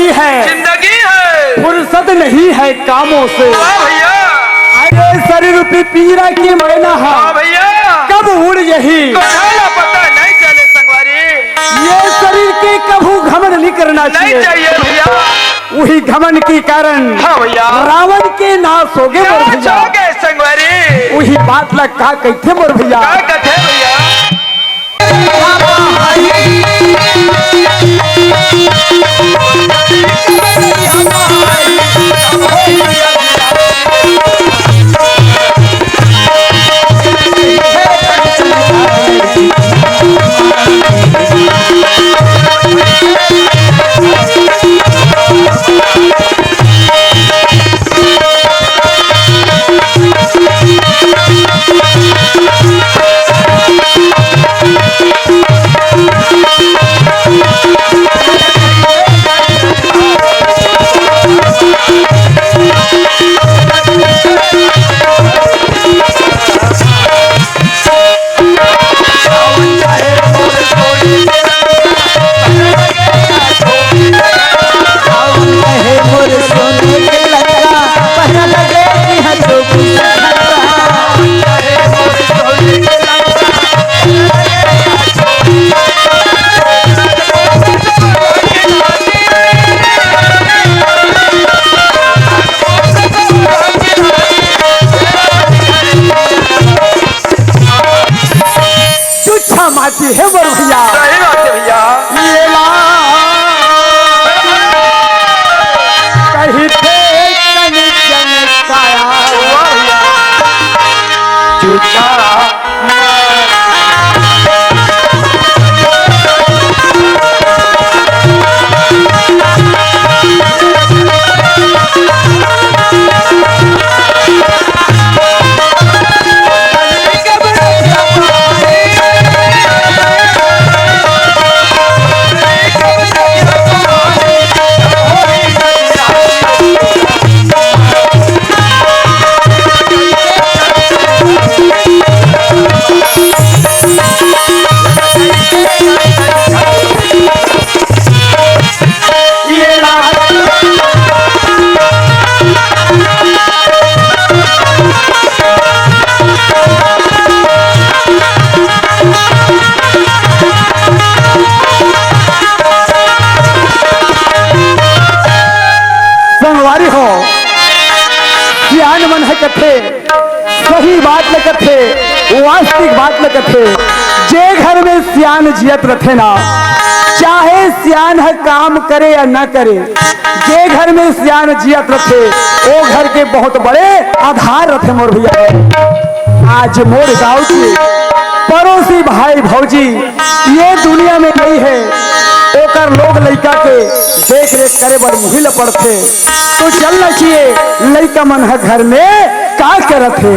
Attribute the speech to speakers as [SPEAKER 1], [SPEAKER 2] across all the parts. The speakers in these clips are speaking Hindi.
[SPEAKER 1] जिंदगी है,
[SPEAKER 2] फुर्सत नहीं है कामों से।
[SPEAKER 1] भैया
[SPEAKER 2] अरे शरीर रूपी पीरा की मैना
[SPEAKER 1] भैया
[SPEAKER 2] कब उड़ यही,
[SPEAKER 1] पता नहीं चले संगवारी।
[SPEAKER 2] ये शरीर के कभू घमंड नहीं करना
[SPEAKER 1] नहीं चाहिए भैया।
[SPEAKER 2] वही घमंड के कारण
[SPEAKER 1] भैया
[SPEAKER 2] रावण के नाश हो गए मोर भैया।
[SPEAKER 1] संगवारी
[SPEAKER 2] वही बात लग का कहते मोर भैया।
[SPEAKER 1] भैया
[SPEAKER 2] माती है मोर भैया।
[SPEAKER 1] सही बात है भैया।
[SPEAKER 2] ये कहीं थे कहीं काया कथे सही बात न कथे वास्तविक बात न कथे। जे घर में सियान जियत रथे ना, चाहे सियान है काम करे या ना करे, जे घर में सियान जियत रथे वो घर के बहुत बड़े आधार रथे मोर भैया। आज मोर गाँव के पड़ोसी भाई भौजी ये दुनिया में नहीं है, ओकर लोग लड़का के देख रेख करे बड़ मुहिल पड़ते। तो चलना चाहिए लड़का मन है घर में का करत है।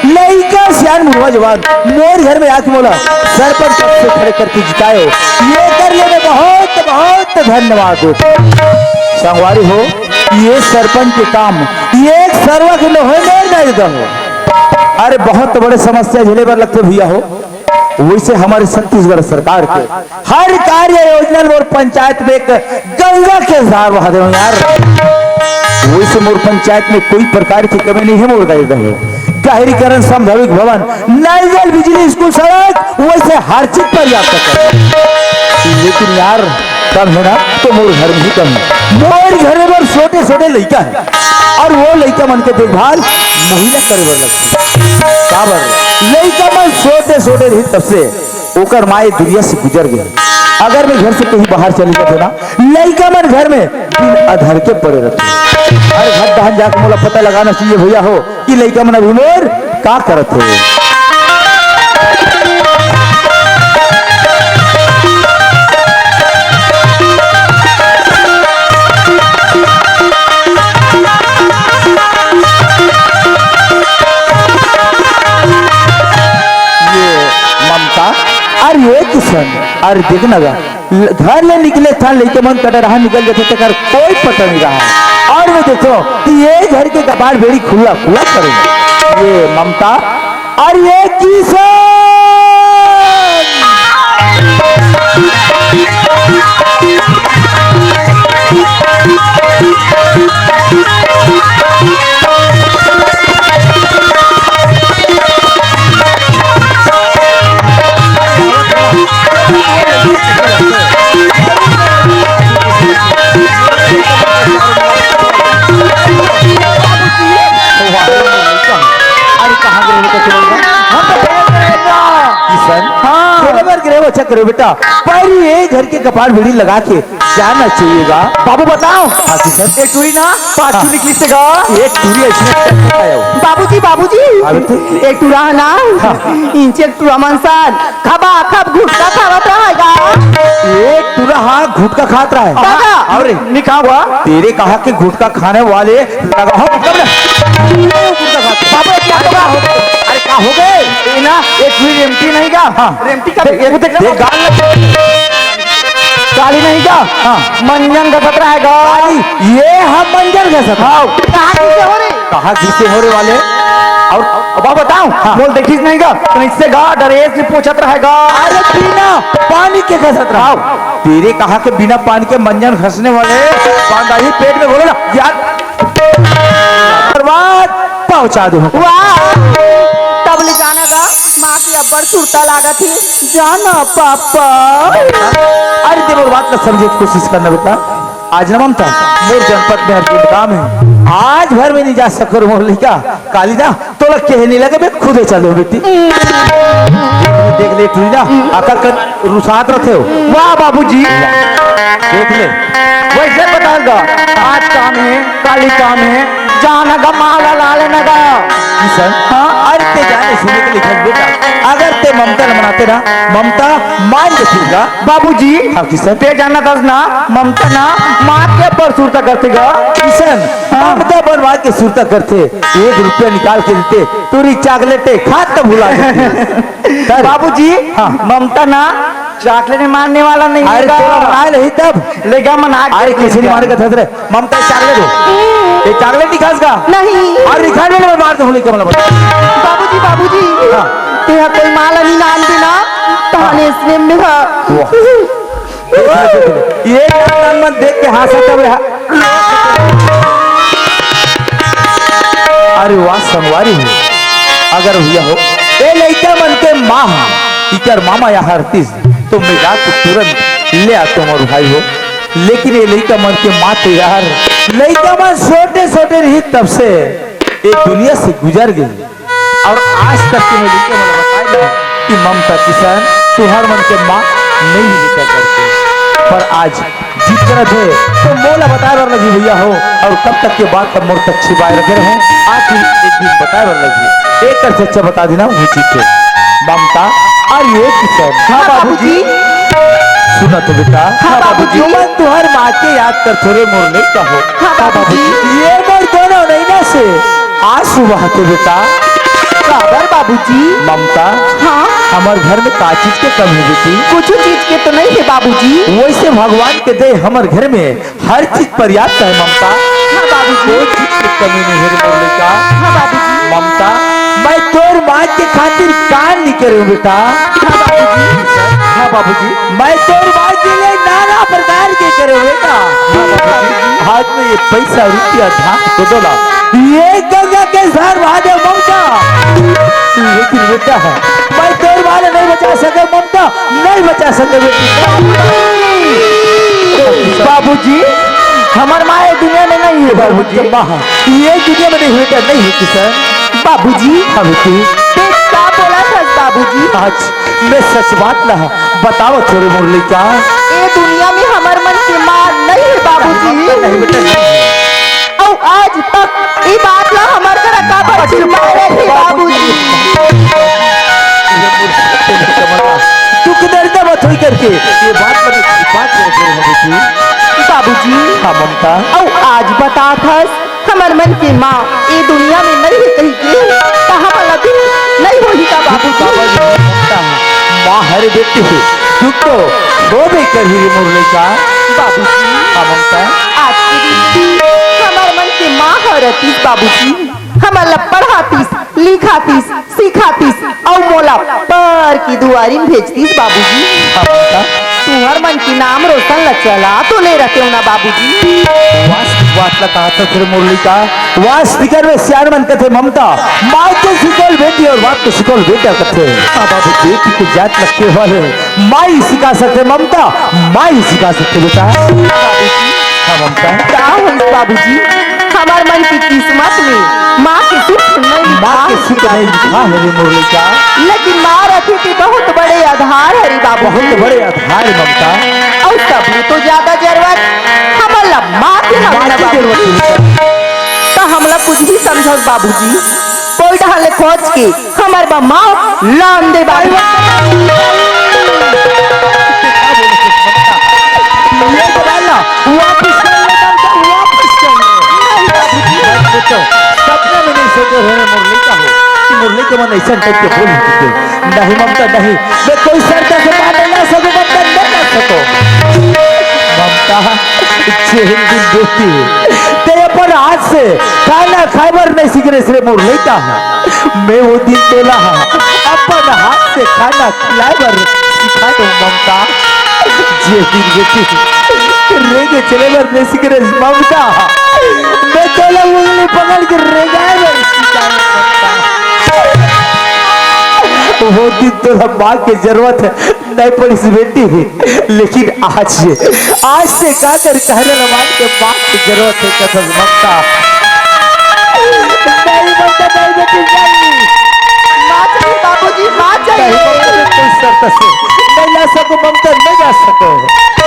[SPEAKER 2] लड़का सियान मुर्गा जवान मोर घर में आके बोला सरपंच से खड़े करके जिताए, ये कर लेने बहुत बहुत धन्यवाद। संगवारी हो ये सरपंच के काम ये सर्वा के लोहे नहीं देता हो। अरे बहुत बड़े समस्या झेले पर लगते भैया हो। वैसे हमारे छत्तीसगढ़ सरकार के हर कार्य योजना और पंचायत में एक गंगा के धार बहा दे यार। वैसे मोर पंचायत में कोई प्रकार की कमी नहीं है। मोर रहे गहरीकरण संभाविक भवन नल जल बिजली स्कूल सड़क वैसे हर चीज पर्याप्त है। लेकिन यार कम है ना तो मोर घर में ही कम है। मोर घर में छोटे छोटे लड़का है और वो लड़का मन के देखभाल महिला करे बर लगती। लड़का मन छोटे छोटे रही तब से ओकर माए दुनिया से गुजर गए। अगर मैं घर से कहीं बाहर चली जाते ना, लड़का मन घर में दिन अधर के पड़े रहते। अरे घर दहन जाके मोला पता लगाना चाहिए भैया हो कि लड़का मन अभी मोर का करत है। अरे ये किसान, अरे देखना गा घर ले निकले था लेके मन कटा रहा, निकल गए थे कोई पता नहीं रहा। और मैं देखो कि ये घर के कबाड़ बेड़ी खुला खुला करेंगे ये ममता। और ये किसान करो बेटा, पर ये घर के कपाट भिड़ी लगा के जाना चाहिएगा। बाबू बताओ। हाँ किशन, एक टूरी ना पाँच निकली से गा, एक टूरी ऐसी बाबूजी बाबूजी एक टूरा ना इंचे एक टूरा मनसान खबा खब घुटका खावत रहेगा। एक टूरा हाँ घुटका खात रहा है। और निका हुआ तेरे कहा के घुटका खाने वाले लगा हो बाबू क्या अरे क्या हो गए ना, एक टूरी रेमटी नहीं गा। हाँ रेमटी का काली नहीं का। हाँ मंजन का खतरा है गाली, ये हम मंजन का खतरा कहा किसे हो रहे वाले। और अब बताओ। हाँ। बोल देखिस नहीं का तो इससे गा डरेस से पूछत रहेगा। अरे बिना पानी के खसत रहा तेरे कहा के बिना पानी के मंजन खसने वाले पांडा ही पेट में बोले ना यार बर्बाद पहुंचा दो। तब ले जाना गा माँ की अब्बर सुरता लागा थी जाना पापा। अरे देखो बात का समझे कोशिश करना बेटा। आज न ममता मोर जनपद में अर्जेंट काम है, आज भर में नहीं जा सको मोर लिखा काली ना तो लग के नहीं लगे खुद ही चलो बेटी। देख ले तू ना आकर कर रुसात रखे हो। वाह बाबूजी देख ले वैसे बताऊंगा आज काम है काली काम है जाना गा माला लाले नगा किशन। हाँ अरे ते जाने सुने के लिखा बेटा, अगर ते ममता न मनाते ना ममता मान देगा बाबूजी। हाँ किशन ते जाना दस ना ममता ना माँ के पर सुरता करते गा किशन। ममता बनवा के सुरता करते 1 रुपया निकाल के देते तुरी चॉकलेटे खात तो भुला जाते बाबूजी। हाँ ममता ना चॉकलेट मारने वाला नहीं है नहीं तब लेगा मना। अरे किसी ने मारे का था ममता चॉकलेट हो ये चॉकलेट दिखास का नहीं। अरे दिखाने में मार तो होली कमला बाबूजी बाबूजी। हाँ तेरा कोई माला नहीं नाम देना ताने इसने में ये मन देख के हंसा तब अरे वाह संगवारी हो अगर भैया हो ए लड़का मन के माँ इकर मामा या हरतीस तो मैं जाके तुरंत ले आता हूँ और भाई हो। लेकिन ये लड़का मन के माँ तो यार लड़का मन छोटे छोटे रही तब से एक दुनिया से गुजर गई और आज तक के मैं लड़का मन बताया कि ममता किसान तुहार मन के माँ नहीं निकल करते, पर आज जीत कर थे तो मोला बताए लगी भैया हो। और कब तक के बाद तब मोर तक छिपाए रखे रहे आज ही एक दिन बताए लगी एक कर सच्चा बता देना वो जीते ममता। और ये किसान। हाँ बाबूजी सुना तो बेटा। हाँ बाबूजी तुहर माँ के याद कर थोड़े मोर नहीं कहो। हाँ बाबूजी ये मोर दोनों नहीं ना से आज सुबह के बेटा काबर बाबूजी। ममता हाँ हमारे घर में का चीज के कमी बेटी कुछ चीज के तो नहीं है बाबूजी, वैसे भगवान के दे हमारे घर में हर चीज पर्याप्त है ममता। हाँ बाबूजी कोई चीज की कमी नहीं है बोलने का। हाँ बाबूजी ममता मैं तोर माँ के खातिर कान नहीं करूँ बेटा। हाँ बाबूजी। हाँ बाबूजी मैं तोर माँ के लिए नाना प्रकार के करूँ बेटा। हाथ में ये पैसा रुपया था तो बोला ये गंगा के सर महादेव ममता। लेकिन बेटा है मैं तोर वाले नहीं बचा सके ममता नहीं बचा सके बाबूजी। हमारे माँ दुनिया में नहीं है बाबूजी। माँ ये दुनिया में नहीं हुई नहीं है किसान बाबूजी। हाँ बेटी क्या बोला था
[SPEAKER 3] बाबूजी।
[SPEAKER 2] आज मैं सच बात ला बताओ थोड़ी मुरली का।
[SPEAKER 3] ये दुनिया में हमार मन की मां नहीं है बाबूजी।
[SPEAKER 2] नहीं बेटा नहीं।
[SPEAKER 3] और आज तक ये बात ला हमार घर का बच्ची मारे थे बाबूजी।
[SPEAKER 2] तू किधर दे मत हुई करके ये बात कर बेटी।
[SPEAKER 3] बाबूजी
[SPEAKER 2] हाँ ममता।
[SPEAKER 3] और आज बता था हमार मन की माँ ये दुनिया में नहीं है कहीं के कहाँ वाला दिन नहीं होगी का बाबूजी।
[SPEAKER 2] ममता माँ हर बेटी है दुख तो वो भी कर ही मुरली का।
[SPEAKER 3] बाबूजी
[SPEAKER 2] हाँ ममता।
[SPEAKER 3] आज के दिन हमार मन की माँ हरतीस बाबूजी। हमारा पढ़ातीस लिखातीस सिखातीस और मोला पर की दुआरी में भेजतीस बाबूजी।
[SPEAKER 2] हाँ ममता।
[SPEAKER 3] तुम्हार मन की नाम रोशन ल चला तो ले रहते हो ना बाबूजी।
[SPEAKER 2] वास्तविक बात ला कहा था फिर मुरली का। वास्तविक में सियार मन कथे ममता माँ के सिकोल बेटी और बाप के सिकोल बेटा कथे। हाँ बाबू बेटी की जात लगते वाले माँ ही सिखा सकते ममता माँ ही सिखा सकते बेटा। हाँ ममता।
[SPEAKER 3] क्या हो बाबूजी हमार मन की किस्मत में माँ की सुख नहीं
[SPEAKER 2] माँ के सिख नहीं लिखा है रे मुरली का।
[SPEAKER 3] लेकिन माँ रखी थी बहुत बड़े आधार हरी बाबू
[SPEAKER 2] बहुत बड़े आधार ममता।
[SPEAKER 3] और सबने तो ज्यादा जरूरत हमारा माँ की
[SPEAKER 2] माँ की जरूरत है।
[SPEAKER 3] तो हमला कुछ भी समझो बाबूजी कोई ढाले खोज के हमारे माँ लान दे
[SPEAKER 2] वापस कर ले ममता वापस कर ले। सपने में नहीं सोचे रहे मुरली का हो कि मुरली के मन ऐसा टाइप के बोल उठते। नहीं ममता नहीं मैं कोई शर्त से माने ना सकूं ममता नहीं ना सको। ममता दिन देती तेरे पर हाथ से खाना खाइबर नहीं सीख रहे मुरली का। मैं वो दिन तोला अपन हाथ से खाना खिलाइबर सिखा दूं ममता। जे दिन बेटी रेगे चले बर नहीं सीख रहे ममता मैं तोला उंगली पकड़ के रेगाए बर वो दिन तोला माँ की जरूरत नहीं पड़ी सी बेटी लेकिन आज से का कर कहने लगा के माँ की जरूरत है कसम ममता। नहीं ममता नहीं बेटी नहीं
[SPEAKER 3] माँ चाहिए बाबूजी माँ चाहिए
[SPEAKER 2] कोई शर्त से नहीं ला सको ममता नहीं ला सको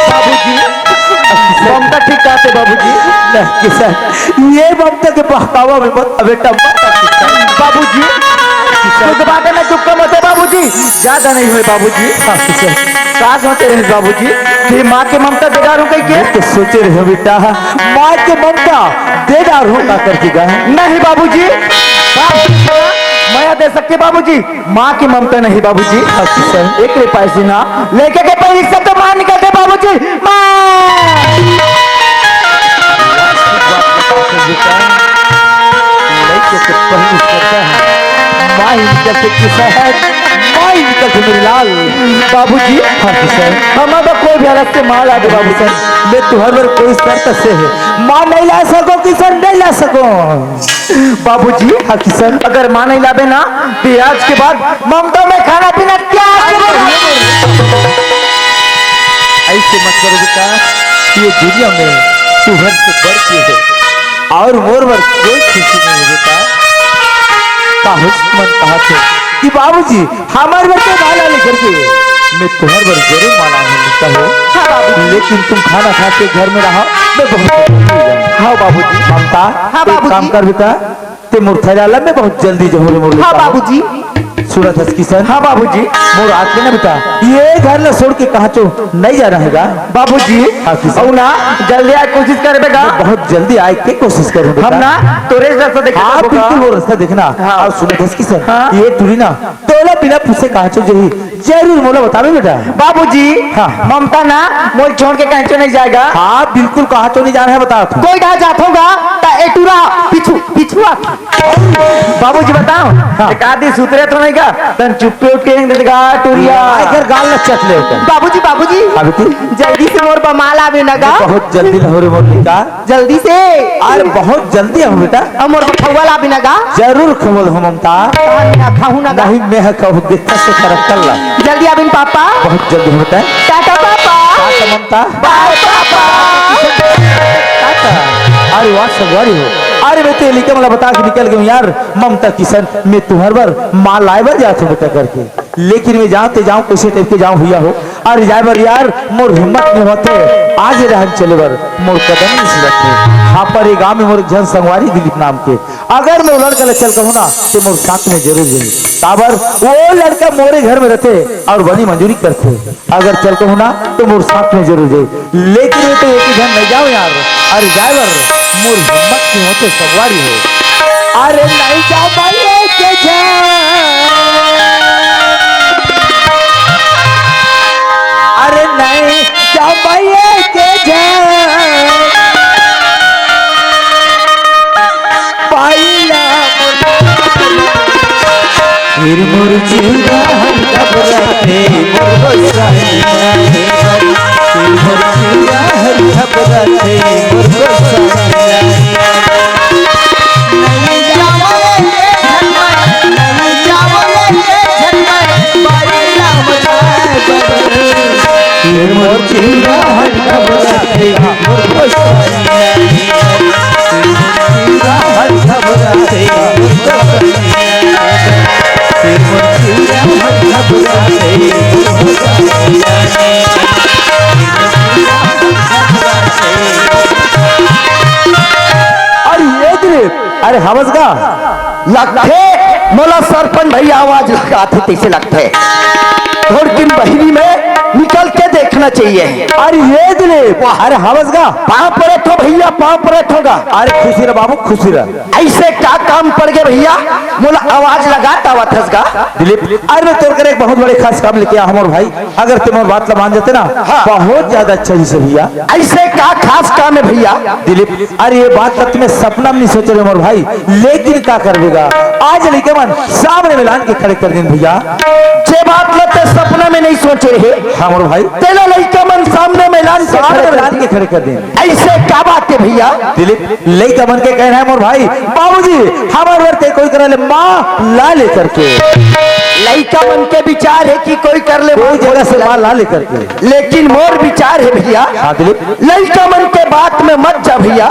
[SPEAKER 2] बाबूजी। ममता ठीक कहते बाबूजी। नहीं किसान ये ममता के बहकावा में मत बेटा मत बाबूजी।
[SPEAKER 3] खुद बातें में चुप कम होते बाबूजी
[SPEAKER 2] ज्यादा नहीं हुए बाबूजी।
[SPEAKER 3] सास होते रहे बाबूजी फिर माँ के ममता दे डालू कहीं के
[SPEAKER 2] तो सोचे रहे बेटा माँ के ममता दे डाल होगा करके गए।
[SPEAKER 3] नहीं बाबूजी मैं दे सकते बाबूजी माँ की ममता नहीं बाबूजी। एक पैसे ना लेके के पैसे सब तो माँ निकलते बाबूजी
[SPEAKER 2] मेरे लाल
[SPEAKER 3] बाबूजी हमारा कोई भी हालत से माँ ला दे बाबू सर।
[SPEAKER 2] मैं तुम्हारे पर कोई शर्त से माँ नहीं ला सको किसान नहीं ला सको
[SPEAKER 3] बाबूजी
[SPEAKER 2] हाँ किसान।
[SPEAKER 3] अगर माँ नहीं लावे ना तो आज के बाद ममता में खाना पीना क्या
[SPEAKER 2] ऐसे मत करो बेटा ये दुनिया में तुहर से बढ़ के है और मोर वर कोई खुशी नहीं है बेटा। मन कहा थे कि बाबूजी हमारे बच्चे माला लेकर के मैं तुम्हारे बर जरूर माला हो लेकिन तुम खाना खाते घर में रहो मैं बहुत
[SPEAKER 3] हाँ बाबूजी
[SPEAKER 2] ममता
[SPEAKER 3] हाँ बाबूजी।
[SPEAKER 2] काम कर बेटा ते मूर्था डाला मैं बहुत जल्दी जो मोर
[SPEAKER 3] हाँ बाबूजी
[SPEAKER 2] सूरत हस किसान।
[SPEAKER 3] हाँ बाबूजी
[SPEAKER 2] मोर आज के ना बेटा ये घर न छोड़ के कहा तो नहीं जाना है
[SPEAKER 3] बाबूजी
[SPEAKER 2] हाँ किसान।
[SPEAKER 3] और ना जल्दी आए कोशिश करे बेटा
[SPEAKER 2] बहुत जल्दी आए के कोशिश करूँ
[SPEAKER 3] हम ना तोरे रास्ता देखे
[SPEAKER 2] हाँ बिल्कुल वो रास्ता देखना।
[SPEAKER 3] हाँ।
[SPEAKER 2] और सुनो दस किसान
[SPEAKER 3] हाँ।
[SPEAKER 2] ये टूरी ना तोला बिना पूछे कहा चो जही जरूर मोला बतावे बेटा।
[SPEAKER 3] बाबूजी
[SPEAKER 2] हाँ।
[SPEAKER 3] ममता ना मोल छोड़ के कहीं तो नहीं जाएगा
[SPEAKER 2] हाँ बिल्कुल कहा तो नहीं जाना है बता तू।
[SPEAKER 3] कोई कहा जाता होगा एटूरा पिछू पिछुआ बाबूजी बताओ
[SPEAKER 2] हाँ।
[SPEAKER 3] एक आदि सूत्रे तो नहीं का तन चुप्पे उठ के देगा टूरिया
[SPEAKER 2] इधर गाल न चट ले
[SPEAKER 3] बाबूजी बाबूजी
[SPEAKER 2] अभी तू
[SPEAKER 3] जल्दी से मोर बमाल आवे नगा
[SPEAKER 2] बहुत जल्दी लहोरे मोर का
[SPEAKER 3] जल्दी से
[SPEAKER 2] अरे बहुत जल्दी हो बेटा
[SPEAKER 3] और मोर खवल आवे नगा
[SPEAKER 2] जरूर खबल हो ममता
[SPEAKER 3] खाऊ नगा
[SPEAKER 2] नहीं मैं कहूँ देखता से फर्क कर ला
[SPEAKER 3] जल्दी आवे पापा
[SPEAKER 2] बहुत जल्दी हो बेटा।
[SPEAKER 3] टाटा पापा
[SPEAKER 2] ममता
[SPEAKER 3] बाय पापा
[SPEAKER 2] अरे वाह सगवारी हो अरे मैं तो लिखे मला बता के निकल गई यार ममता किशन मैं तुम्हारे बार माँ लाए बार जाते बेटा करके लेकिन मैं जाते जाऊं कैसे टाइप के जाऊं भैया हो। और ड्राइवर यार मोर हिम्मत नहीं होते आगे रहन चले बर मोर कदम नहीं सिलते। हाँ पर ये गाँव में मोर जन संगवारी दिलीप नाम के, अगर मैं वो लड़का ले चल कहूँ ना तो मोर साथ में जरूर जाए। काबर वो लड़का मोरे घर में रहते और बड़ी मंजूरी करते, अगर चल कहूँ ना तो मोर साथ में जरूर जाए। लेकिन ये तो एक ही जन नहीं जाओ यार। अरे ड्राइवर मोर हिम्मत नहीं होते संगवारी हो। अरे नहीं जाओ भाई के अरे नहीं जाओ भाई के फिर मुरझिया घबराते मोर गोसाइया, फिर मुरझिया घबराते मोर गोसाइया। नहीं जाओ नहीं जाओ फिर मुरझिया घबराते मोर गोसाइया, फिर मुरझिया घबराते मोर गोसाइया। अरे हवस का
[SPEAKER 4] लगते मोला सरपंच भैया आवाज लगाते कैसे लगते थोड़ी दिन बहिनी में निकल के देखना चाहिए।
[SPEAKER 2] अरे ये दिलीप अरे हवस का
[SPEAKER 4] पाँव परे तो भैया पाँव परे होगा।
[SPEAKER 2] अरे खुशी रह बाबू खुशी रह।
[SPEAKER 4] ऐसे क्या काम पड़ गए भैया मोला आवाज लगाता हुआ थसगा
[SPEAKER 2] दिलीप। अरे तोर कर एक बहुत बड़े खास काम लेके हमारे भाई, अगर तुम बात मान जाते ना
[SPEAKER 4] हाँ।
[SPEAKER 2] बहुत ज्यादा अच्छा जी से भैया।
[SPEAKER 4] ऐसे क्या खास काम है भैया
[SPEAKER 2] दिलीप? अरे ये बात तो तुम्हें सपना में नहीं सोचे मोर भाई, लेकिन क्या कर देगा आज लेके मन सामने मिलान के खड़े कर दें भैया।
[SPEAKER 4] जे बात लगते सपना में नहीं सोचे रहे
[SPEAKER 2] हाँ मोर भाई
[SPEAKER 4] तेला लड़का मन सामने मिलान
[SPEAKER 2] के खड़े कर दें।
[SPEAKER 4] ऐसे क्या बात है भैया
[SPEAKER 2] दिलीप लड़का मन के कहना है मोर भाई बाबूजी हमारे वर्ते कोई करा ले माँ ला ले करके।
[SPEAKER 4] लड़का मन के विचार है कि कोई कर ले
[SPEAKER 2] कोई जगह से माँ ला ले करके,
[SPEAKER 4] लेकिन मोर विचार है भैया
[SPEAKER 2] हाँ दिलीप
[SPEAKER 4] लड़का मन के बात में मत जा भैया।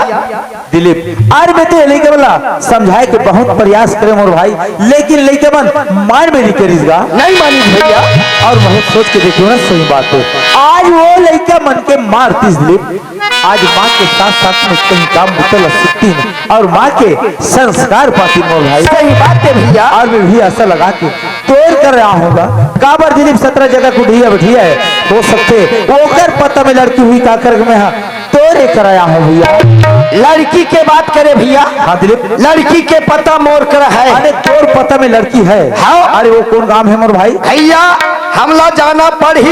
[SPEAKER 2] दिलीप अरे मैं तो लड़के वाला समझाए के बहुत प्रयास करे मोर भाई, लेकिन लड़के मन मान में नहीं करीगा
[SPEAKER 4] नहीं मानी भैया।
[SPEAKER 2] और बहुत सोच के देखियो ना सही बात है। आज वो लड़का मन के मारती दिलीप, आज माँ के साथ साथ में कहीं काम बुतल सीखती और माँ के संस्कार पाती मोर भाई।
[SPEAKER 4] सही बात है भैया।
[SPEAKER 2] और मैं भी ऐसा लगा के तोड़ कर रहा होगा काबर दिलीप 17 जगह को ढिया बैठिया है हो सकते ओकर पता में लड़की हुई का कर में हाँ तोड़े कराया हूँ भैया।
[SPEAKER 4] लड़की के बात करे भैया
[SPEAKER 2] हाँ दिलीप
[SPEAKER 4] लड़की के पता मोर कर है।
[SPEAKER 2] अरे तोर पता में लड़की है
[SPEAKER 4] हाँ।
[SPEAKER 2] अरे वो कौन गांव है मोर भाई?
[SPEAKER 4] भैया हमला जाना पड़ी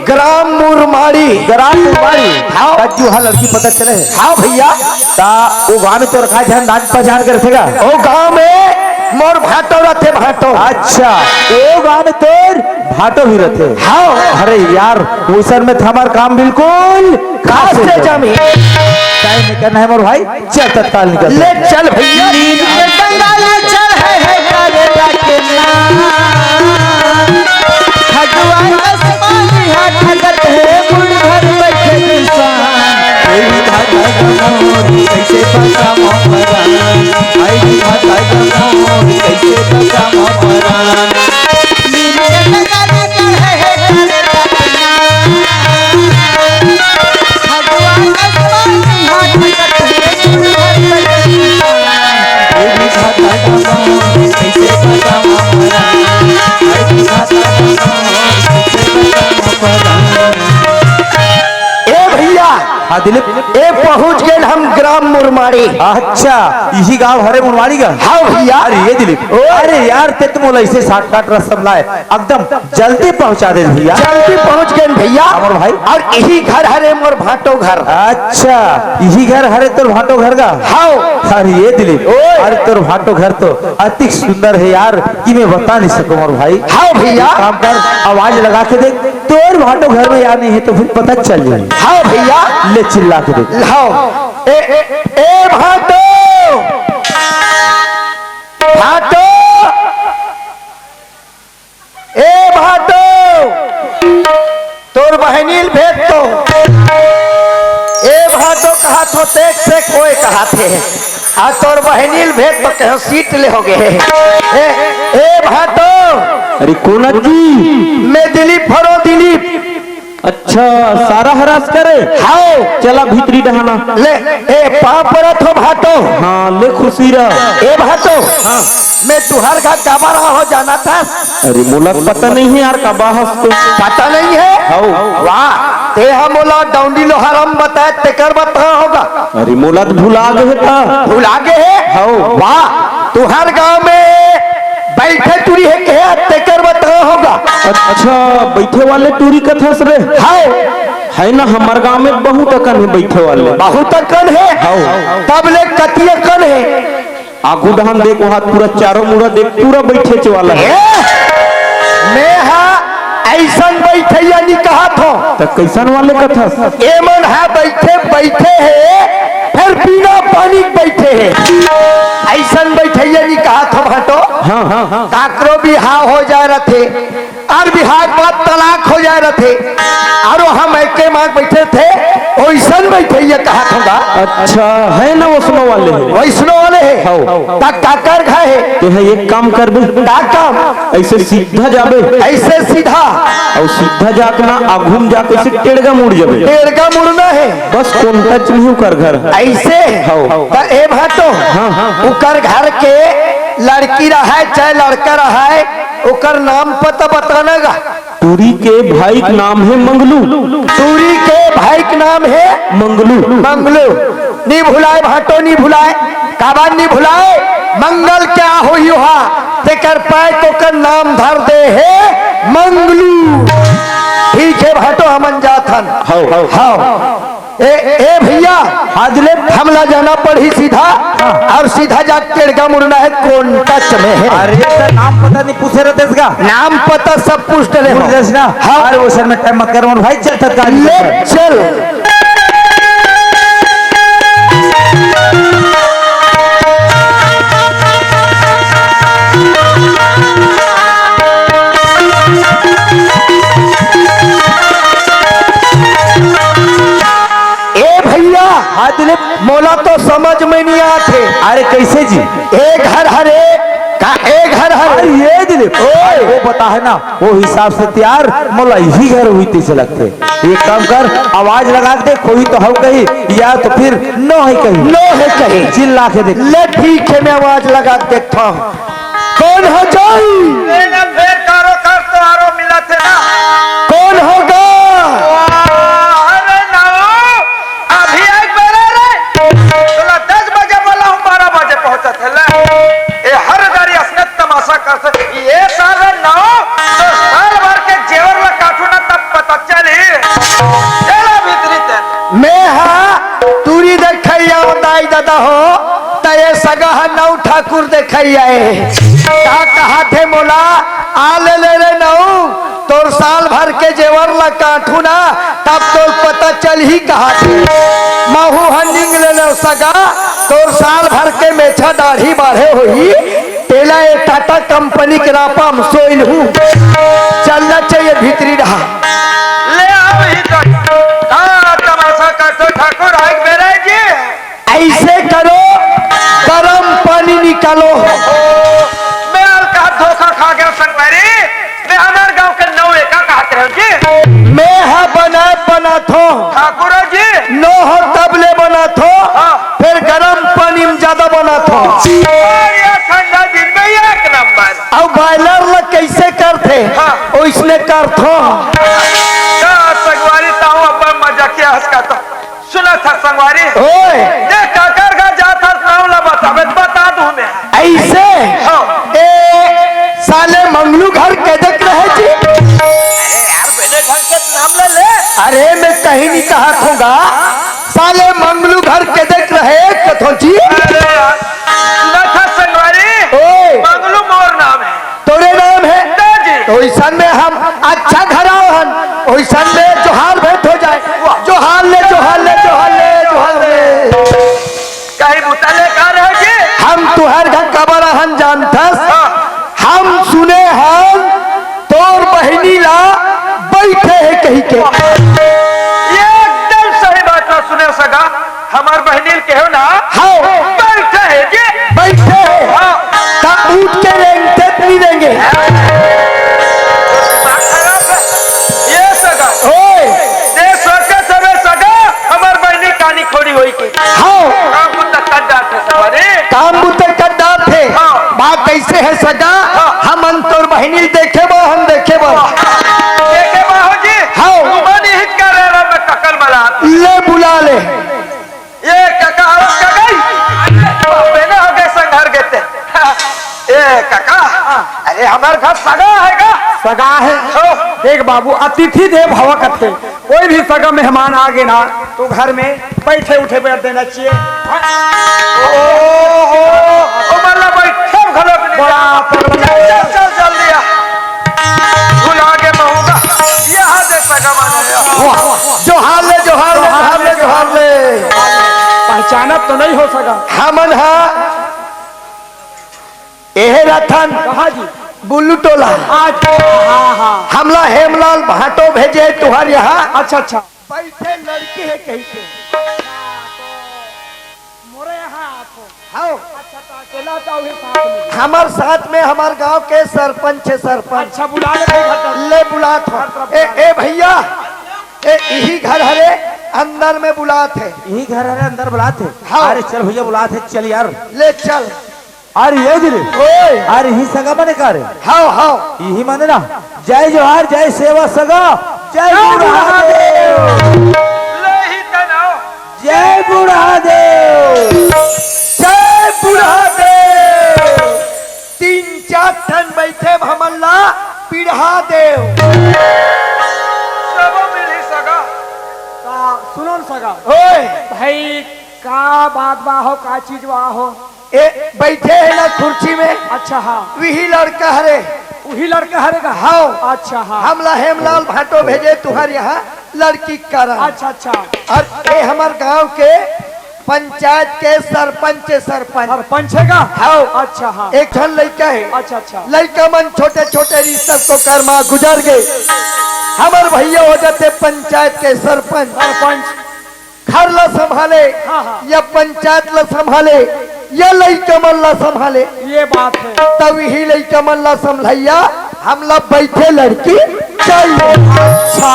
[SPEAKER 4] ग्राम मुरमाड़ी।
[SPEAKER 2] ग्राम मुरमाड़ी
[SPEAKER 4] हाँ।
[SPEAKER 2] ताकि वहाँ लड़की पता चले।
[SPEAKER 4] हाँ भैया
[SPEAKER 2] ता वो गांव में तो रखा ध्यान नाच पहचान कर रखेगा।
[SPEAKER 4] वो गांव में मोर भाटो रहते भाटो।
[SPEAKER 2] अच्छा वो गांव में तोर भाटो भी रहते।
[SPEAKER 4] हाँ।
[SPEAKER 2] अरे यार उस में हमारा काम बिल्कुल
[SPEAKER 4] खास से जमी
[SPEAKER 2] टाइम नहीं करना है मोर भाई, चल तत्काल निकल
[SPEAKER 4] ले चल भैया। चल है करे जाके भगवान आसमानी हाथ ठगत है मुड़ घर बैठे किसान।
[SPEAKER 2] कैसे पता मोहरान आई माता मोर कैसे पता मोहरान हाँ दिलीप
[SPEAKER 4] ए पहुंच गए हम ग्राम मुरमाड़ी।
[SPEAKER 2] अच्छा इसी गांव हरे मुरमाड़ी का?
[SPEAKER 4] हाँ भैया।
[SPEAKER 2] अरे ये दिलीप अरे यार ते तुम ऐसे शार्टकट रास्ता लाए एकदम जल्दी पहुंचा दे भैया।
[SPEAKER 4] जल्दी पहुंच गए भैया
[SPEAKER 2] मोर भाई।
[SPEAKER 4] और यही घर हरे मोर भाटो घर।
[SPEAKER 2] अच्छा यही घर हरे तोर भाटो घर का?
[SPEAKER 4] हाँ।
[SPEAKER 2] अरे ये दिलीप अरे तोर भाटो घर तो अति सुंदर है यार कि मैं बता नहीं सकूं मोर भाई।
[SPEAKER 4] हाँ भैया।
[SPEAKER 2] काम कर आवाज लगा के देख तोर भाटो घर में यार नहीं है तो फिर पता चल जाए।
[SPEAKER 4] हाँ भैया
[SPEAKER 2] ले चिल्ला के देख।
[SPEAKER 4] लाओ ए भाटो भाटो ए भाटो तोर बहनील भेज तो ए भाटो कहा तो देख से कोई कहा थे आ तोर बहनील भेज तो कहो सीट ले हो गए। ए भाटो
[SPEAKER 2] अरे कोना जी?
[SPEAKER 4] मैं दिलीप हरो दिलीप।
[SPEAKER 2] अच्छा सारा हरास करे।
[SPEAKER 4] हाँ
[SPEAKER 2] चला भीतरी डहाना
[SPEAKER 4] ले ए पापरत हो भाटो।
[SPEAKER 2] हाँ ले खुशी रह।
[SPEAKER 4] ए भाटो
[SPEAKER 2] हाँ
[SPEAKER 4] मैं तुहार घर कब रहा हो जाना था।
[SPEAKER 2] अरे मोला पता नहीं है यार का बाहस तो
[SPEAKER 4] पता नहीं है।
[SPEAKER 2] हाँ
[SPEAKER 4] वाह ते हम मोला डाउंडी लोहारम बताए तेकर बता होगा।
[SPEAKER 2] अरे मोला तो भुला गए था।
[SPEAKER 4] भूल आगे है।
[SPEAKER 2] हाँ
[SPEAKER 4] वाह तुहार गांव में बैठे तुरी है के तेकर बता होगा।
[SPEAKER 2] अच्छा बैठे वाले टूरी कथस रे।
[SPEAKER 4] हाँ
[SPEAKER 2] है ना हमारे गांव में बहुत अकन है बैठे वाले।
[SPEAKER 4] बहुत कन है।
[SPEAKER 2] हाँ
[SPEAKER 4] तब ले कतिया कन है।
[SPEAKER 2] आगू डहान देख वहां पूरा चारों मुड़ा देख पूरा बैठे वाला है।
[SPEAKER 4] मैं ऐसा बैठे यानी कहा था
[SPEAKER 2] तो कैसन वाले कथस?
[SPEAKER 4] ए मन है बैठे बैठे है फिर बिना पानी बैठे है। ऐसा बैठे यानी कहा था भाटो।
[SPEAKER 2] हाँ हाँ हाँ
[SPEAKER 4] काकरो बिहार हो जाए रहे और बिहार के बाद तलाक हो जाए रहे और हम एके मांग बैठे थे वैसा बैठे ये कहा था।
[SPEAKER 2] अच्छा है ना वो सुनो वाले है।
[SPEAKER 4] वैष्णो वाले है।
[SPEAKER 2] हाँ।
[SPEAKER 4] तक काकर घाए है
[SPEAKER 2] तो है एक काम कर दे
[SPEAKER 4] का काम
[SPEAKER 2] ऐसे सीधा जाबे
[SPEAKER 4] ऐसे सीधा
[SPEAKER 2] और सीधा जाके ना आघूम जाके से टेढ़गा मुड़ जाबे।
[SPEAKER 4] पेड़ का मुड़ना है
[SPEAKER 2] बस कौन टच नहीं कर घर।
[SPEAKER 4] ऐसे
[SPEAKER 2] हाँ।
[SPEAKER 4] तो ए भाटो
[SPEAKER 2] हाँ, हाँ।
[SPEAKER 4] उकर घर के लड़की रहा है चाहे लड़का रहा है उकर नाम पता बताना गा।
[SPEAKER 2] टूरी के भाई का नाम है मंगलू।
[SPEAKER 4] टूरी के भाई का नाम है
[SPEAKER 2] मंगलू।
[SPEAKER 4] मंगलू। नहीं भुलाए भाटो नहीं भुलाए काबान नहीं भुलाए मंगल क्या हो युहा तेकर पाए तो कर नाम धर दे है मंगलू। ठीक है भाटो हमन जाथन।
[SPEAKER 2] हाँ
[SPEAKER 4] हाँ ए भैया आज ले हमला जाना पड़ी सीधा और सीधा जा टेढ़गा मुड़ना है कौन टच में है।
[SPEAKER 2] अरे तो नाम पता नहीं पूछे रहते इसका
[SPEAKER 4] नाम पता सब पूछ रहे
[SPEAKER 2] ना।
[SPEAKER 4] हाँ
[SPEAKER 2] अरे वो सर में टाइम मत कर भाई चल तत्काल
[SPEAKER 4] ले चल। मोला तो समझ में नहीं आते।
[SPEAKER 2] अरे कैसे जी?
[SPEAKER 4] एक घर हरे का एक घर हरे
[SPEAKER 2] ये दिलीप वो बता है ना वो हिसाब से तैयार मोला यही घर हुई थी से लगते। एक काम कर आवाज लगा दे कोई तो हो कही या तो फिर नो है कही।
[SPEAKER 4] नो है कही
[SPEAKER 2] चिल्ला के देख
[SPEAKER 4] ले ठीक है मैं आवाज लगा देखता हूँ कौन हो जाई।
[SPEAKER 1] फिर कारो कर तो आरो मिला थे ना।
[SPEAKER 4] कौन होगा?
[SPEAKER 1] अरे ना अभी एक बेरे रे तोला 10 बजे वाला हूँ 12 बजे पहुंचा थे ले ये हर गाड़ी असनत तमाशा कर से ये साल ना तो साल भर के जेवर ला काटू ना तब पता चली चला भीतरी तेन
[SPEAKER 4] मैं हाँ दूरी देखैया दाई दादा हो तये सगा नौ ठाकुर देखैया का कहा थे मोला आ ले रे नौ तोर साल भर के जेवर ला काटू ना तब तोर पता चल ही कहा थे महू हंडिंग ले लो सगा तोर साल भर के मेछा दाढ़ी बाढ़े हुई तेला ये टाटा कंपनी के नापा हम सोइल हूँ चलना चाहिए भीतरी रहा
[SPEAKER 1] ले आओ इधर तमाशा करते ठाकुर एक बेरे जी
[SPEAKER 4] ऐसे करो गरम पानी निकालो।
[SPEAKER 1] मैं अलका धोखा खा गया संगवारी मैं हमारे गांव के नौवे का कहते हो जी
[SPEAKER 4] मैं है बना थो
[SPEAKER 1] ठाकुर जी
[SPEAKER 4] नो हो तबले बना थो
[SPEAKER 1] हाँ।
[SPEAKER 4] फिर गरम पानी में ज्यादा बना थो
[SPEAKER 1] और ये ठंडा दिन में एक नंबर
[SPEAKER 4] अब बॉयलर ला कैसे करते
[SPEAKER 1] हाँ।
[SPEAKER 4] उसने कर थो
[SPEAKER 1] का संगवारी ताऊ अब मजा किया हंसका तो सुना था संगवारी
[SPEAKER 4] ओए
[SPEAKER 1] देख काकर का जाता नाम ला बता दूं मैं
[SPEAKER 4] ऐसे
[SPEAKER 1] हाँ।
[SPEAKER 4] ए साले मंगलू घर के देख रहे जी।
[SPEAKER 1] अरे यार मैंने घर के नाम ले ले
[SPEAKER 4] अरे मैं कहीं नहीं कहा थूंगा साले मंगलू घर के देख रहे कथो जी।
[SPEAKER 1] अरे यार सुना था संगवारी
[SPEAKER 4] ओए
[SPEAKER 1] मंगलू मोर नाम है
[SPEAKER 4] तोरे नाम है
[SPEAKER 1] जी
[SPEAKER 4] तो वैसन में हम अच्छा घराहन वैसन में जोहार भेंट हो जाए जोहार ले जोहार ले जोहार ले जोहार ले
[SPEAKER 1] कहीं बुता ले कहा रहे जी
[SPEAKER 4] हम तुहर घर कबर हन जानथस हम सुने हम तोर बहनी ला बैठे है कहीं के
[SPEAKER 1] ये एकदम सही बात ना सुने सगा हमार बहनील के हो ना
[SPEAKER 4] हाँ
[SPEAKER 1] बैठे है जी
[SPEAKER 4] बैठे है
[SPEAKER 1] हाँ।
[SPEAKER 4] तब उठ के लेंगे नहीं देंगे
[SPEAKER 1] बैठे
[SPEAKER 4] हाँ
[SPEAKER 1] काम बुद्धा कर डाटे सवारे
[SPEAKER 4] काम बुते कड्डा थे
[SPEAKER 1] हाँ।
[SPEAKER 4] बात कैसे है सगा हम अंतोर बहनी देखे बो हम देखे बो
[SPEAKER 1] देखे बाहो जी
[SPEAKER 4] हाँ।
[SPEAKER 1] तुम्हारी हित कर रहा मैं ककल मला
[SPEAKER 4] ले बुला ले
[SPEAKER 1] ये काका आवाज का गई पहले हो गए संघर गेते ए काका अरे हमारे घर सगा है का
[SPEAKER 5] सगा है
[SPEAKER 1] हो
[SPEAKER 5] देख बाबू अतिथि देव भव कथे कोई भी सगा मेहमान आ गए ना तो घर में बैठे उठे बैठ देना चाहिए।
[SPEAKER 1] ओ मल्ला भाई सब घरों पे
[SPEAKER 5] बड़ा
[SPEAKER 1] चल चल जल्दी आ भुला के महूंगा यहाँ दे सगा माने
[SPEAKER 4] जोहार ले जोहार ले जोहार ले जोहार ले
[SPEAKER 5] पहचानत तो नहीं हो सका।
[SPEAKER 4] हमन हा एहे रथन
[SPEAKER 5] कहा जी
[SPEAKER 4] बुल्लू टोला
[SPEAKER 5] आज हाँ हाँ
[SPEAKER 4] हमला हेमलाल भाटो भेजे तुहार यहाँ
[SPEAKER 5] अच्छा अच्छा
[SPEAKER 4] बैठे लड़के है कहीं के
[SPEAKER 5] मोरे यहाँ आपको
[SPEAKER 4] हाँ
[SPEAKER 5] अच्छा तो अकेला जाओगे साथ में
[SPEAKER 4] हमार साथ में हमार गांव के सरपंच है सरपंच
[SPEAKER 5] अच्छा बुला ले भाई घर
[SPEAKER 4] ले बुलात हो ए भैया ए यही घर हरे अंदर में बुलात है
[SPEAKER 2] यही घर है अंदर बुलाते।
[SPEAKER 4] हाँ।
[SPEAKER 2] अरे चल भैया बुलाते चल यार।
[SPEAKER 4] ले चल
[SPEAKER 2] अरे ये जी
[SPEAKER 4] ओए
[SPEAKER 2] अरे यही सगा बने का रे
[SPEAKER 4] हाँ हाँ
[SPEAKER 2] यही माने ना जय जोहार जय सेवा सगा जय बुढ़ादेव
[SPEAKER 1] ले ही तनाओ
[SPEAKER 2] जय बुढ़ादेव
[SPEAKER 4] जय बुढ़ादेव 3-4 टन बैठे हमल्ला पीढ़ा देव
[SPEAKER 1] सब मिली सगा
[SPEAKER 5] सुनो न सगा
[SPEAKER 4] ओए
[SPEAKER 5] भाई का बात बा हो का चीज बा हो
[SPEAKER 4] ए बैठे है ना कुर्सी में
[SPEAKER 5] अच्छा हाँ
[SPEAKER 4] वही लड़का हरे
[SPEAKER 5] वही लड़का हरेगा
[SPEAKER 4] हाँ
[SPEAKER 5] अच्छा हाँ
[SPEAKER 4] हमला हेमलाल भाटो भेजे तुहार यहाँ लड़की करा
[SPEAKER 5] अच्छा अच्छा
[SPEAKER 4] और ये हमार गांव के पंचायत के सरपंच सरपंच
[SPEAKER 5] सरपंच है का
[SPEAKER 4] हाँ
[SPEAKER 5] अच्छा हाँ
[SPEAKER 4] एक जन लड़का है
[SPEAKER 5] अच्छा अच्छा
[SPEAKER 4] लड़का मन छोटे छोटे रिश्ते को कर्मा गुजर गए हमार भैया हो जाते पंचायत के सरपंच
[SPEAKER 5] सरपंच
[SPEAKER 4] घर ला संभाले
[SPEAKER 5] हाँ, हाँ।
[SPEAKER 4] या पंचायत ला संभाले या लड़का मन ला संभाले
[SPEAKER 5] ये बात है
[SPEAKER 4] तब ही लड़का मन ला संभलैया हम लोग बैठे लड़की चाहिए
[SPEAKER 5] अच्छा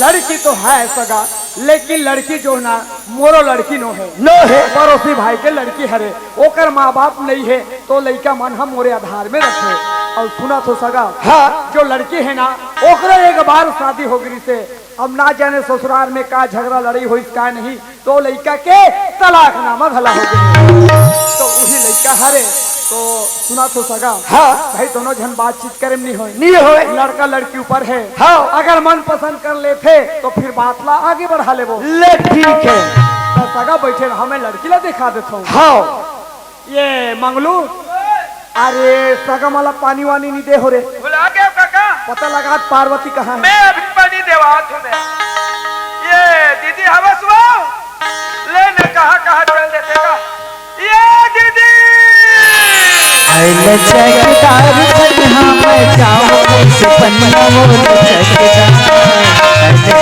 [SPEAKER 5] लड़की तो है सगा लेकिन लड़की जो ना मोरो लड़की नो है
[SPEAKER 4] नो है
[SPEAKER 5] पड़ोसी भाई के लड़की हरे ओकर माँ बाप नहीं है तो लड़का मन हम मोरे आधार में रखे और सुना तो सगा
[SPEAKER 4] हाँ
[SPEAKER 5] जो लड़की है ना ओकरा एक बार शादी हो गई से अब ना जाने ससुराल में का झगड़ा लड़ी हुई का नहीं तो लड़का के तलाकनामा भला हो गई तो वही लड़का हरे तो सुना तो सगा
[SPEAKER 4] हाँ
[SPEAKER 5] भाई दोनों जन बातचीत करे नहीं हो
[SPEAKER 4] नहीं होए
[SPEAKER 5] लड़का लड़की ऊपर है
[SPEAKER 4] हाँ
[SPEAKER 5] अगर मन पसंद कर लेते तो फिर बात ला आगे बढ़ा ले वो
[SPEAKER 4] ले ठीक है
[SPEAKER 5] तो सगा बैठे हमें लड़की ला दिखा देता हूँ
[SPEAKER 4] हाँ
[SPEAKER 5] ये मंगलू अरे सगा माला पानी वानी नहीं दे हो रे
[SPEAKER 1] भुला गया काका
[SPEAKER 5] पता लगा पार्वती कहाँ है
[SPEAKER 1] मैं अभी पानी देवात हूँ मैं ये दीदी हवस वो लेने कहा चल देते का ये दीदी
[SPEAKER 6] चकदार कन्हा मैं जाऊँ कैसे पन्ना वो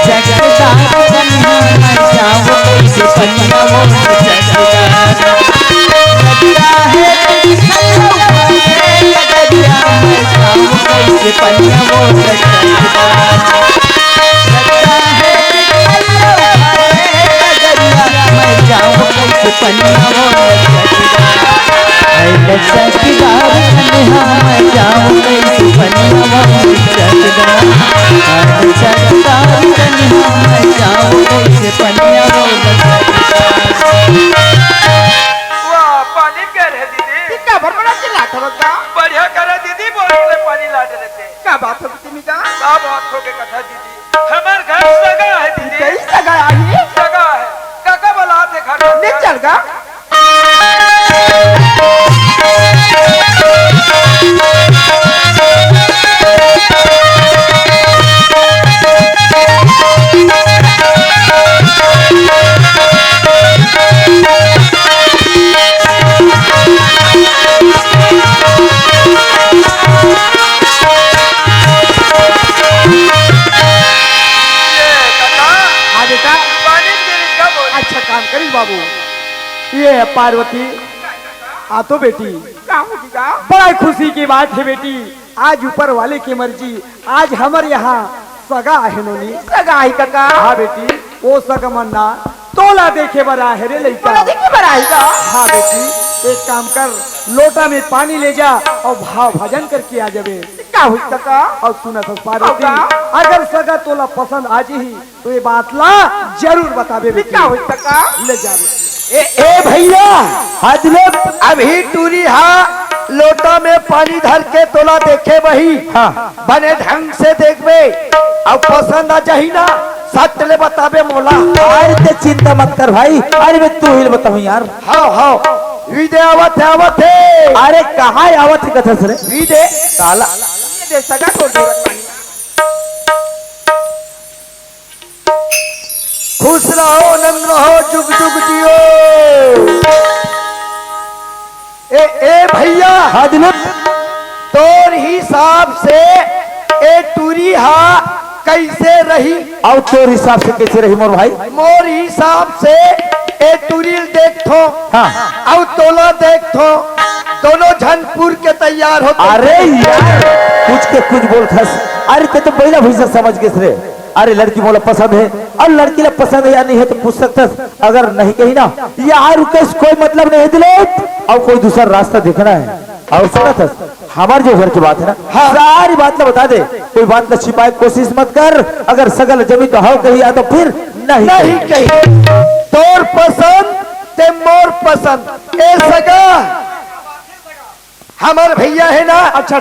[SPEAKER 6] चकदार कन्हा मैं जाऊँ कैसे पन्ना वो चकदार लगता है लगता मैं जाऊँ कैसे पन्ना वो चकदार लगता है मैं जाऊँ कैसे पन्ना वो चकदार कन्हा मैं जाऊँ कैसे पन्ना वो चकदार चकदार कन्हा मैं जाऊँ कैसे पन्ना वो
[SPEAKER 1] वाह पानी कह रहे दीदी
[SPEAKER 3] क्या बड़ा चिल्लाता बग्गा
[SPEAKER 1] बढ़िया करे दीदी बोलते पानी ला देते
[SPEAKER 3] क्या बात हो तुम का
[SPEAKER 1] का बात हो के कथा दीदी हमार घर सगा है दीदी
[SPEAKER 3] कई जगह आई
[SPEAKER 1] सगा है काका बोला थे घर में
[SPEAKER 3] नहीं चल गा
[SPEAKER 5] अच्छा काम करी बाबू ये है पार्वती आ तो बेटी बड़ा खुशी की बात है बेटी आज ऊपर वाले की मर्जी आज हमारे यहाँ सगा है नोनी
[SPEAKER 3] जगह आई काका
[SPEAKER 5] हाँ बेटी वो सगा मन्ना तोला देखे बरा है रे लड़का।
[SPEAKER 3] तोला देखे बरा है का?
[SPEAKER 5] हाँ बेटी एक काम कर, लोटा में पानी ले जा और भाव भजन करके आ जावे।
[SPEAKER 3] का हुई काका?
[SPEAKER 5] और सुना था पार्वती,
[SPEAKER 3] काका।
[SPEAKER 5] अगर सगा तोला पसंद आ जी तो ये बात ला जरूर बतावे बेटी।
[SPEAKER 3] का हुई काका?
[SPEAKER 5] ले जावे।
[SPEAKER 4] ए भैया
[SPEAKER 2] हाजले
[SPEAKER 4] अभी टूरी हा लोटा में पानी धर के तोला देखे वही
[SPEAKER 2] हाँ
[SPEAKER 4] बने ढंग से देखबे अब पसंद आ जाही ना सच ले बताबे मोला।
[SPEAKER 2] अरे ते चिंता मत कर भाई, अरे मैं तू ही बताऊं यार।
[SPEAKER 4] हाँ विदे आवत है
[SPEAKER 2] अरे कहाँ आवत है कथा सरे
[SPEAKER 4] विदे
[SPEAKER 2] साला।
[SPEAKER 3] ये दे सगा को दे पानी।
[SPEAKER 4] खुश रहो नंद रहो जुग जुग जियो। ए भैया
[SPEAKER 2] हाजले
[SPEAKER 4] तोर हिसाब से ए टूरी हा कैसे रही?
[SPEAKER 2] और तोर हिसाब से कैसे रही मोर भाई?
[SPEAKER 4] मोर हिसाब से ए टूरी देखो
[SPEAKER 2] हाँ
[SPEAKER 4] और तोला देखो दोनों झनपुर के तैयार होते।
[SPEAKER 2] अरे यार कुछ के कुछ बोल खस। अरे ते तो पहला भैसा समझ के रे। अरे लड़की मोला पसंद है और लड़की ला पसंद है या नहीं है तो पूछ सकता, अगर नहीं कही ना यार रुकेश कोई मतलब नहीं दिले और कोई दूसरा रास्ता देखना है। और सुना था हमारे जो घर की बात है ना सारी बात ना बता दे, कोई बात ना छिपाए कोशिश मत कर। अगर सगल जमी तो हाउ कही या तो फिर नहीं
[SPEAKER 4] कही। तोर पसंद ते मोर पसंद ए सगा हमार भैया है ना।
[SPEAKER 5] अच्छा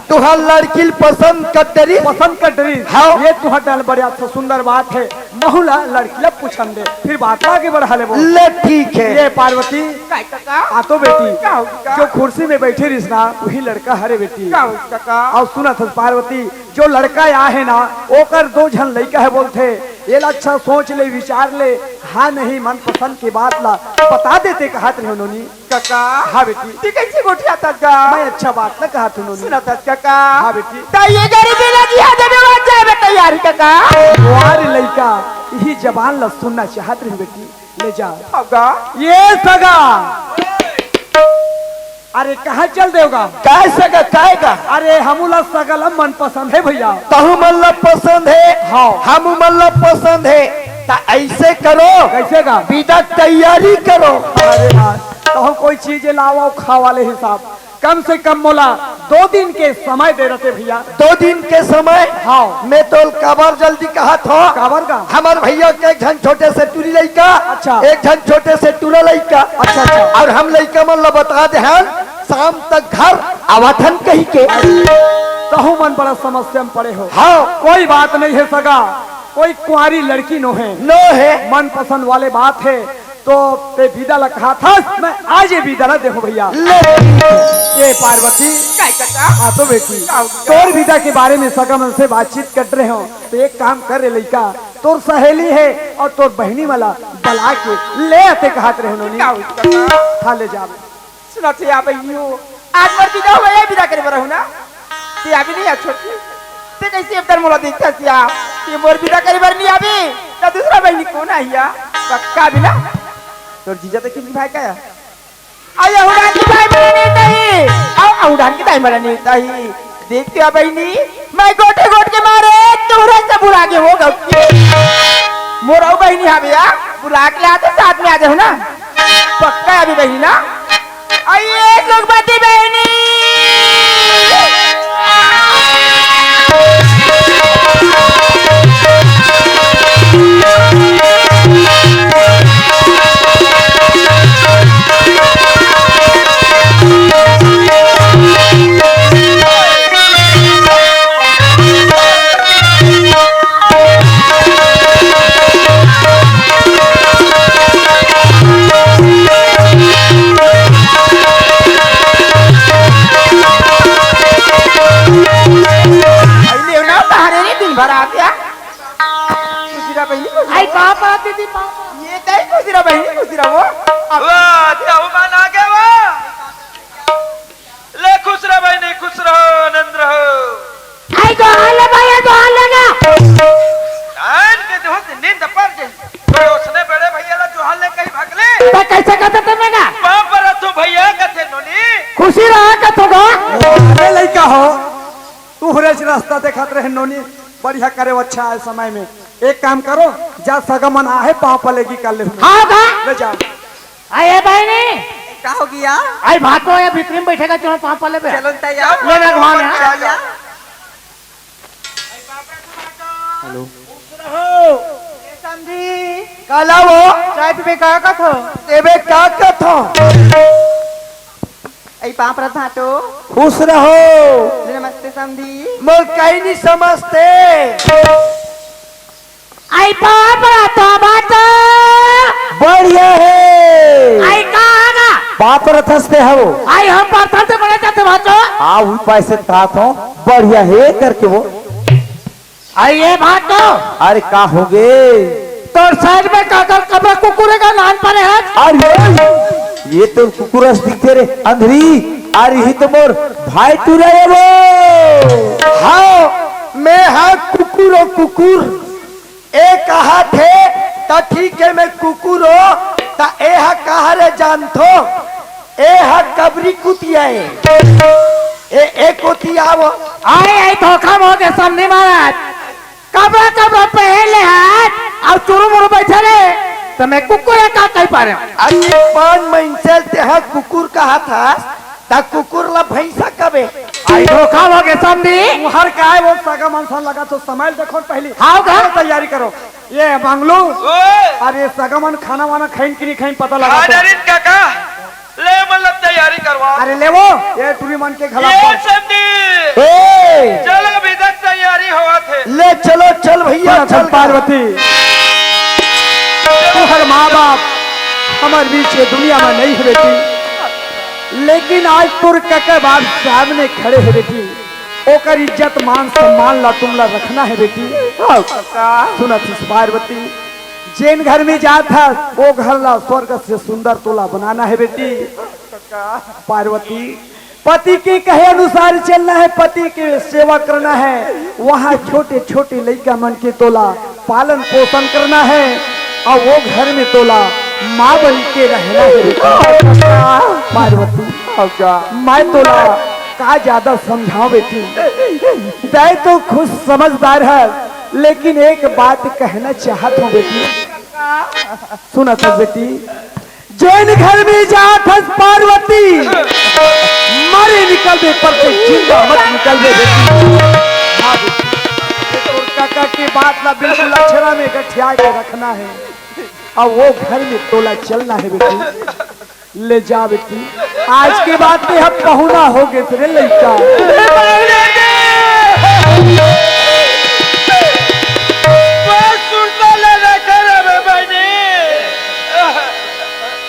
[SPEAKER 4] तुहार लड़की पसंद कटरी
[SPEAKER 5] पसंद कर ड्रेस।
[SPEAKER 4] हाँ।
[SPEAKER 5] ये तुहर डाल बड़ी अच्छा सुंदर बात है। बहुला लड़की ला पूछन दे फिर बात आगे बढ़ा ले।
[SPEAKER 4] ले ठीक है।
[SPEAKER 5] ये पार्वती
[SPEAKER 3] का काका?
[SPEAKER 5] आ तो बेटी
[SPEAKER 3] का हुई का?
[SPEAKER 5] जो कुर्सी में बैठे रिस ना वही लड़का हरे बेटी।
[SPEAKER 3] का हुई काका?
[SPEAKER 5] और सुना था पार्वती जो लड़का या है ना ओकर दो झन लड़का है बोलते ये अच्छा सोच ले विचार ले, हाँ नहीं मन पसंद की बात ला बता देते कहा थे उन्होंने।
[SPEAKER 3] काका
[SPEAKER 5] हाँ बेटी
[SPEAKER 3] ठीक कैसे गोठिया तक का?
[SPEAKER 5] मैं अच्छा बात न कहा था उन्होंने।
[SPEAKER 3] सुना था काका?
[SPEAKER 5] हाँ बेटी
[SPEAKER 3] तो ये गरीबी लगी है जब वो जाए तैयारी काका।
[SPEAKER 5] तुम्हारी लड़का यही जबान ला सुनना चाहत रही बेटी। ले जा
[SPEAKER 3] होगा
[SPEAKER 5] ये सगा। अरे कहाँ चल देगा?
[SPEAKER 4] काय सगा कायगा
[SPEAKER 5] अरे हमूला सगल मन पसंद है भैया।
[SPEAKER 4] तहु मल्ला पसंद है
[SPEAKER 5] हाँ।
[SPEAKER 4] हम मल्ला पसंद है ता ऐसे करो
[SPEAKER 5] कैसे का?
[SPEAKER 4] विदा तैयारी करो।
[SPEAKER 5] अरे यार तो हम कोई चीज लावा खा वाले हिसाब कम से कम मोला 2 दिन के समय दे रहे भैया।
[SPEAKER 4] 2 दिन के समय
[SPEAKER 5] हाँ।
[SPEAKER 4] मैं तो काबर जल्दी कहा था
[SPEAKER 5] काबर का?
[SPEAKER 4] हमार भैया के एक झन छोटे से टूरी लड़का
[SPEAKER 5] अच्छा।
[SPEAKER 4] एक झन छोटे से टूरा लड़का
[SPEAKER 5] अच्छा।
[SPEAKER 4] और हम लड़का मन ला बता दे शाम तक घर आवाथन कही के।
[SPEAKER 5] तो हम मन बड़ा समस्या में पड़े हो।
[SPEAKER 4] हाँ
[SPEAKER 5] कोई बात नहीं है सगा, कोई कुंवारी लड़की नो है
[SPEAKER 4] नो है
[SPEAKER 5] मन पसंद वाले बात है तो ते विदा ला कहा था मैं आज ये विदा ला देखो भैया।
[SPEAKER 4] ले
[SPEAKER 5] ये पार्वती
[SPEAKER 3] काय काका?
[SPEAKER 5] हाँ तो बेटी तोर विदा के बारे में सगम से बातचीत कर रहे हो तो एक काम कर रहे लड़का तोर सहेली है और तोर बहनी वाला बला के ले आते कहा रहे उन्होंने।
[SPEAKER 3] का हुई काका?
[SPEAKER 5] हाँ ले जावे।
[SPEAKER 3] सुना थे आप यो आज मर विदा हुआ या विदा करे बरहु ना ते अभी नहीं आ छोटी ते कैसे अब मोला देखता सिया ये मोर विदा करे बर नहीं अभी तो दूसरा बहनी कौन आइया पक्का भी ना तोर जीजा तो किसी भाई का आया उड़ान की भाई बनी नहीं आओ उड़ान की टाइम बनी नहीं देखते हो बहनी मैं गोटे गोट के मारे तुरंत से बुला के हो गई मोरा बहनी हाँ भैया बुला के आते साथ में आ जाओ ना पक्का है अभी बहनी ना आइए लोग बाती बहनी भर आ गया खुशीरा बहनी
[SPEAKER 6] आई पापा दीदी पापा
[SPEAKER 3] ये कहीं खुशीरा बहनी खुशीरा वो
[SPEAKER 1] वाह क्या मान आ गया वाह ले खुश रहो भाई नहीं खुश रहो आनंद रहो
[SPEAKER 6] आई तो हाल भैया तो हाल लगा
[SPEAKER 1] आन के जो से नींद पर गई तो उसने बड़े भैया ला जो हाल ले कहीं भाग ले
[SPEAKER 6] तो कैसे कहते तुमने
[SPEAKER 1] वहां पर तो भैया कथे नोनी
[SPEAKER 6] खुशी रहा का तो गा
[SPEAKER 5] अरे लड़का हो तू हरेश रास्ता देखत रहे नोनी बढ़िया करे अच्छा है समय में एक काम करो, जा सगमन आहे पाँव पलेगी कर ले
[SPEAKER 6] हाँ का
[SPEAKER 5] ले जा।
[SPEAKER 6] आए बहनी
[SPEAKER 3] क्या हो गया?
[SPEAKER 6] आई भातो या भीतरी में बैठेगा चलो पाँव पले पे
[SPEAKER 3] चलो तैयार
[SPEAKER 6] ले भगवान यहाँ।
[SPEAKER 3] चलिया। समझी
[SPEAKER 4] काला वो
[SPEAKER 3] चाय पीबे का कथो
[SPEAKER 4] देवे का कथो
[SPEAKER 3] ऐ पाप रथा तो
[SPEAKER 2] खुश रहो।
[SPEAKER 3] नमस्ते समझी।
[SPEAKER 4] मोर कहीं नहीं समझते।
[SPEAKER 6] आई पाँव तो भातो
[SPEAKER 2] बढ़िया है।
[SPEAKER 6] आई कहाँ
[SPEAKER 2] बाप रथस्ते हो।
[SPEAKER 6] आई हम पाथर से बड़े जाते भातो
[SPEAKER 2] हाँ वही पैसे था तो बढ़िया है करके वो।
[SPEAKER 6] आई ये भातो
[SPEAKER 2] अरे का हो गए?
[SPEAKER 6] तो साइड में काकर कब्र कुकुरे का नाम पड़े है।
[SPEAKER 2] अरे ये तो कुकुरस दिखते रे अंधरी। अरे ही तो मोर भाई तू रहे वो।
[SPEAKER 4] हाँ मैं हाँ कुकुर हो कुकुर। ए कहा थे तो ठीक है मैं कुकुर हो ता ए हा कहा रे जानथो ए हा कबरी कुतिया ए कुतिया वो
[SPEAKER 6] आई आई धोखा हो गए सामने महाराज कब्र कब्र पहले हाथ और चुरू मुरू बैठे रे तो मैं कुकुरे का कही पा रहे हूँ।
[SPEAKER 4] अन्य पान मंचल ते हा कुकुर कहा था ता कुकुर ला भैंसा कबे
[SPEAKER 6] आई धोखा हो गए समझी।
[SPEAKER 5] हर का है वो सगमन सन लगा तो समय देखो पहले।
[SPEAKER 6] हाँ का
[SPEAKER 5] तैयारी करो ये बांगलू। अरे सगमन खाना वाना खाइन की नहीं खाइन पता लगा तो।
[SPEAKER 1] हाजरिन काका ले मतलब तैयारी करवा।
[SPEAKER 5] अरे ले वो ये टूरी मन के खिलाफ
[SPEAKER 1] ये
[SPEAKER 5] कर।
[SPEAKER 1] समझी
[SPEAKER 4] ए
[SPEAKER 1] चलो अभी तक तैयारी हुआ थे।
[SPEAKER 4] ले चलो चल भैया
[SPEAKER 5] चल
[SPEAKER 4] चल
[SPEAKER 5] पार्वती तू हर माँ बाप हमारे बीच ये दुनिया में नहीं है बेटी, लेकिन आज तुर के बाद सामने खड़े है बेटी ओकर इज्जत मान सम्मान ला तुम ला रखना है बेटी। सुना थी पार्वती जैन घर में जा था वो घर ला स्वर्ग से सुंदर तोला बनाना है बेटी। पार्वती पति के कहे अनुसार चलना है, पति की सेवा करना है, वहाँ छोटे छोटे लड़का मन के तोला पालन पोषण करना है और वो घर में तोला माँ बन के रहना है। पार्वती मैं तोला का ज्यादा समझाओ बेटी, तय तो खुद समझदार है लेकिन एक बात कहना चाहत हूँ बेटी। सुना था बेटी जैन घर में जात हस पार्वती मरे निकल दे पर से जिंदा मत निकल दे बेटी। हाँ बेटी ये तो काका की बात ना बिल्कुल अक्षरा में गठिया के रखना है और वो घर में तोला चलना है बेटी। ले जा बेटी आज के बाद में हम पहुना हो गए तेरे लड़का।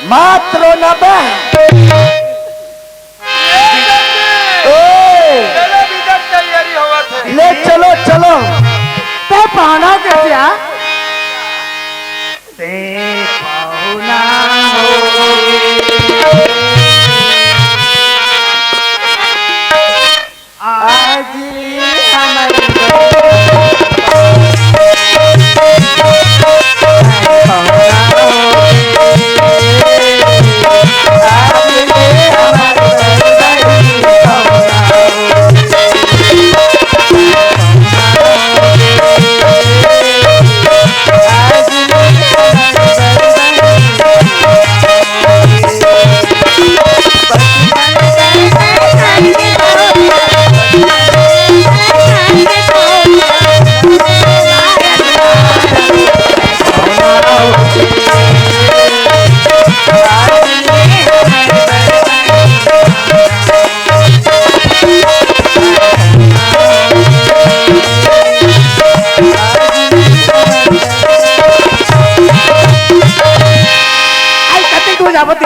[SPEAKER 4] मात्र नबे
[SPEAKER 1] चलो अभी तक तैयारी हुआ थे।
[SPEAKER 4] ले चलो चलो
[SPEAKER 6] तो पाना कैसे आ?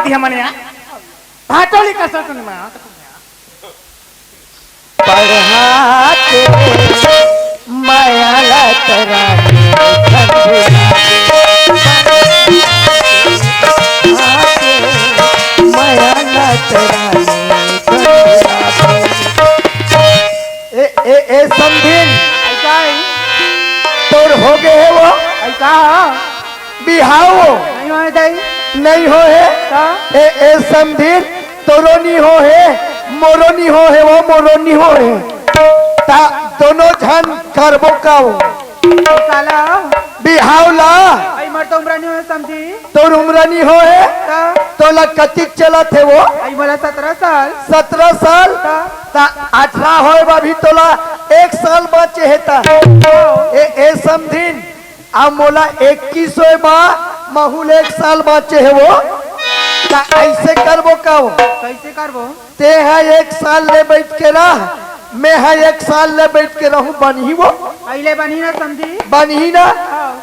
[SPEAKER 6] हमने यहाँ भाटोली का सतन में
[SPEAKER 4] पढ़ाते माया तरा माया ए समझिन
[SPEAKER 3] ऐसा ही
[SPEAKER 4] तोर हो गए है वो
[SPEAKER 3] ऐसा
[SPEAKER 4] बिहाओ
[SPEAKER 3] नहीं होने दई
[SPEAKER 4] नहीं हो है ए समझिन तोरोनी हो है मोरोनी हो है वो मोरोनी हो है ता दोनों झन करबो काओ
[SPEAKER 3] साला
[SPEAKER 4] बिहावला
[SPEAKER 3] आई मर तो उम्र नहीं हो समझी
[SPEAKER 4] तोर उम्र नहीं हो है तोला कति चलत है वो
[SPEAKER 3] आई मला 17 साल
[SPEAKER 4] 17 साल ता 18 होए अभी तोला 1 साल बचे है ता ए समझिन आ मोला 21 होए बा महूल 1 साल बचे है वो ता ऐसे करबो काओ
[SPEAKER 3] कैसे करबो
[SPEAKER 4] ते है 1 साल ले बैठ के रह मैं है 1 साल ले बैठ के रहूं बनी वो
[SPEAKER 3] पहले बनी ना समझी
[SPEAKER 4] बनी ना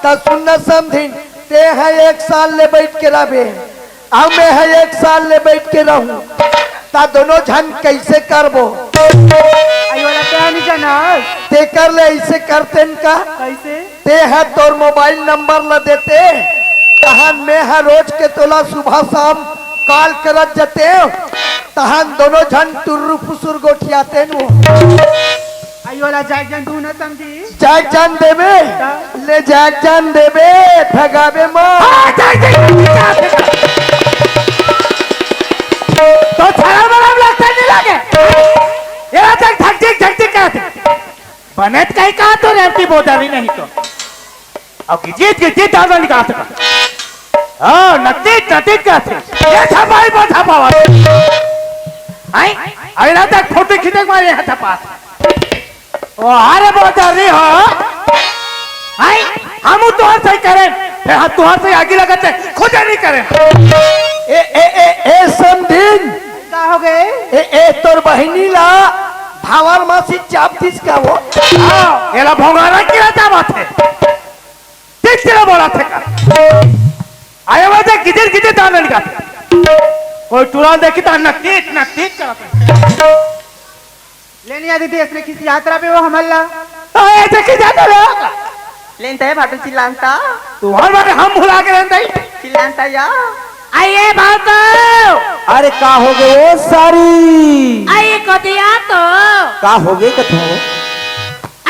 [SPEAKER 4] ता सुनना समझिन ते है 1 साल ले बैठ के रहबे आ मैं है 1 साल ले बैठ के रहूं ता दोनों झन कैसे करबो
[SPEAKER 3] आई वाला क्या नहीं जाना
[SPEAKER 4] ते कर ले ऐसे करते न का
[SPEAKER 3] कैसे
[SPEAKER 4] ते है तोर मोबाइल नंबर ल देते तहन मैं है रोज के तोला सुबह शाम कॉल करत जते तहन दोनों झन टुर्रु फुसुर गोठियाते नु
[SPEAKER 3] आई वाला जाग जन तू ना समझी
[SPEAKER 4] जाग जान देबे ले जाग जान देबे ठगाबे मत
[SPEAKER 6] तो छाड़ा बड़ा लगता नहीं लगे ये तक झकझक कहते बनेत कहीं कहा तो रहती बोदारी नहीं तो अब जीत आजा निकाल सका हाँ नतीज कहते ये छपाई बहुत छपावा आई अरे तक फोटो खींचे मारे यहाँ छपा ओ अरे बोदारी हो आई हम तुहार सही करें फिर हम तुहार से आगे लगाते खुद नहीं करें
[SPEAKER 4] ए समझिन
[SPEAKER 3] का हो गए
[SPEAKER 4] ए तोर बहिनी ला भावर मासी चापतीस का वो
[SPEAKER 6] ये ला भोंगारा की रहता बात है ठीक तेरा बोला थे का आया बात है किधर दाना निकालते कोई टुरा देखी तो नक्कीच करते
[SPEAKER 3] लेनी आदि थी इसने किसी यात्रा पे वो हमला
[SPEAKER 6] ऐसे की जाता रहेगा
[SPEAKER 3] लेनता है भाटू चिल्लानता
[SPEAKER 6] तुम्हारे बारे हम भुला के रहता ही
[SPEAKER 3] चिल्लानता या
[SPEAKER 6] आइए भाटो
[SPEAKER 2] अरे का हो गए वो सारी
[SPEAKER 6] आइए कतिया तो
[SPEAKER 2] का हो गए कथो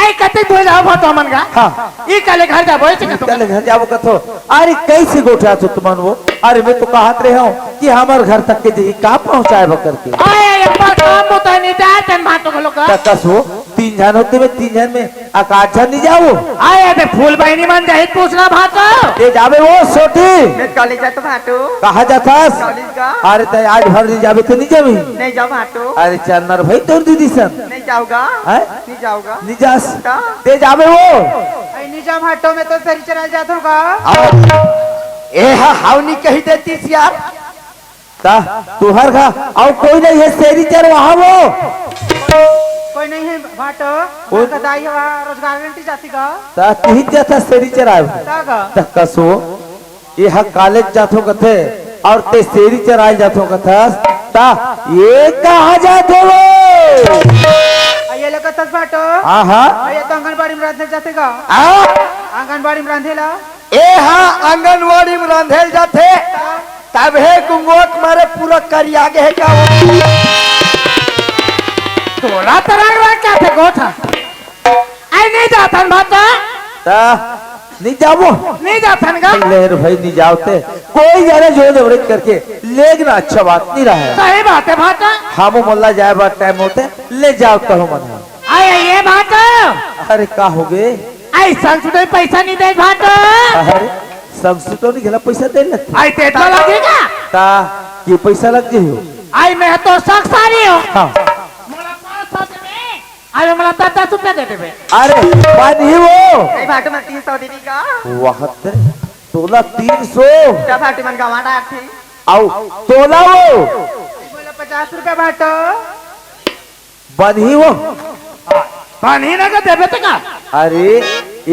[SPEAKER 6] आई कते बोल जाओ भाटो मन का
[SPEAKER 2] हाँ
[SPEAKER 6] ई काले घर जा बोल चुके
[SPEAKER 2] चल घर जाओ कथो अरे कैसे गोठा तो तुमन वो अरे मैं तो कहत रहे हूँ कि हमारे घर तक के जी का पहुँचाए करके
[SPEAKER 6] आए एक बार काम होता नहीं जाते भाटो को लोग
[SPEAKER 2] कस वो 3 जन होते में 3 जन में आकाश जन नहीं जाओ
[SPEAKER 6] आए थे फूल बहनी मन जाहिद पूछना भाटो
[SPEAKER 2] ये जावे वो छोटी
[SPEAKER 3] मैं कॉलेज जा तो भाटू
[SPEAKER 2] कहा जातास
[SPEAKER 3] कॉलेज का
[SPEAKER 2] अरे तो आज भर नहीं जावे तो नहीं जावे
[SPEAKER 3] नहीं जाओ भाटू
[SPEAKER 2] अरे चलनर भाई तोर दीदी सन
[SPEAKER 3] नहीं जाऊंगा
[SPEAKER 2] हैं
[SPEAKER 3] नहीं जाऊंगा
[SPEAKER 2] नहीं जास
[SPEAKER 3] का?
[SPEAKER 2] ते जावे वो
[SPEAKER 3] आई नहीं जाओ भाटो में तो सरी चला जाता होगा
[SPEAKER 4] ए हावनी कही देतीस यार
[SPEAKER 2] ता तुहर घा और कोई नहीं है सेरी चर वहाँ वो
[SPEAKER 3] कोई नहीं है भाटो
[SPEAKER 2] वो-
[SPEAKER 3] दाई रोजगार गारंटी जाती का
[SPEAKER 2] ता तीन जाता सेरी चर आए
[SPEAKER 3] का
[SPEAKER 2] ता कसो ये हा कॉलेज जातो कथे और ते सेरी चर आए जातो कथास ता ये कहाँ जाते वो
[SPEAKER 3] ये लोग तस भाटो
[SPEAKER 2] हाँ हाँ
[SPEAKER 3] ये तो आंगनबाड़ी में रांधे जाते का
[SPEAKER 4] आ
[SPEAKER 3] आंगनबाड़ी में रांधेला
[SPEAKER 4] ए आंगनवाड़ी में रांधेल जाते तब है गुंगोट मारे पूरा करी आगे है क्या वो?
[SPEAKER 6] थोड़ा तरह क्या थे गोठा आई नहीं जाता भाटो
[SPEAKER 2] ता नहीं जाओ
[SPEAKER 6] नहीं जाता का
[SPEAKER 2] लेर भाई नहीं जाओते कोई जरा जो जबरत करके लेकिन अच्छा बात नहीं रहा है
[SPEAKER 6] सही बात है भाटो
[SPEAKER 2] हम मोल्ला जाए बात टाइम होते ले जाओ कहो मन
[SPEAKER 6] आए ये भाटो
[SPEAKER 2] अरे का हो गए
[SPEAKER 6] आई संस्कृत पैसा नहीं दे भाटो
[SPEAKER 2] अरे सबसे तो नहीं गला पैसा दे लेते
[SPEAKER 6] आई तेतला लगेगा
[SPEAKER 2] ता ये पैसा लग जे हो
[SPEAKER 6] आई मैं तो सारी हूँ
[SPEAKER 2] हाँ
[SPEAKER 6] मला 500 देवे आई मला 10 रुपया दे देवे
[SPEAKER 2] अरे पानी वो
[SPEAKER 3] नहीं भाटो में 300 देवी का
[SPEAKER 2] वहत्तर तोला 300
[SPEAKER 3] क्या भाटो मन गवाना थे
[SPEAKER 2] आओ तोला वो
[SPEAKER 3] बोला 50 रुपया भाटो
[SPEAKER 2] बनी वो
[SPEAKER 6] पानी ना का देवे तो का
[SPEAKER 2] अरे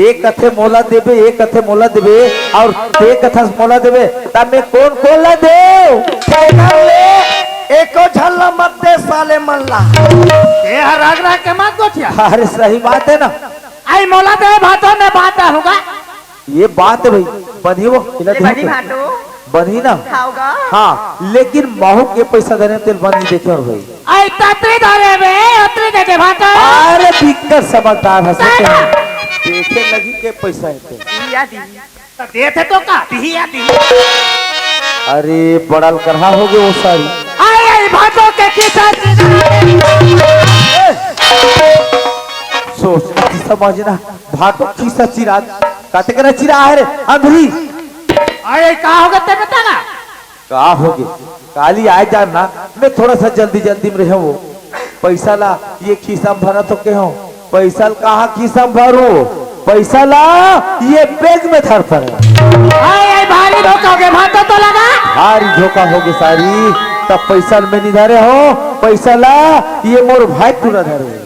[SPEAKER 2] एक कथे मोला देवे एक कथे मोला देवे और ते कथा मोला देवे तब मैं कौन ला दे
[SPEAKER 4] एको झल्ला मत दे साले मल्ला
[SPEAKER 6] ये राग के मत गोठिया
[SPEAKER 2] अरे सही बात है ना
[SPEAKER 6] आई मोला दे भाटो मैं बात होगा
[SPEAKER 2] ये बात है भाई बनी वो इला
[SPEAKER 3] ये
[SPEAKER 2] ध्यान
[SPEAKER 3] बड़ी
[SPEAKER 2] दे।
[SPEAKER 3] भाटो
[SPEAKER 2] बनी ना
[SPEAKER 3] खाओगा
[SPEAKER 2] हाँ लेकिन महू के पैसा देने तेल बनी देखे और भाई
[SPEAKER 6] आई तत्री धरे बे उतरी दे दे भाटो
[SPEAKER 2] अरे बिकर समझदार हंसते हैं देखे लगी के पैसा है
[SPEAKER 3] या दी
[SPEAKER 6] दे थे तो का दी या दी
[SPEAKER 2] अरे बड़ल करहा हो गए वो सारी
[SPEAKER 6] आई आई भाटो के किसा
[SPEAKER 2] सोचना समझना भाटो खीसा चिराग कते करा चिरा है रे अंधरी
[SPEAKER 6] अरे का होगा ते बता ना
[SPEAKER 2] का होगे काली आए जान ना मैं थोड़ा सा जल्दी जल्दी में रहे वो पैसा ला ये खीसा में भरा तो के हो पैसा कहाँ खीसा में भरू पैसा ला ये बैग में धर पर
[SPEAKER 6] अरे भारी धोखा हो गया भातो तो लगा
[SPEAKER 2] भारी धोखा होगी सारी तब पैसा में नहीं धरे हो पैसा ला ये मोर भाई तू न धरे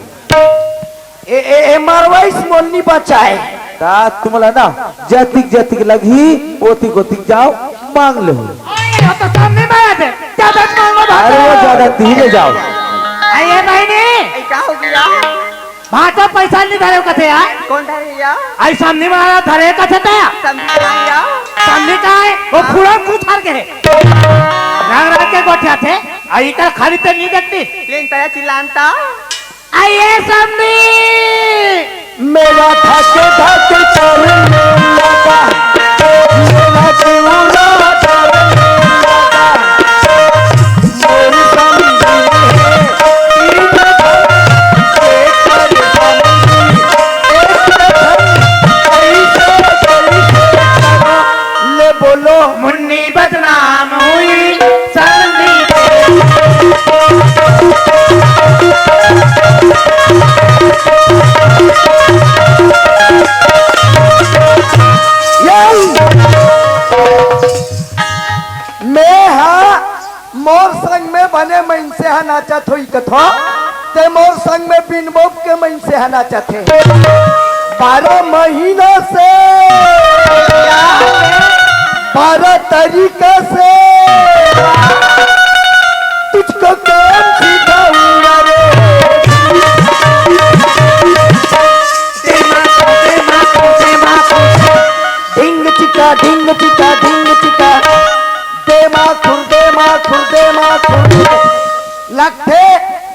[SPEAKER 4] ए मारवाइस मोन्नी बचाए
[SPEAKER 2] ता तुम्हारा ना जतिक जतिक लगी ओतिक ओतिक जाओ मांग लो
[SPEAKER 6] अरे तो सामने में आते ज्यादा मांगो
[SPEAKER 2] अरे वो ज्यादा धीरे जाओ
[SPEAKER 6] अरे बहनी
[SPEAKER 3] ए का हो गया
[SPEAKER 6] भातो पैसा नहीं धरे कथे यार
[SPEAKER 3] कौन धरिया
[SPEAKER 6] आई सामने में आया धरे कथे ते
[SPEAKER 3] समझी आया
[SPEAKER 6] सामने का है वो फूला कुथार के है रंग रंग के गोठिया थे आई का खाली तो नहीं देखती
[SPEAKER 3] लेकिन तेरा चिल्लानता
[SPEAKER 6] आइए सामने
[SPEAKER 4] मेरा थके थके चलने लगा मेरा जीवना चलने लगा मेरी ले बोलो
[SPEAKER 6] मुन्नी बदनाम हुई सामने
[SPEAKER 4] मैं हा मोर संग में बने मन से हा नाचत हुई कथो ते मोर संग में बिन बोप के मन से हा नाचत है 12 महीना से 12 तरीका से तुझको काम सिखाऊंगा रे ढिंग चिका ढिंग चिका ढिंग चिका दे मा खुर लगते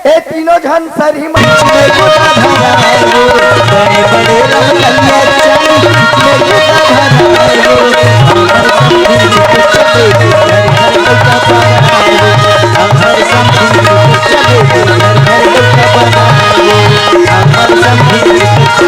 [SPEAKER 4] ए तीनों झन सरही में गुदा धरा हो बड़े बड़े रंगलिया चली में गुदा धरा हो हर संगी चले घर घर का बना हर संगी चले घर घर का बना हर संगी चले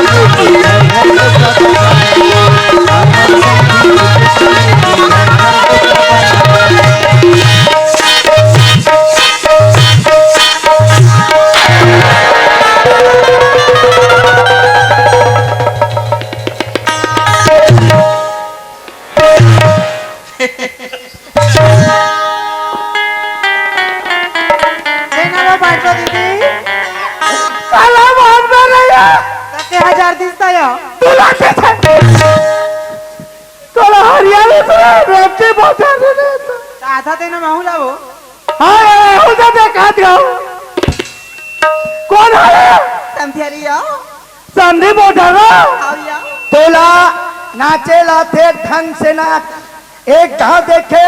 [SPEAKER 3] आधा देना माहू लाओ
[SPEAKER 6] कौन है
[SPEAKER 3] समझिया
[SPEAKER 6] संदीप बोझागा
[SPEAKER 3] आओ
[SPEAKER 4] तोला नाचे लाते ढंग से नाच एक घाव देखे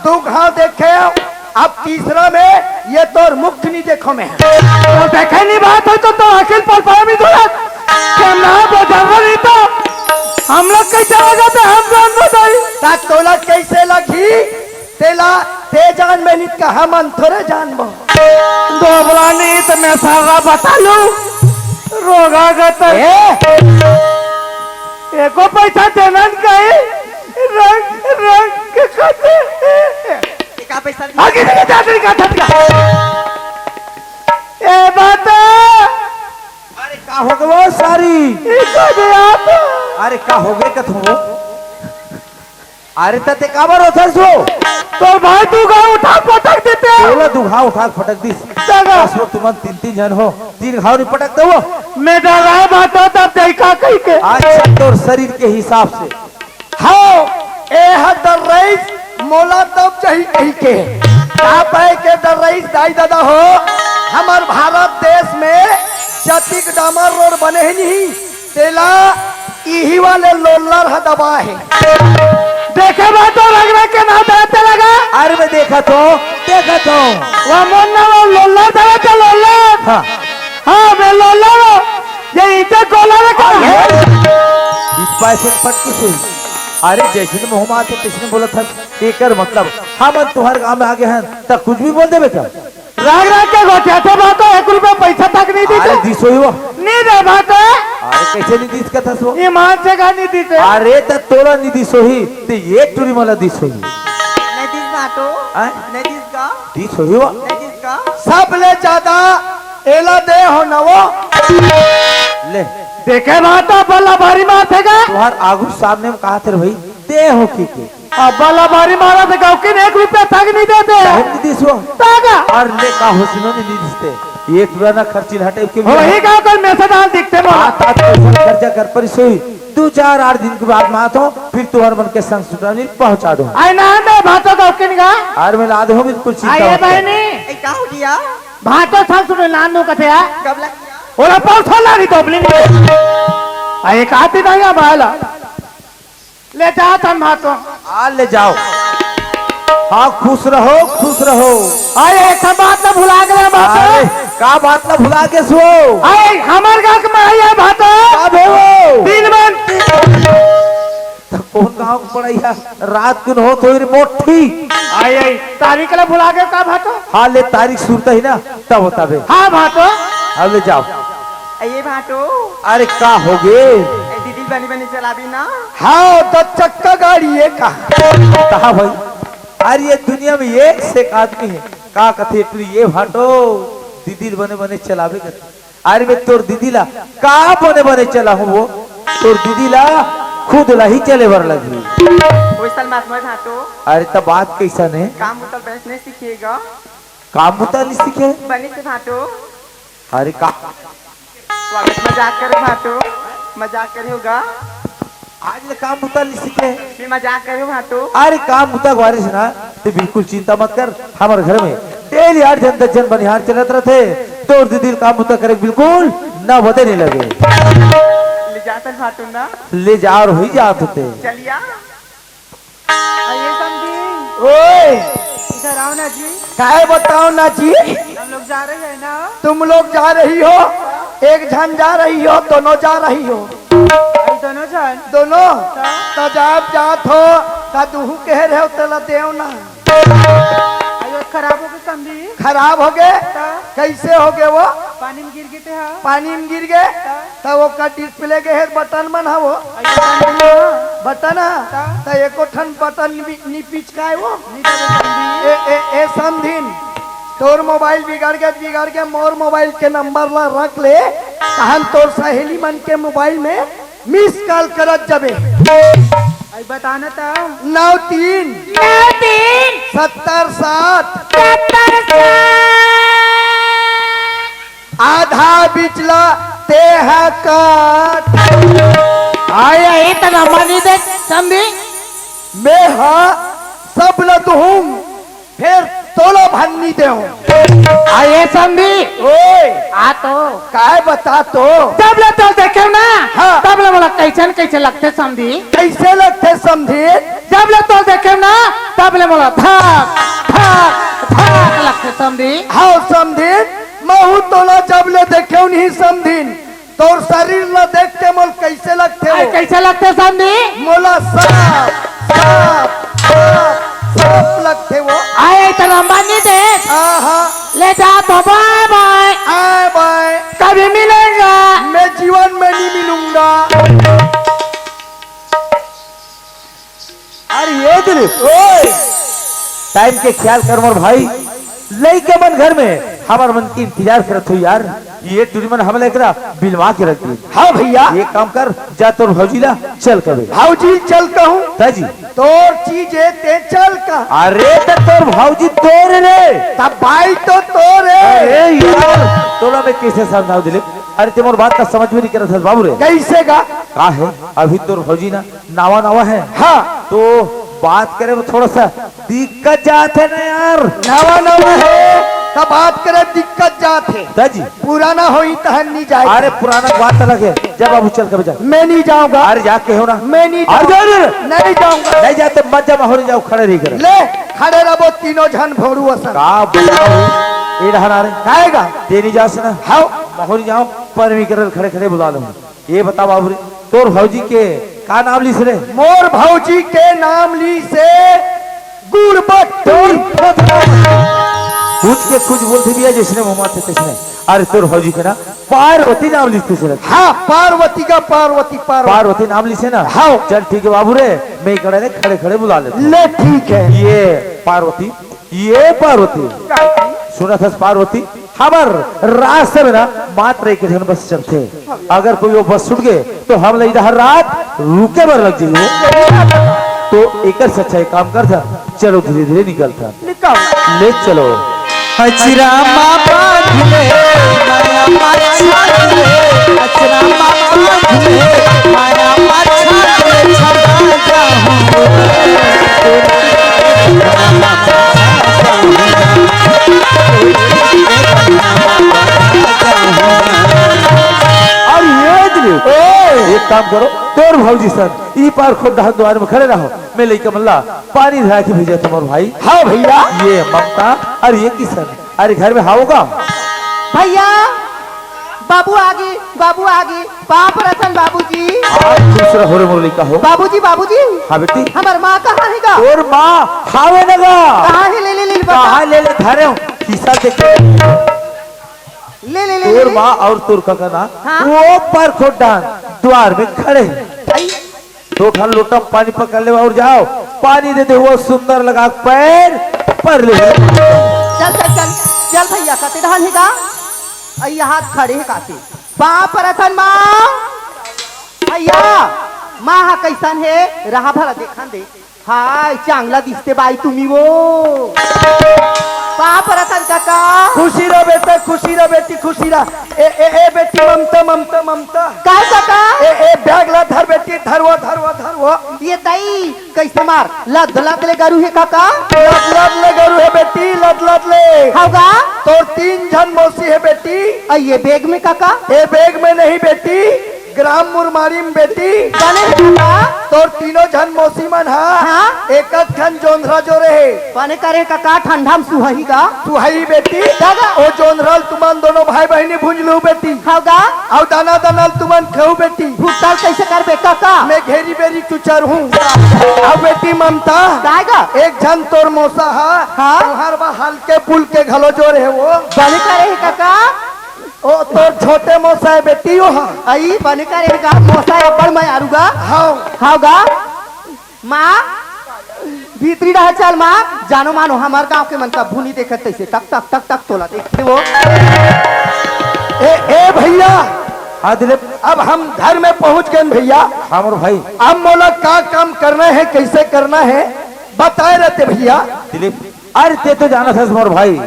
[SPEAKER 4] 2 घाव देखे अब तीसरा में ये तो मुक्त नहीं देखो में
[SPEAKER 6] तो देखे नहीं बात है तो अखिल पर पाया भी थोड़ा क्या ना बोझागा नहीं तो हम लोग कैसे लगा थे हम जान बताई
[SPEAKER 4] ता तोला कैसे लगी तेला ते जान में नित का हम थोड़े जान बो
[SPEAKER 6] दोबला नहीं तो मैं सारा बता लूं रोगा गत एको पैसा देना कहीं रंग रंग के खाते
[SPEAKER 3] का पैसा
[SPEAKER 6] आगे देखे जाते का ठटका ए बात
[SPEAKER 2] अरे का हो गए वो सारी
[SPEAKER 6] इसको दे आप
[SPEAKER 2] अरे का हो गए कथो अरे तते काबर होथस हो
[SPEAKER 6] तो भाई तू गाँव उठा पटक देते
[SPEAKER 2] बोला तू घाव उठा के फटक दिस बस वो तुम 3 जन हो 3 घाव नहीं पटकते हो
[SPEAKER 6] मैं डरा बात हो तब देखा कहीं के
[SPEAKER 2] अच्छा तोर शरीर के हिसाब से
[SPEAKER 4] हाओ ए हदर रईस मोला तब चाहिए कही के आप है के दर रईस दाई दादा हो हमार भारत देश में जतिक डामर रोड बने ही नहीं तेला यही वाले लोलर है दबा है
[SPEAKER 6] देखे बात तो लग रहा के ना देते लगा
[SPEAKER 2] अरे मैं देखा तो
[SPEAKER 6] वो मुन्ना वो लोल्ला दे के लोल्ला हाँ मैं लोल्ला ये इधर गोला रखा
[SPEAKER 2] बीच पैसे पटकी सुई अरे जैसे ने मुहम्मद तो किसने बोला था एकर मतलब हम तुम्हारे गांव में आ गए हैं तब कुछ भी बोल देवे क्या
[SPEAKER 6] राग राग के गोठिया थे बातो 1 रुपया पैसा तक नहीं
[SPEAKER 2] अरे
[SPEAKER 6] दीते
[SPEAKER 2] दिसो ही वो
[SPEAKER 6] नहीं दे बातो
[SPEAKER 2] अरे कैसे नहीं दिस कथा सो
[SPEAKER 6] ईमान से का नहीं दीते
[SPEAKER 2] अरे त तोला नहीं दिसो ही ते ये टुरी मला दिसो ही
[SPEAKER 3] नहीं दिस बाटो
[SPEAKER 2] हैं?
[SPEAKER 3] नहीं दिस का
[SPEAKER 2] दिसो ही वो
[SPEAKER 3] नहीं दिस का
[SPEAKER 4] सब ले ज्यादा एला दे हो न वो
[SPEAKER 2] ले
[SPEAKER 6] देखे बातो बल्ला भारी माथे का
[SPEAKER 2] तुम्हार आगू सामने में कहा थे भाई दे हो की के
[SPEAKER 6] अब बल्ला भारी मारा थे गाँव के 1 रुपया तक नहीं देते
[SPEAKER 2] चाहे नहीं दिसो
[SPEAKER 6] तागा
[SPEAKER 2] और ले का हुस्नो नहीं दिसते एक पुराना खर्ची हटे के
[SPEAKER 6] वही गाँव कल मैसेज डाल दिखते बोला
[SPEAKER 2] हाथ पैसा खर्चा कर पर सोई 2-4-8 दिन के बाद मात हो फिर तुम्हारे मन के संग सुटानी पहुंचा दो
[SPEAKER 6] आई ना मैं भातो गाँव के निगाह
[SPEAKER 2] और मैं ला दो बिल्कुल
[SPEAKER 6] आइए
[SPEAKER 2] चिंता मत कर।
[SPEAKER 6] बहनी
[SPEAKER 3] ए का हो गया
[SPEAKER 6] भातो संग सुन नानू कथे आ
[SPEAKER 3] कब लग गया
[SPEAKER 6] ओला पौथा ला रही तो अपनी आई एक आती नहीं आ बाला ले जा तन भातो
[SPEAKER 2] आ ले जाओ हाँ खुश रहो
[SPEAKER 6] आए एक बात न भुला गए
[SPEAKER 2] अरे
[SPEAKER 6] भातो
[SPEAKER 2] का बात ना भुला के सो
[SPEAKER 6] आए हमार गाँव में आई है भातो
[SPEAKER 2] का भेवो
[SPEAKER 6] दिन में
[SPEAKER 2] तो कौन गांव को पड़ैया रात कुन हो तो मोटी
[SPEAKER 6] आई तारीख ले भुला गए का भातो
[SPEAKER 2] हाँ ले तारीख सुनता ही ना तब होता बे
[SPEAKER 6] हाँ भातो
[SPEAKER 2] अब ले जाओ
[SPEAKER 3] ए ये बाटो
[SPEAKER 2] अरे का हो गे
[SPEAKER 3] ए दीदी बनी बनी चलाबी ना
[SPEAKER 4] हाँ 10 चक्का गाड़ी है का
[SPEAKER 2] कहा भाई अरे ये दुनिया में एक से एक आदमी है का कथे तू ये भाटो दीदी बने बने चलावे कर अरे मैं तोर दीदी ला का बने बने चला हूँ वो तोर दीदी ला खुद ला ही चले बर लगी
[SPEAKER 3] कोई साल मात में बाटो
[SPEAKER 2] अरे तब बात कैसा ने
[SPEAKER 3] काम उतल बैठ नहीं सीखिएगा
[SPEAKER 2] काम मुता नहीं सीखे
[SPEAKER 3] बनी से बाटो
[SPEAKER 2] अरे का
[SPEAKER 3] स्वागत मजाक करे बाटो मजाक करे होगा
[SPEAKER 2] आज ले काम मुता नहीं सीखे
[SPEAKER 3] फिर मजाक करे बाटो
[SPEAKER 2] अरे काम मुता ग्वारे से ना तो बिल्कुल चिंता मत कर हमारे घर में डेली 8 जन 10 जन बनिहार चलत रहते तो दीदी काम मुता करे बिल्कुल ना बदे नहीं लगे
[SPEAKER 3] ले जाता बाटो ना
[SPEAKER 2] ले जा और ही जात होते
[SPEAKER 3] चलिया आइए समझी
[SPEAKER 4] ओए
[SPEAKER 3] इधर आओ ना जी
[SPEAKER 4] काय बताओ ना जी
[SPEAKER 3] हम लोग जा रहे हैं ना
[SPEAKER 4] तुम लोग जा रही हो एक जन जा रही हो दोनों जा रही हो
[SPEAKER 3] अरे दोनों जन
[SPEAKER 4] दोनों तो जाब जात हो ता दुहू कह रहे हो तला देव ना
[SPEAKER 3] अयो खराब हो गए समझी
[SPEAKER 4] खराब हो गए कैसे हो गए वो
[SPEAKER 3] पानी में गिर गए थे हाँ
[SPEAKER 4] पानी में गिर गए तो वो का डिस्प्ले के हेड बटन मन है वो बटन है तो एको ठन बटन नी पिचकाए वो ए समझिन तोर मोबाइल बिगड़ के मोर मोबाइल के नंबर ला रख ले तहन तोर सहेली मन के मोबाइल में मिस कॉल करत जबे
[SPEAKER 3] अरे बताना था
[SPEAKER 4] 93 77 आधा बिचला ते है काट
[SPEAKER 6] आया इतना मनी दे समझी
[SPEAKER 4] मैं हाँ सब लतहूं फिर तोलो भन्नी दे
[SPEAKER 6] आए समझी
[SPEAKER 4] ओए
[SPEAKER 6] आ तो
[SPEAKER 4] काय बता तो
[SPEAKER 6] तब ले तो देखे ना
[SPEAKER 4] हाँ।
[SPEAKER 6] तब ले बोला कैसे लगते समझी
[SPEAKER 4] कैसे लगते समझे
[SPEAKER 6] जब ले तो देखे ना तब ले बोला धक धक धक लगते समझी
[SPEAKER 4] हाँ समझिन महू तोला जब ले देखे नहीं समझिन तोर शरीर ला देख के मोल कैसे लगते हो
[SPEAKER 6] कैसे लगते समझी
[SPEAKER 4] मोला साफ साफ साफ साफ लगते वो
[SPEAKER 6] आए इतना मनी दे
[SPEAKER 4] आहा
[SPEAKER 6] ले जा तो बाय बाय
[SPEAKER 4] आए बाय
[SPEAKER 6] कभी मिलेगा
[SPEAKER 4] मैं जीवन में नहीं मिलूंगा
[SPEAKER 2] अरे ये दिल ओए टाइम के ख्याल कर मोर भाई लई के मन घर में हमार मन की इंतजार करत हो यार ये टूरी मन हम लेकरा बिलवा के रख दी
[SPEAKER 4] हाँ भैया
[SPEAKER 2] ये काम कर जा तोर भौजीला चल कबे
[SPEAKER 4] भाऊजी चल कहूँ
[SPEAKER 2] ताजी
[SPEAKER 4] तोर चीजें ते चल का
[SPEAKER 2] अरे तो तोर भौजी तोर रे
[SPEAKER 4] तब भाई तो तोर है
[SPEAKER 2] अरे यार तोला में कैसे समझाओ दिलीप अरे ते मोर बात का समझ में नहीं करत है बाबू रे
[SPEAKER 4] कैसे का
[SPEAKER 2] का है अभी तोर भौजी ना नावा नावा है
[SPEAKER 4] हाँ
[SPEAKER 2] तो बात करे में थोड़ा सा दिक्कत जाते ना यार
[SPEAKER 4] नवा नवा है तब बात करे दिक्कत जात है
[SPEAKER 2] ताजी
[SPEAKER 4] पुराना हो ही तहन नहीं जाए
[SPEAKER 2] अरे पुराना बात अलग है जब बाबू चल कबे जा
[SPEAKER 4] मैं नहीं जाऊंगा
[SPEAKER 2] अरे जाके हो ना
[SPEAKER 4] मैं नहीं
[SPEAKER 2] अरे
[SPEAKER 4] जाऊंगा नहीं जाऊंगा
[SPEAKER 2] नहीं जाते मत जमा हो जाओ खड़े नहीं करे
[SPEAKER 4] ले खड़े रहो तीनों जन भोरू असन
[SPEAKER 2] का बुलाओ ये रहना रे
[SPEAKER 4] खाएगा
[SPEAKER 2] ते नहीं जा सना
[SPEAKER 4] हाँ
[SPEAKER 2] माहौल जाओ पर भी कर खड़े खड़े बुला लो ये बता बाबू रे तोर भौजी के का नाम लिस रे
[SPEAKER 4] मोर भौजी के नाम ली से गुड़बट्टू
[SPEAKER 2] पूछ के के कुछ बोलते भी है जिसने मुँह थे किसने अरे तोर भौजी के ना पार्वती नाम लिखते से रखे
[SPEAKER 4] हाँ पार्वती का पार्वती पार्वती
[SPEAKER 2] पार्वती नाम लिखे ना
[SPEAKER 4] हाँ।
[SPEAKER 2] चल ठीक है बाबू रे मैं इकड़े ने खड़े खड़े बुला लेता हूं।
[SPEAKER 4] ले ठीक है।
[SPEAKER 2] ये पार्वती सुना था पार्वती हमार रास्ते में ना मात्र एक जन बस चलते अगर कोई वो बस छूट गए तो हम लई हर रात रुके बर लग जाइए तो एक सच्चा एक काम करता चलो धीरे धीरे निकलता ले चलो
[SPEAKER 4] अचरा मामा धुले माया माछा धुले अचरा मामा धुले माया माछा धुले छड़ा जाऊं
[SPEAKER 2] और ये दिले एक काम करो तोर भौजी सर ई पार खुद द्वार में खड़े रहो मैं लेके मल्ला पानी धरा के भेजे तुम्हारे भाई
[SPEAKER 4] हाँ भैया
[SPEAKER 2] ये ममता और ये किसन अरे घर में हाओगा
[SPEAKER 3] भैया बाबू आगे पाप रतन बाबूजी
[SPEAKER 2] दूसरा हो रे मुरली का हो
[SPEAKER 3] बाबूजी
[SPEAKER 2] हाँ बेटी
[SPEAKER 3] हमार माँ कहाँ है गा
[SPEAKER 2] और माँ हावे लगा
[SPEAKER 3] कहाँ है ले
[SPEAKER 2] कहाँ ले धरे हो शीशा देख
[SPEAKER 3] ले
[SPEAKER 2] तोर माँ और तोर काका ना
[SPEAKER 3] हाँ?
[SPEAKER 2] वो पर खोटान द्वार में खड़े दो खान लोटा पानी पकड़ ले और जाओ पानी दे दे वो सुंदर लगा पैर पर ले
[SPEAKER 3] चल भैया कते धान है गा अय्या हाथ खड़े है काते पाप रतन माँ भैया माँ हा कैसन है रहा भला देखन दे हाय चांगला दिसते बाई तुम्ही वो पाप रतन काका
[SPEAKER 4] खुशी रह बेटा खुशी रह बेटी खुशी रह ए बेटी ममता ममता ममता
[SPEAKER 3] काय काका
[SPEAKER 4] ए बैग ला धर बेटी धरवा
[SPEAKER 3] ये दई कैसे मार लद ले गरू है काका
[SPEAKER 4] लद ले गरू है बेटी लद ले
[SPEAKER 3] होगा
[SPEAKER 4] तो 3 जन मौसी है बेटी
[SPEAKER 3] ये बैग में काका
[SPEAKER 4] ए बैग में नहीं बेटी ग्राम मुरमारी में बेटी
[SPEAKER 3] जाने काका
[SPEAKER 4] तो 3 जन मौसी मन
[SPEAKER 3] हाँ?
[SPEAKER 4] एक खन जोंधरा जो रहे
[SPEAKER 3] पाने करे काका ठंडा में सुहही गा
[SPEAKER 4] तू हई बेटी
[SPEAKER 3] दादा।
[SPEAKER 4] ओ जोंधरल तुमन दोनों भाई बहनी भूंज लो बेटी
[SPEAKER 3] होगा
[SPEAKER 4] और दाना दानल तुमन खाऊ बेटी
[SPEAKER 3] भुगतान कैसे करबे काका
[SPEAKER 4] मैं घेरी बेरी चुचर हूँ अब बेटी ममता
[SPEAKER 3] काहेगा
[SPEAKER 4] एक जन तोर मौसा
[SPEAKER 3] हाँ?
[SPEAKER 4] हर बा हल्के पुल के घलो जो रहे वो
[SPEAKER 3] बने करे काका
[SPEAKER 4] ओ तोर छोटे मौसा है बेटी वो
[SPEAKER 3] आई बने करे का मोसा ऊपर मैं आरूगा
[SPEAKER 4] हाँ
[SPEAKER 3] होगा माँ भीतरी रह चल माँ जानो मानो हमार गांव के मन का भूनी देखत तैसे तक तोला देखते वो
[SPEAKER 4] ए भैया
[SPEAKER 2] हाँ दिलीप
[SPEAKER 4] अब हम घर में पहुंच गए भैया
[SPEAKER 2] हाँ मोर भाई
[SPEAKER 4] अब मोला क्या काम करना है कैसे करना है बताए रहते भैया
[SPEAKER 2] दिलीप अरे ते तो जाना था मोर भाई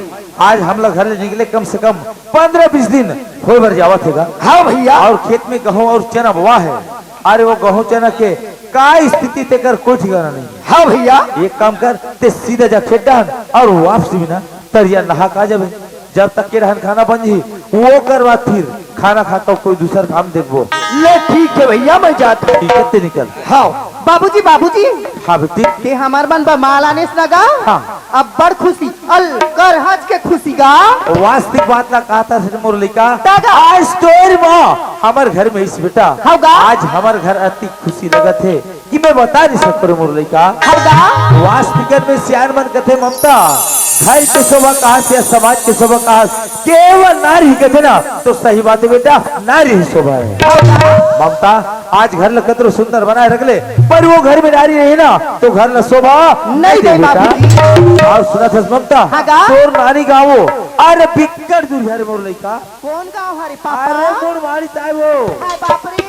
[SPEAKER 2] आज हम लोग घर से निकले कम से कम 15-20 दिन हो भर जावा थे
[SPEAKER 4] हाँ भैया
[SPEAKER 2] और खेत में गेहूं और चना बोआ है अरे वो गेहूं चना के का स्थिति ते कर कोई ठिकाना नहीं
[SPEAKER 4] हाँ भैया
[SPEAKER 2] एक काम कर ते सीधा जा खेत डाल और वापसी भी ना तरिया नहा का जब जब तक के रहन खाना बन जी वो करवा फिर खाना खाता कोई दूसरा काम देखो
[SPEAKER 4] ले ठीक है भैया मैं जाता हूँ
[SPEAKER 2] ठीक है ते निकल
[SPEAKER 4] हाँ
[SPEAKER 3] बाबूजी
[SPEAKER 2] हाँ बेटी
[SPEAKER 3] ते हमार मन बा माला ने लगा
[SPEAKER 2] हाँ।
[SPEAKER 3] अब बड़ खुशी अल कर हज के खुशी गा
[SPEAKER 2] वास्तविक बात ला कहा था मुरली का
[SPEAKER 3] दादा।
[SPEAKER 2] आज स्टोरी माँ हमारे घर में इस बेटा
[SPEAKER 3] होगा।
[SPEAKER 2] आज हमारे घर अति खुशी लगा थे कि मैं बता नहीं सकता मुरली का
[SPEAKER 3] होगा
[SPEAKER 2] वास्तविक में सियान मन कथे ममता घर के शोभा कहा से समाज के शोभा कहा केवल नारी कहते ना तो सही बात है बेटा नारी ही शोभा है ममता आज घर ल कतरो सुंदर बनाए रख ले पर वो घर में नारी रही ना तो घर ल शोभा
[SPEAKER 3] नहीं दे बाबूजी।
[SPEAKER 2] और सुना था ममता
[SPEAKER 3] हाँ गा।
[SPEAKER 2] तोर नानी गावो अरे बिक्कड़ दूर घर मोर लइका
[SPEAKER 3] कौन गाँव हरे
[SPEAKER 2] अरे
[SPEAKER 3] पापा
[SPEAKER 2] मोर मारी ताई वो
[SPEAKER 3] हाय बाप रे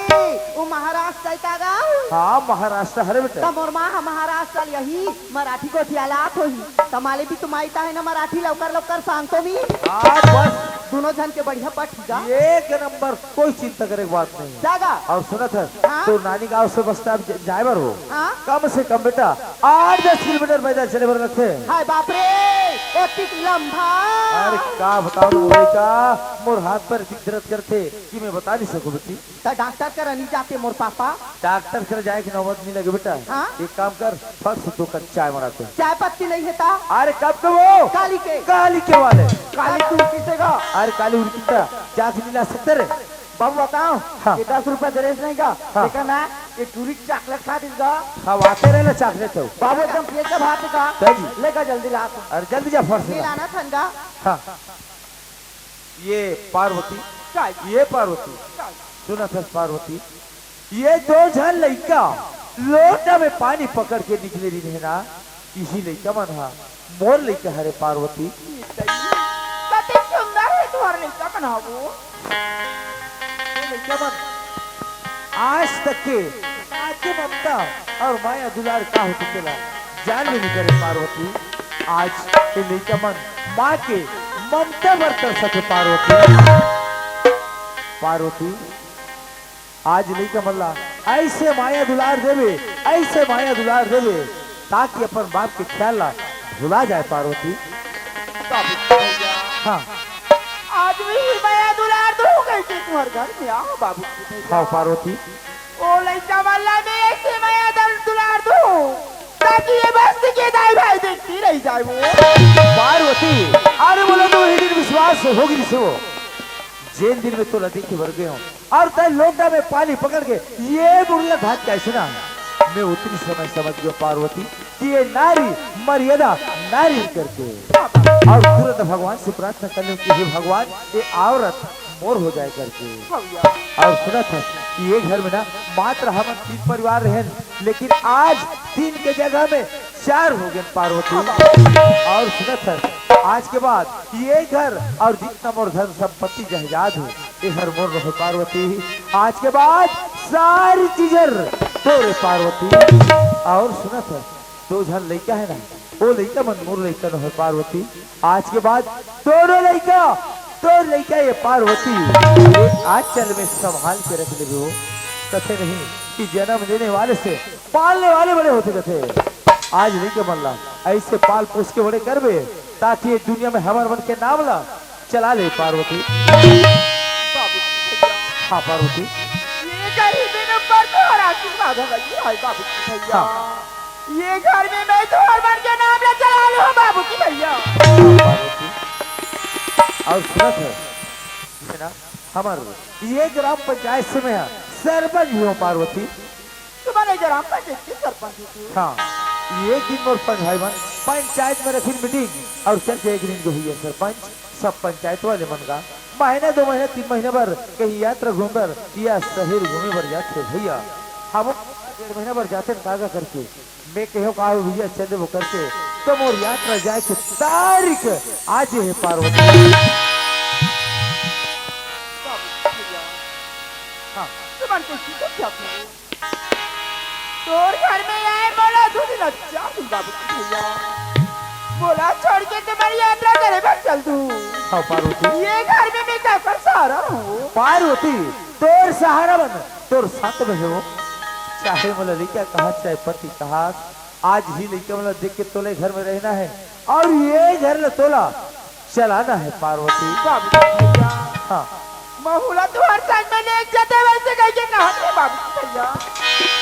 [SPEAKER 3] वो महाराष्ट्र जाता गाँव
[SPEAKER 2] हाँ महाराष्ट्र हरे बेटा
[SPEAKER 3] तमोर माँ महाराष्ट्र यही मराठी को थियालात होही तमाले भी तुम आईता है ना मराठी लवकर सांगतो मी
[SPEAKER 2] आज बस
[SPEAKER 3] दोनों जन के बढ़िया पठीगा
[SPEAKER 2] एक नंबर कोई चिंता करे की बात नहीं
[SPEAKER 3] जागा
[SPEAKER 2] और सुना था
[SPEAKER 3] हाँ?
[SPEAKER 2] तो नानी गांव से बस स्टॉप जाए बार हो
[SPEAKER 3] हाँ?
[SPEAKER 2] कम से कम बेटा 8-10 किलोमीटर पैदल चले बार रखे
[SPEAKER 3] हाय बाप रे एतिक लंबा
[SPEAKER 2] अरे का बताओ मोरे का मोर हाथ पर इतनी दर्द करते कि मैं बता नहीं सकूं बेटी
[SPEAKER 3] तो डॉक्टर कर नहीं जाते मोर पापा
[SPEAKER 2] डॉक्टर कर जाए कि नौबत नहीं लगे बेटा
[SPEAKER 3] हाँ?
[SPEAKER 2] एक काम कर फट से 2 कप चाय बनाते हैं।
[SPEAKER 3] चाय पत्ती नहीं है ता
[SPEAKER 2] अरे कब के वो
[SPEAKER 3] काली के
[SPEAKER 2] काली के वाले
[SPEAKER 3] काली तू किसे गा
[SPEAKER 2] अरे काली उनकी जाके मिला सकते रे
[SPEAKER 3] बाबू बताओ
[SPEAKER 2] हाँ।
[SPEAKER 3] ये 10 रुपए दरेस नहीं का
[SPEAKER 2] हाँ।
[SPEAKER 3] देखा ना
[SPEAKER 5] ये टूरी चॉकलेट खा देगा
[SPEAKER 2] अब आते रहे ना चॉकलेट हो
[SPEAKER 5] बाबू एकदम पेट का भात का
[SPEAKER 2] जी।
[SPEAKER 5] लेकर जल्दी ला
[SPEAKER 2] अरे जल्दी जा फर्स्ट
[SPEAKER 3] ये लाना ठंडा
[SPEAKER 2] हाँ ये पार्वती ये पार्वती सुना था पार्वती ये दो जन लड़का लोटा में पानी पकड़ के निकले रही है ना इसी लड़का मन हा मोर लड़का हरे पार्वती
[SPEAKER 3] कति सुंदर है तुम्हारे लड़का बनाबू
[SPEAKER 2] लड़का मन आज तक के आके ममता और माया दुलार का हो चुकेला जान भी नहीं करे पार्वती आज ये लड़का मन माँ के ममता बरतर सके पार्वती पार्वती आज लड़का मल्ला ऐसे माया दुलार देवे ऐसे माया दुलार देवे ताकि अपन बाप के ख्याल ला भुला जाए पार्वती हाँ
[SPEAKER 3] आज भी मैं दुलार दो कैसे तुम्हारे घर में आओ बाबू
[SPEAKER 2] हाँ पार्वती
[SPEAKER 3] ओ लड़का वाला में ऐसे मैं दुलार दो ताकि ये बस्ती के दाई भाई देखती रह जाए वो
[SPEAKER 2] पार्वती अरे बोलो तो वही दिन विश्वास होगी से वो जेल दिन में तो नदी के भर गए हो और तय लोटा में पानी पकड़ के ये बुढ़िया घाट कैसे ना मैं उतनी समय समझ गया पार्वती कि ये नारी मर्यादा नारी करके और तुरंत भगवान से प्रार्थना करने की हे भगवान ये औरत मोर हो जाए करके और सुना था कि ये घर में ना मात्र हम 3 परिवार रहे लेकिन आज 3 के जगह में 4 हो गए पार्वती और सुना था आज के बाद ये घर और जितना मोर धन संपत्ति जहाज हो ये घर मोर रहे पार्वती आज के बाद सारी चीजर तोरे पार्वती और सुना था 2 जन लड़का है ना वो लड़का मन मोर लड़का न है पार्वती आज के बाद दोनों लड़का तो लड़का ये पार्वती ये आज चल में संभाल के रख ले हो कथे नहीं कि जन्म देने वाले से पालने वाले बड़े होते कथे आज नहीं के मल्ला ऐसे पाल पोस के बड़े करबे ताकि ये दुनिया में हमार मन के नाम ला चला ले पार्वती हाँ पार्वती
[SPEAKER 3] ये गरीबी नंबर तो और आशीर्वाद होगा ये हाय बाबू की भैया ये घर में मैं तो और मन के नाम ले चला लूं बाबू की भैया
[SPEAKER 2] पार्वती और सुनत है इसे ना हमार ये ग्राम पंचायत से मैं सरपंच भी हूँ पार्वती
[SPEAKER 3] तुम्हारे ग्राम पंचायत के सरपंच थी
[SPEAKER 2] हाँ ये दिन और भाई मन पंचायत में रखी मीटिंग और चल के एक दिन को हुई है सरपंच सब पंचायत वाले मन का महीने 2 महीने 3 महीने भर कहीं यात्रा घूमकर या शहर घूमे भर जाते भैया हम 1.5 महीने भर जाते कागा करके मैं कहो का भैया चले वो करके तो मोर यात्रा जाए के तारीख आज है पार्वती हाँ
[SPEAKER 3] तुम्हारे को सीखो क्या तोर घर में आए बोला दूध लच्चा बाबू की भैया बोला छोड़ के तुम्हारी यात्रा करे बस चल तू
[SPEAKER 2] हाँ पार्वती
[SPEAKER 3] ये घर में मैं क्या कर सहारा हूँ
[SPEAKER 2] पार्वती तोर सहारा बन तोर साथ में हो चाहे मोला लिखा कहा चाहे पति कहा आज ही लिखा मोला देख के तोले घर में रहना है और ये घर ले तोला चलाना है पार्वती
[SPEAKER 3] बाबू की भैया
[SPEAKER 2] हाँ
[SPEAKER 3] महुला तो हर साइड में एक जाते वैसे कह के कहा थे बाबू की भैया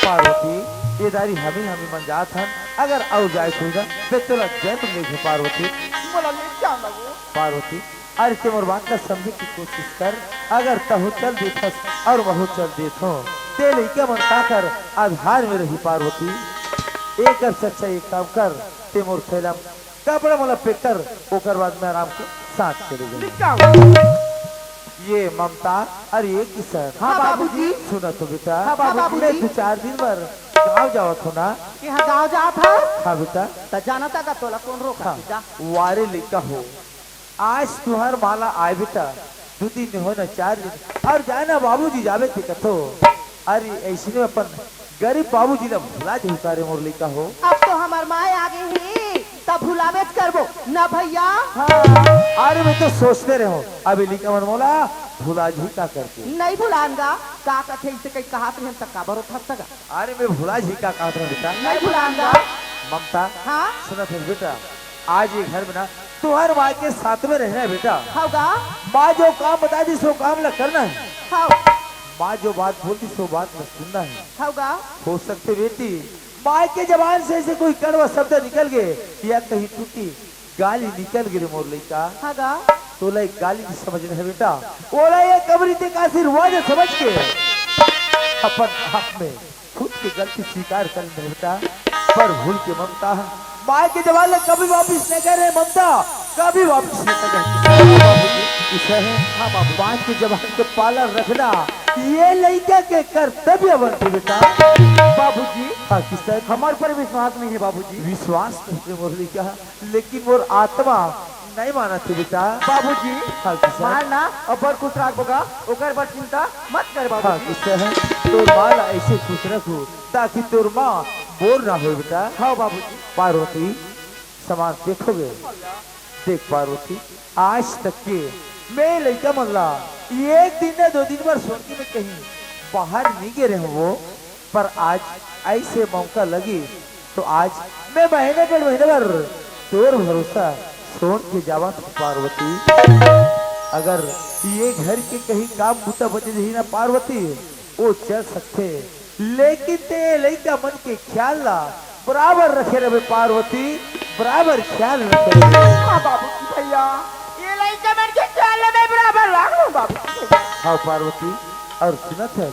[SPEAKER 2] पार्वती ये दारी हमें मन जात हन अगर आओ जाए कोई ना तो तोला जन्म ले पार्वती
[SPEAKER 3] बोला मैं क्या लगू
[SPEAKER 2] पार्वती अरे ते मोर बात का समझे की कोशिश कर अगर तहु चल देखस और वहु चल देखो ते लइका मन का कर आधार में रही पार्वती एक सच्चा एक काम कर ते मोर थैला कपड़ा मला पैक कर ओकर बाद में आराम के साथ चले जाए ये ममता अरे ये किसान
[SPEAKER 3] हाँ बाबूजी
[SPEAKER 2] सुना तो बेटा
[SPEAKER 3] हाँ बाबूजी।
[SPEAKER 2] मैं 2-4 दिन भर गाँव जाओ थो ना
[SPEAKER 3] यहाँ गाँव जा था
[SPEAKER 2] हाँ बेटा
[SPEAKER 3] तो जाना था का तोला कौन रोका
[SPEAKER 2] हाँ
[SPEAKER 3] जा
[SPEAKER 2] वारे लिखा हो आज तुहार माला आए बेटा 2 दिन हो ना 4 दिन और जाना बाबूजी जावे थे कथो अरे ऐसे में अपन गरीब बाबूजी ने भुला जो सारे मोर लिखा हो
[SPEAKER 3] अब तो हमार माए आगे ही तब भुलावे करबो ना भैया
[SPEAKER 2] हाँ अरे मैं तो सोचते रहो अभी लिखा मन मोला भुला जी का करके
[SPEAKER 3] नहीं भुलाऊंगा का कथे इसे कहीं कहा तो हम तक का बरो था तक
[SPEAKER 2] अरे मैं भुला जी का कहता हूँ बेटा
[SPEAKER 3] नहीं भुलाऊंगा
[SPEAKER 2] ममता
[SPEAKER 3] हाँ
[SPEAKER 2] सुना था बेटा आज ये घर में ना तुम्हारे माँ के साथ में रहना है बेटा
[SPEAKER 3] होगा
[SPEAKER 2] माँ जो काम बता दी सो काम ला करना है
[SPEAKER 3] हाँ
[SPEAKER 2] माँ जो बात बोलती सो बात में सुनना है
[SPEAKER 3] होगा
[SPEAKER 2] हो सकते बेटी माँ के जबान से ऐसे कोई कड़वा शब्द निकल गए या कहीं टूटी गाली निकल गई मोर लइका
[SPEAKER 3] होगा
[SPEAKER 2] तो लाई गाली नहीं समझ रहे बेटा ओला ये कबरी ते का आशीर्वाद समझ के अपन हाथ में खुद की गलती स्वीकार कर ले बेटा, पर भूल के ममता माँ के जवान कभी वापिस नहीं कर रहे, ममता कभी वापिस नहीं कर रहे। इसे है हाँ बाबू, माँ के जवान के पालन रखना ये लड़का के कर्तव्य बनते बेटा।
[SPEAKER 5] बाबूजी
[SPEAKER 2] हाँ किशन,
[SPEAKER 5] हमारे पर विश्वास नहीं है बाबूजी।
[SPEAKER 2] विश्वास करके मुरली कहा, लेकिन वो आत्मा नहीं माना थे बेटा।
[SPEAKER 5] बाबूजी
[SPEAKER 2] हाँ किशन,
[SPEAKER 5] मारना अबर खुश रखोगा, ओकर पर चिंता मत कर
[SPEAKER 2] हाँ
[SPEAKER 5] बाबूजी।
[SPEAKER 2] किशन, तोर माला ऐसे खुश रखो ताकि तोर माँ बोर ना हो बेटा।
[SPEAKER 5] हाँ बाबूजी।
[SPEAKER 2] पार्वती समाज देखोगे, देख पार्वती आज तक के मैं लड़का मल्ला एक दिन न 2 दिन पर सोची में कहीं बाहर नहीं गिरे हूँ वो, पर आज ऐसे मौका लगी तो आज मैं महीने 1.5 महीने भर तोर भरोसा सोन के जावा था पार्वती। अगर ये घर के कहीं काम बूता बचे नहीं ना पार्वती वो चल सकते, लेकिन ते लड़का मन के ख्याल ला बराबर रखे रहे पार्वती, बराबर ख्याल रखे रहे।
[SPEAKER 3] हाँ बाबूजी भैया, ये लड़का मन के ख्याल में बराबर रख लूं बाबूजी भैया।
[SPEAKER 2] हाँ पार्वती, और सुनत है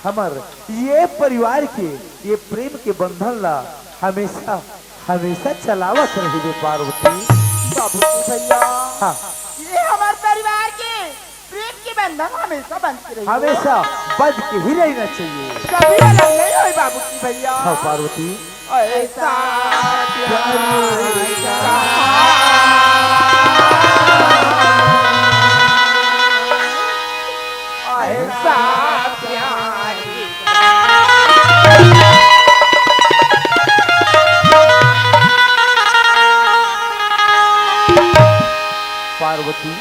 [SPEAKER 2] हमार ये परिवार के ये प्रेम के बंधन ला हमेशा हमेशा चलावत रही पार्वती।
[SPEAKER 3] बाबूजी भैया,
[SPEAKER 2] हाँ
[SPEAKER 3] ये हमारे परिवार के प्रेम की बंधन हमेशा बनती रही,
[SPEAKER 2] हमेशा बच के ही रहना चाहिए।
[SPEAKER 3] कभी अलग नहीं हुई बाबूजी भैया।
[SPEAKER 2] हाँ पार्वती,
[SPEAKER 3] ऐसा ऐसा
[SPEAKER 2] पार्वती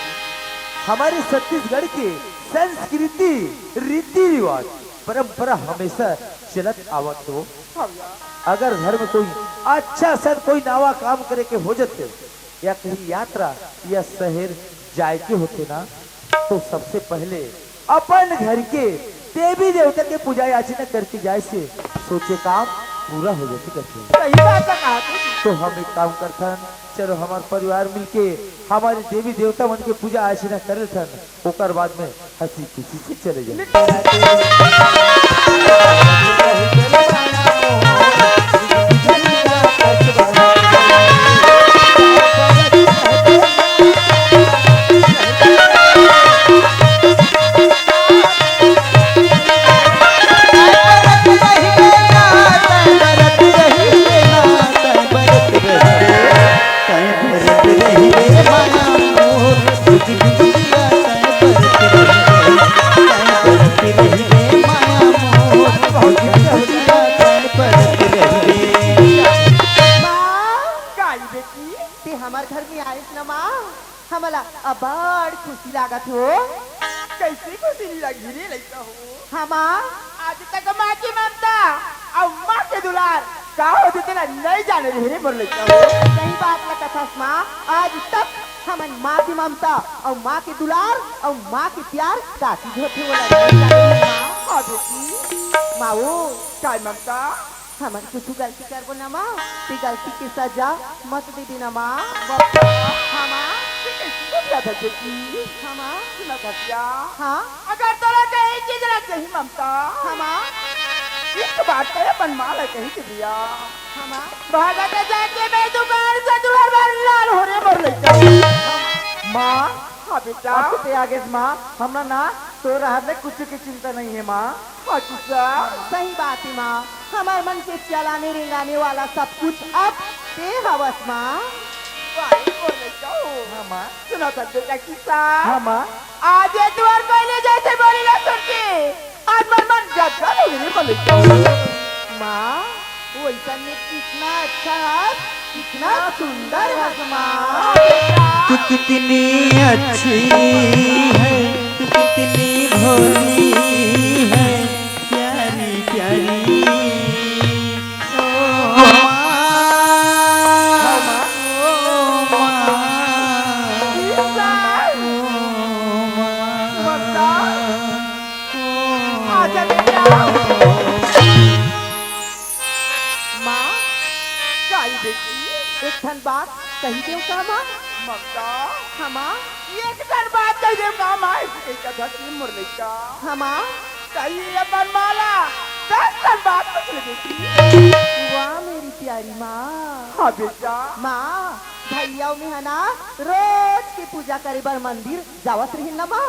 [SPEAKER 2] हमारे छत्तीसगढ़ के संस्कृति रीति रिवाज परंपरा हमेशा चलत आवत हो। अगर घर में कोई अच्छा सा कोई नवा काम करे के हो जाते या कहीं यात्रा या शहर जाए के होते ना, तो सबसे पहले अपन घर के देवी देवता के पूजा याचना करके जाए से सोचे काम पूरा हो जाते करते।
[SPEAKER 3] सही बात कहा तू।
[SPEAKER 2] तो हम एक काम करथन, चलो हमारे परिवार मिलके हमारे देवी देवता मन के पूजा अर्चना करे थन, ओकर बाद में हंसी खुशी से चले जाए।
[SPEAKER 7] हमार घर में आइस न माँ, हमला बड़ खुशी लागत हो।
[SPEAKER 3] कैसे खुशी लगी रे लड़का हो।
[SPEAKER 7] हाँ माँ,
[SPEAKER 3] आज तक माँ की ममता और माँ के दुलार का होते तेरा नहीं जाने रहे बोल लड़का हो।
[SPEAKER 7] सही बात लगत हस माँ, आज तक हमन माँ की ममता और माँ के दुलार और माँ के प्यार काफी होते
[SPEAKER 3] हाँ बेटी,
[SPEAKER 7] माँ वो
[SPEAKER 3] काय ममता
[SPEAKER 7] हमन कुछ गलती करबो ना माँ, ते गलती के सजा मत दे देना माँ। हाँ माँ,
[SPEAKER 3] क्या था बेटी,
[SPEAKER 7] हाँ माँ,
[SPEAKER 3] सुना था
[SPEAKER 7] हाँ
[SPEAKER 3] अगर तोरा कहीं चीज लग गई ममता,
[SPEAKER 7] हाँ माँ,
[SPEAKER 3] एक बात करे अपन माँ लग कहीं दिया।
[SPEAKER 7] हाँ माँ,
[SPEAKER 3] भागा के जाके मैं दुकान से दुल्हन बार लाल हो रे बोल लड़का।
[SPEAKER 5] माँ
[SPEAKER 3] हाँ बेटा,
[SPEAKER 5] आपके आगे माँ हमरा ना तो रहने कुछ की चिंता नहीं है माँ।
[SPEAKER 3] हाँ किसा
[SPEAKER 7] सही बात है माँ, हमारे मन के चलाने रिंगाने वाला सब कुछ अब ते हवस माँ।
[SPEAKER 3] भाई बोल लड़का हो।
[SPEAKER 5] हाँ माँ,
[SPEAKER 3] सुना था बेटा किसा
[SPEAKER 5] हाँ माँ,
[SPEAKER 3] आज ये द्वार पहले जैसे बोली ना सुन के आज मन जगह हो गई बोल लड़का हो।
[SPEAKER 7] माँ वो ऐसा में कितना अच्छा है, कितना सुंदर है माँ।
[SPEAKER 8] तू कितनी अच्छी है, तू कितनी भोली है, प्यारी प्यारी ओ
[SPEAKER 7] माँ एक ठन बात कही दे का माँ।
[SPEAKER 3] ममता
[SPEAKER 7] हाँ माँ,
[SPEAKER 3] एक कर बात कह दे काम आए एक धरती मुरली का
[SPEAKER 7] हाँ माँ,
[SPEAKER 3] कही अपन माला 10 साल बाद पूछ ले बेटी।
[SPEAKER 7] वाह मेरी प्यारी माँ।
[SPEAKER 3] हाँ बेटा।
[SPEAKER 7] माँ भैया में है ना रोज की पूजा करे बर मंदिर जावत रही ना माँ।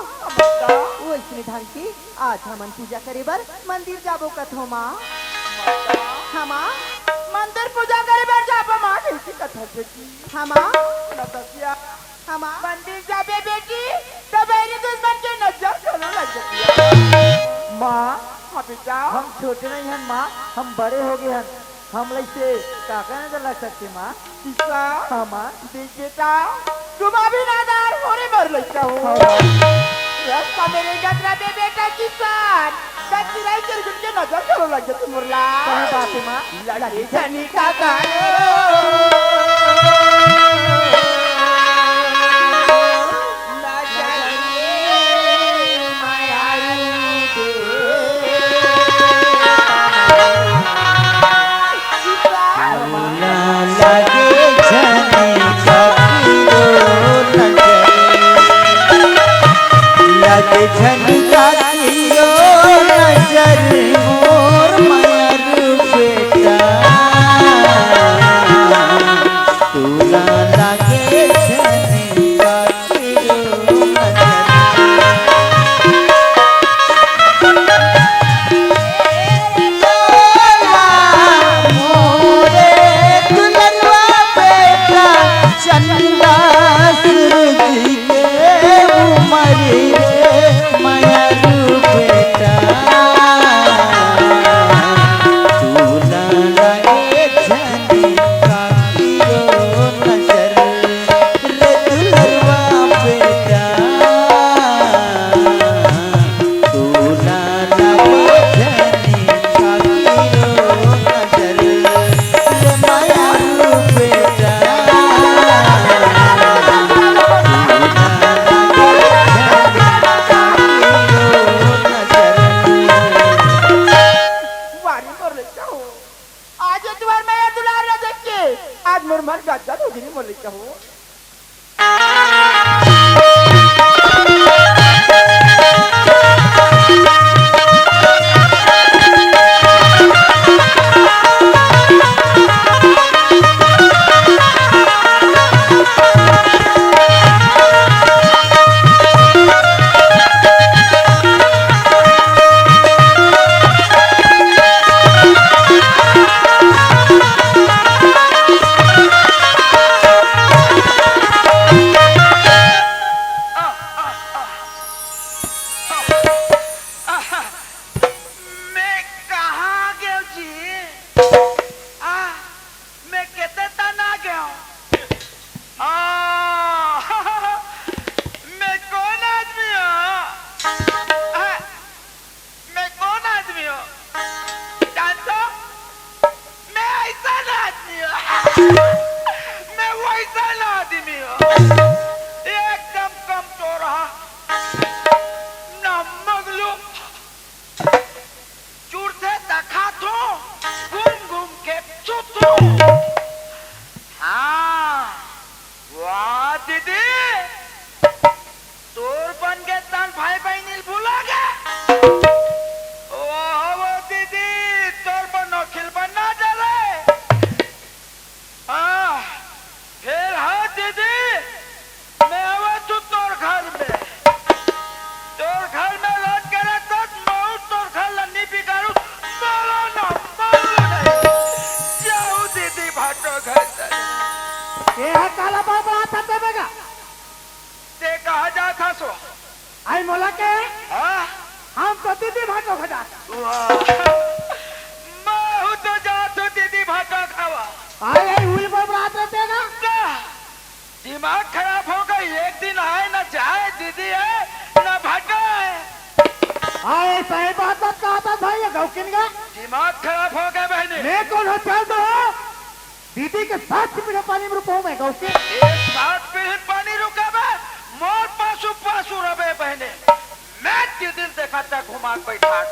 [SPEAKER 7] वो इसने ढंग की आज हमन पूजा करे बर मंदिर जाबो कथो माँ। हाँ माँ
[SPEAKER 3] मंदिर पूजा करे बर जाबो माँ कैसी कथा बेटी।
[SPEAKER 7] हाँ माँ
[SPEAKER 3] नतसिया
[SPEAKER 7] हाँ माँ
[SPEAKER 3] मंदिर जाबे बेटी तो मेरी दुश्मन के नजर चलो लग जाती।
[SPEAKER 5] माँ
[SPEAKER 3] हाँ बेटा।
[SPEAKER 5] हम छोटे नहीं हैं माँ, हम बड़े हो गए हैं। हम लोग से काका नजर लग सकते माँ।
[SPEAKER 3] किसा
[SPEAKER 5] हाँ माँ।
[SPEAKER 3] देख बेटा तुम अभी नादार होने मर लगा हो। रास्ता मेरे गदरा बे बेटा किसान कच्ची रही चल गुन के नजर चलो लग जाती मुरला।
[SPEAKER 5] कहीं बात है माँ।
[SPEAKER 3] लड़ी धनी का गानो
[SPEAKER 8] झनका दियो नजर मोर मयर बेटा तूला लागे झनका दियो मोरे दुल्हनवा बेटा चंदा सूरज के उमर
[SPEAKER 5] आई मोला के हम तो दीदी भाटो खजा
[SPEAKER 1] मैं तो जातो दीदी भाटा खावा
[SPEAKER 5] आई आई हुई पर रात रहते ना
[SPEAKER 1] दिमाग खराब हो गई एक दिन आए ना जाए दीदी है ना भाटा है
[SPEAKER 5] आई सही बात कहा था भाई गौकिन का
[SPEAKER 1] दिमाग खराब हो गया बहनी
[SPEAKER 5] मैं कौन हो चल दो दीदी के 7 पीढ़ी पानी में रुको मैं गौकिन
[SPEAKER 1] 7 पीढ़ी पानी रुका बे मोर पासु पासु रबे बहने मैं दीदी देखा था घुमा बैठा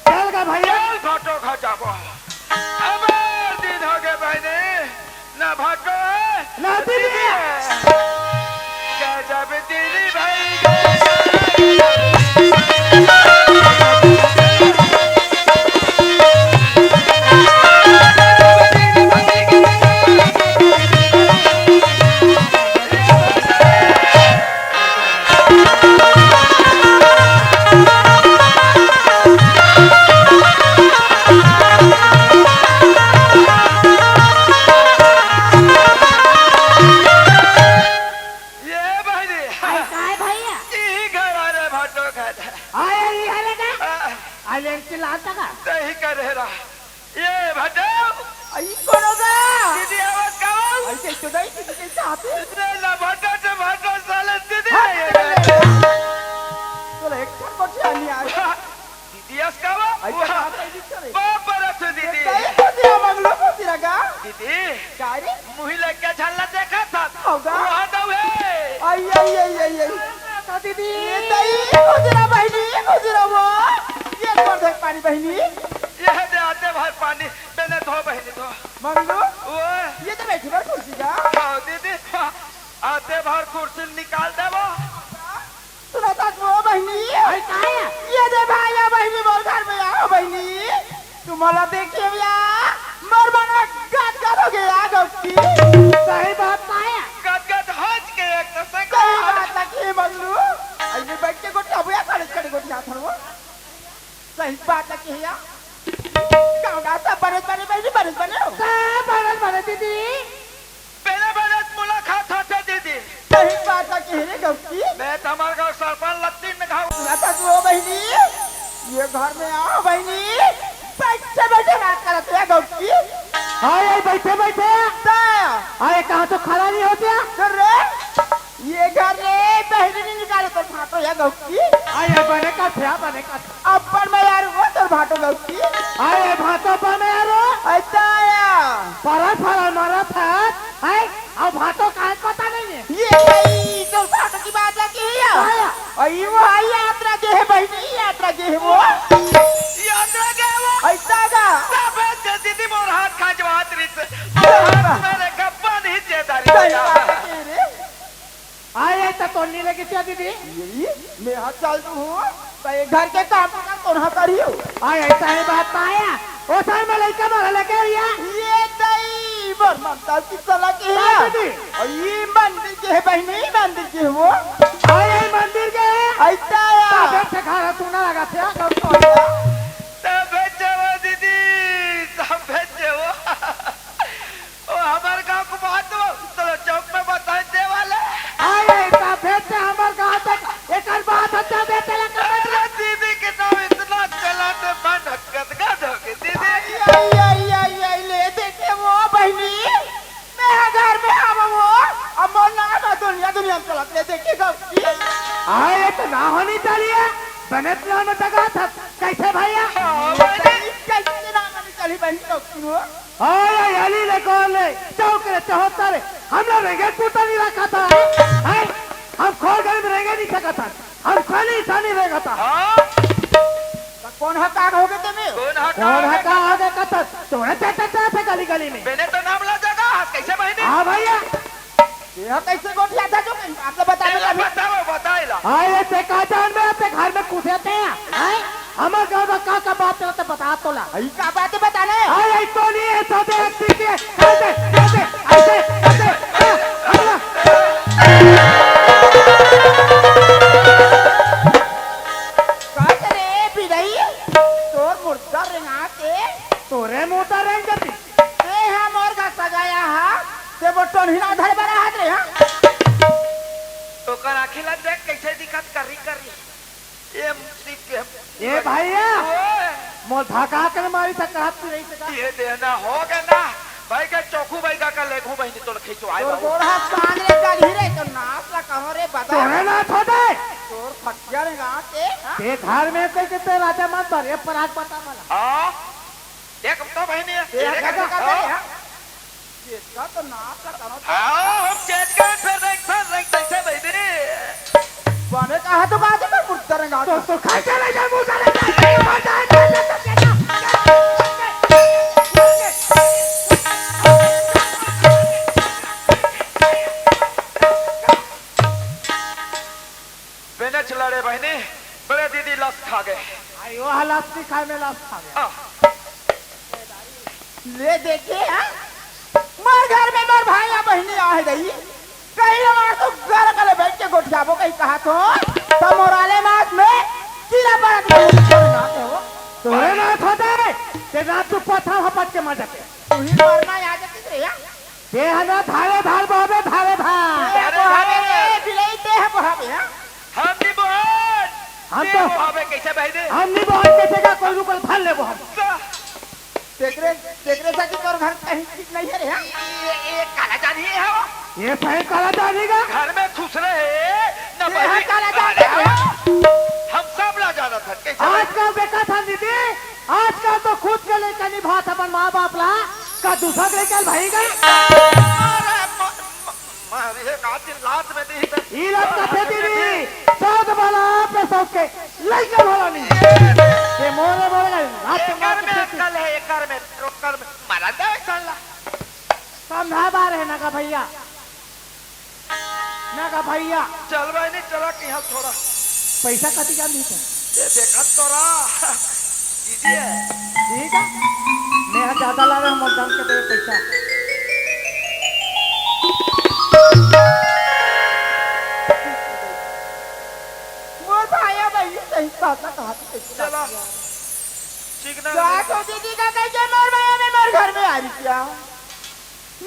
[SPEAKER 5] चल का भैया
[SPEAKER 1] घाटो खा जाबो अब दिन हो गए बहने ना भाटो है
[SPEAKER 5] ना दीदी
[SPEAKER 1] क्या जब दीदी भाई
[SPEAKER 3] तो नहीं दीदी कैसे आते
[SPEAKER 1] रे ना भाटा से भाटा साले दीदी
[SPEAKER 3] तो एक कोठी आनी आ
[SPEAKER 1] दीदी अस्कावा
[SPEAKER 3] ऐसा बात नहीं करे
[SPEAKER 1] बाप रथ दीदी
[SPEAKER 3] नहीं कोठी मंगलो कोठी रगा
[SPEAKER 1] दीदी
[SPEAKER 3] गाड़ी
[SPEAKER 1] मुही लग के झल्ला देखा था
[SPEAKER 3] होगा
[SPEAKER 1] वहां दो है
[SPEAKER 3] आई आई आई आई आई तो दीदी ये नहीं गुजरा बहनी गुजरा वो ये कौन है पानी बहनी
[SPEAKER 1] ये दे आते भाई पानी मैंने धो बहनी धो
[SPEAKER 3] मंगलो
[SPEAKER 1] वो
[SPEAKER 3] ये तो बैठी बार कुर्सी का
[SPEAKER 1] हाँ दीदी आते बाहर कुर्सी निकाल दे वो
[SPEAKER 3] सुना तक वो बहनी ये दे भाई या बहनी मोर घर में आओ बहनी तुम्हारा देखिए या मोर बना गात गात हो गया गप्पी सही बात पाया
[SPEAKER 1] गद गद हंस के एक तो
[SPEAKER 3] सही बात लगी मंगलू ऐसे बैठ के गोटी अब या खड़े खड़े गोटी हाथ में सही बात लगी या काउंटा सब बरस बने हो सब बरस दीदी
[SPEAKER 1] पहले बरस मुलाकात होते दीदी
[SPEAKER 3] सही बात लगी है गप्पी
[SPEAKER 1] मैं तुम्हारे घर सरपंच लत्ती में घाव
[SPEAKER 3] सुनाता तू बहनी ये घर में आओ बहनी बैठे बैठे बात करते हैं गप्पी
[SPEAKER 5] आए बैठे बैठे
[SPEAKER 3] ताया
[SPEAKER 5] आए कहाँ तो खड़ा नहीं होते
[SPEAKER 3] कर रे ये घर रे बहनी नहीं निकाले तो भाटो या गप्पी
[SPEAKER 5] आए बने का थे बने का
[SPEAKER 3] अपर में यार वो तो भाटो गप्पी
[SPEAKER 5] आए भातो बने यारो
[SPEAKER 3] ताया
[SPEAKER 5] परा परा मारा था आए अब भातो कहाँ पता नहीं है
[SPEAKER 3] ये भाई तो भाटो की बात लगी है
[SPEAKER 5] आया
[SPEAKER 3] अयो वो आई यात्रा के है बहनी यात्रा के है वो
[SPEAKER 1] यात्रा गए वो
[SPEAKER 3] ऐसा का
[SPEAKER 1] सब है दीदी मोर हाथ खाजवात रिस मेरे गप्पा नहीं जेदारी
[SPEAKER 3] सही बात है रे
[SPEAKER 5] आए तो तोड़ने लगी थी दीदी
[SPEAKER 3] यही मैं हाथ चल हूँ तो ये घर के काम का कौन करियो
[SPEAKER 5] आए ऐसा ही बात पाया ओ साल में लड़का मारा लगे भैया
[SPEAKER 3] ये दई बोल ममता की सलाह की है और ये मंदिर के है बहनी मंदिर के है वो
[SPEAKER 5] आए मंदिर के
[SPEAKER 3] ऐसा या
[SPEAKER 5] बैठ खा रहा तू ना लगा थे
[SPEAKER 1] सब भेजे वो दीदी सब भेजे वो हमारे गांव को बात वो चलो चौक में बताए दे वाले
[SPEAKER 5] आए ऐसा भेज से हमार गाँव तक एक बात अच्छा देते लगा
[SPEAKER 1] दीदी के नाम इतना चलाते बन गदगद हो गई दीदी
[SPEAKER 3] आई ले देखे वो बहनी मैं घर में आवा वो अब मोर ना का दुनिया में चलत ले देखे गप्पी
[SPEAKER 5] आए तो ना होनी चाहिए बने प्लान में दगा था कैसे भैया
[SPEAKER 3] कैसे ना मानी चली बहनी गप्पी वो
[SPEAKER 5] आए याली ले कौन ले चौक रे चौहत्तर हम लोग रेंगे टूटा नहीं रखा था हैं हम खोल गए में रेंगे नहीं सका था हम खाली सानी रहेगा था
[SPEAKER 3] कौन हक हो गए तुम्हें
[SPEAKER 5] कौन है कहाँ आगे कथा तोड़े चटता थे गली गली में
[SPEAKER 1] मैंने तो नाम ला जगह कैसे बहनी
[SPEAKER 5] हाँ भैया
[SPEAKER 3] यह कैसे गोठिया था जो आपने बताया
[SPEAKER 1] बताओ बताइला
[SPEAKER 5] आए ते का जान में अपने घर में कूदे थे हैं हमारे गाँव में का बात करते बता तो ला
[SPEAKER 3] यही का बात बताने
[SPEAKER 5] आए तो नहीं है सोते एक्टिव के ऐसे
[SPEAKER 3] रे बिदाई तोर मुर्दा रेंगा के
[SPEAKER 5] तोरे मुंह तर रेंग जाती
[SPEAKER 3] ते हम और का सगाया हा ते बटन हिना धर बरा हाथ रे हां
[SPEAKER 1] तो कर अखिला देख कैसे दिखत करी ये मुक्ति के
[SPEAKER 5] ये भैया मोल धका कर मारी सकरात तू नहीं सका
[SPEAKER 1] ये देना हो गया ना भाई का चौकू भाई का लेखू बहनी तो खींचो आए
[SPEAKER 3] तोर गोड़ा कान रे का धीरे तो नाच ला कहो रे बता
[SPEAKER 5] तोरे ना छोटे
[SPEAKER 3] तोर फटिया रेंगा के
[SPEAKER 5] ते घर में कोई कितने राजा मत पर ये पराग पता वाला
[SPEAKER 1] हां देख तो बहनी
[SPEAKER 3] ये का करे हां ये का तो नाच ला करो
[SPEAKER 1] हां हम चेंज कर फिर रंग कैसे बहनी
[SPEAKER 3] बने कहा तो बात है मुर्दा रेंगा
[SPEAKER 5] तो खा चले जा मुंह चले जा
[SPEAKER 1] बिना चला रे बहनी बड़े दीदी लस खा गए
[SPEAKER 5] आयो हालात से खाए में लाश खा गया
[SPEAKER 3] ले देखे हां मार घर में मार भाई या बहनी आ गई कहीं ना तो घर वाले बैठ के गोठियाबो कहीं कहा तो मोराले मास में किला पर हो
[SPEAKER 5] तोरे ना छोटे ते रात को पथा हपट के मर जाते
[SPEAKER 3] तू ही मरना आ जाती रे यार
[SPEAKER 5] ते हना धारे धार बहबे धारे धार
[SPEAKER 3] अरे हमें बिलाई ते है बहावे हां
[SPEAKER 1] हम नहीं बोल
[SPEAKER 5] हम तो
[SPEAKER 1] हमें कैसे बहनी
[SPEAKER 5] हम नहीं बहुत कैसे का कोई रुकल फल ले वो हम
[SPEAKER 3] देखरे देखरे सा कि तोर घर कहीं ठीक नहीं है रे हाँ?
[SPEAKER 1] ये काला जानी है वो।
[SPEAKER 5] ये सही काला जानेगा
[SPEAKER 1] घर में खुश रहे न
[SPEAKER 3] ये
[SPEAKER 1] बही
[SPEAKER 3] काला जानी है।
[SPEAKER 1] हम सब ला जाना था कैसे
[SPEAKER 5] आजकल देखा था दीदी आजकल तो खुद के लेकर निभात अपन माँ बाप ला का दूसरा के लेकर भाई गए
[SPEAKER 1] मारे कातिल लात में दी तो
[SPEAKER 5] ई लत का थे दीदी सौद वाला पे सौद के लेकर वाला नहीं ये मोरे बोले रात
[SPEAKER 1] ये घर में अक्कल है ये घर में मारा दे चल ला
[SPEAKER 5] समझा बार है ना का भैया
[SPEAKER 1] चल भाई नहीं चला कि हम थोड़ा
[SPEAKER 5] पैसा कति जान दी था
[SPEAKER 1] ये देखा तो रहा दीदी है
[SPEAKER 5] ठीक है मैं यहाँ ज्यादा ला रहा हूँ मतदान के दे पैसा
[SPEAKER 3] मोर भाया भाई सही बात ना कहा थी
[SPEAKER 1] चला चिकना
[SPEAKER 3] क्या तो दीदी का कह के मोर भाया ने मोर घर में आ रही क्या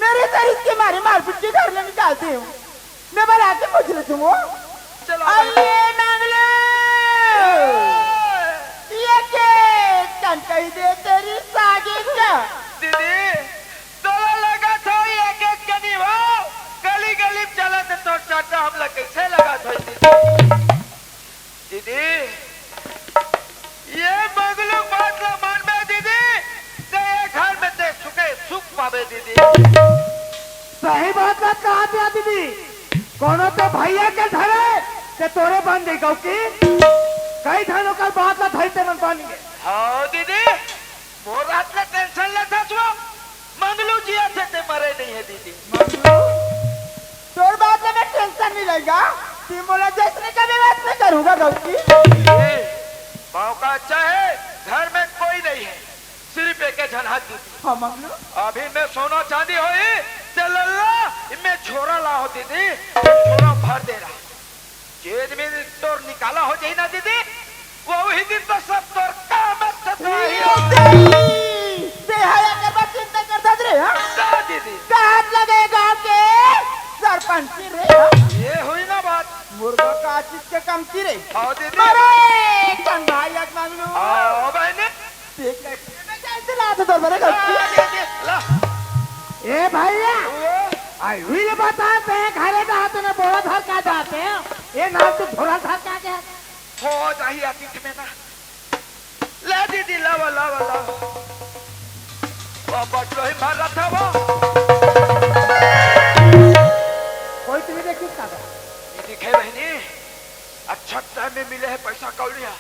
[SPEAKER 3] मेरे शरीर के मारे मारपीट के घर में निकालते हूँ मैं बना के पूछ रही हूँ
[SPEAKER 1] चला
[SPEAKER 3] अरे मंगलू ये के कन कही दे तेरी सागी क्या
[SPEAKER 1] दीदी तोला लगा था एक एक कनी हो गली गली में चला तो चाटा हम लोग कैसे लगा था दीदी ये बगलू बात ला मान में दीदी ते घर में ते सुखे सुख पावे दीदी
[SPEAKER 5] सही बात बात कहा दिया दीदी कोनो तो भैया के धरे ते तोरे बन दे गौ की कई धनों का बात ला धरते मन बन गए
[SPEAKER 1] हाँ दीदी मोर रात में टेंशन लेता छो मंगलू जी आते ते मरे नहीं है दीदी
[SPEAKER 3] तोर बात में टेंशन नहीं रहेगा कि मोला जैसे कभी बात नहीं करूंगा गौकी
[SPEAKER 1] पाँव का अच्छा है घर में कोई नहीं है सिर्फ एक झनहात दीदी
[SPEAKER 3] हाँ मंगलू
[SPEAKER 1] अभी मैं सोना चांदी होई चलल्ला मैं छोरा ला हो दीदी छोरा भर दे रहा जेद में तोर निकाला हो जाई ना दीदी वो ही दिन तो सब तोर काम सतवाही हो
[SPEAKER 3] बेहाया के बात चिंता करता रे हाँ
[SPEAKER 1] जा दीदी
[SPEAKER 3] काट लगेगा के सरपंच की रे हाँ?
[SPEAKER 1] ये हुई ना बात
[SPEAKER 3] मुर्गा का चीज के कम की रे
[SPEAKER 1] आओ दीदी
[SPEAKER 3] मरे कंगाई आज मंगलू
[SPEAKER 1] आओ बहने
[SPEAKER 3] देख मैं कैसे लाते तो मेरे गौकी
[SPEAKER 1] ला
[SPEAKER 5] ए भैया आई हुई ले बताते हैं घरे जाते ना बोला घर का जाते हैं ये नाम तो थोड़ा सा क्या क्या
[SPEAKER 1] हो जाही आती में ना ले दीदी लावा लावा लावा बटलो ही मार रहा था वो
[SPEAKER 5] कोई तुम्हें देखी का
[SPEAKER 1] दीदी खे बहनी अच्छा टाइम में मिले है पैसा कौड़िया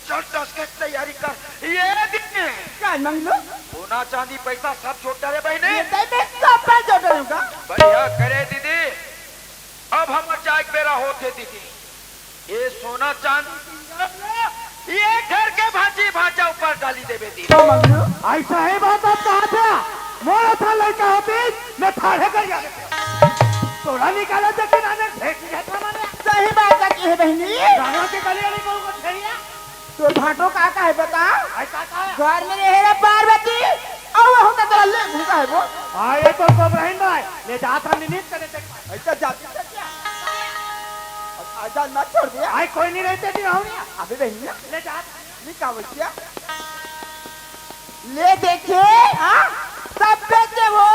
[SPEAKER 1] चल दस के तैयारी कर ये दीदी
[SPEAKER 3] क्या मंगलू
[SPEAKER 1] सोना चांदी पैसा सब छोड़ डाले बहने
[SPEAKER 3] ये दे मैं सब पर जोड़ दूंगा
[SPEAKER 1] बढ़िया करे दीदी अब हम जाए बेरा होते दीदी ये सोना चांदी ये घर के भांजी भांजा ऊपर डाली देवे दीदी
[SPEAKER 3] तो मंगलू
[SPEAKER 5] ऐसा है बात आप कहा था मोरा था लड़का होती मैं थाड़े कर जाते तोड़ा निकाला था कि नाने फेंक दिया था मैंने
[SPEAKER 3] सही बात है कि है बहनी
[SPEAKER 5] गाना के गली वाली को ठेरिया
[SPEAKER 3] तो भाटो का है बता
[SPEAKER 5] ऐसा था
[SPEAKER 3] घर में रहे रे पार्वती और वो तो तेरा ले घूमा है वो
[SPEAKER 5] आए तो इब्राहिम भाई ले जाता निमित करे देख
[SPEAKER 3] ऐसा जाती है क्या आजाद मत छोड़ दिया
[SPEAKER 5] आए कोई नहीं रहते थी राहुनिया
[SPEAKER 3] अबे बहनी
[SPEAKER 5] ले जा
[SPEAKER 3] निकावचिया ले देखे हाँ सब बेचे वो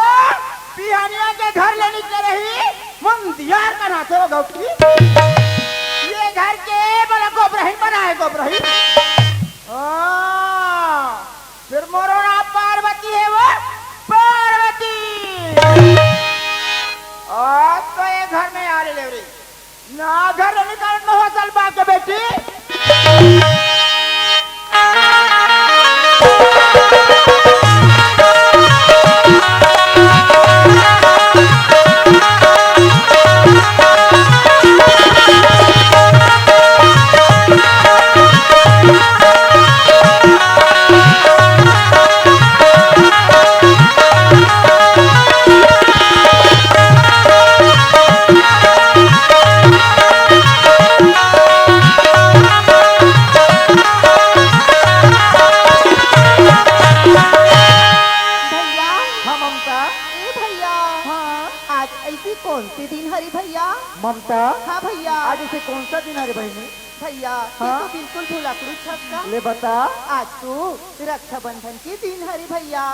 [SPEAKER 3] पिहानिया के घर लेने के रही मुंदियार बनाते हो गौकी ये घर के बड़ा गोब्राहिम बनाए गोब्राहिम फिर मोरोना पार्वती है वो पार्वती तो ये घर में आ रही ले ना घर निकाल न हो चल बाके बेटी
[SPEAKER 7] कौन से दिन हरी भैया
[SPEAKER 5] ममता
[SPEAKER 7] हाँ भैया
[SPEAKER 5] आज इसे कौन सा दिन है रे बहनी
[SPEAKER 7] भैया ये तो बिल्कुल भुलाकड़ू छक्का।
[SPEAKER 5] ले बता
[SPEAKER 7] आज तो रक्षाबंधन के दिन हरी भैया।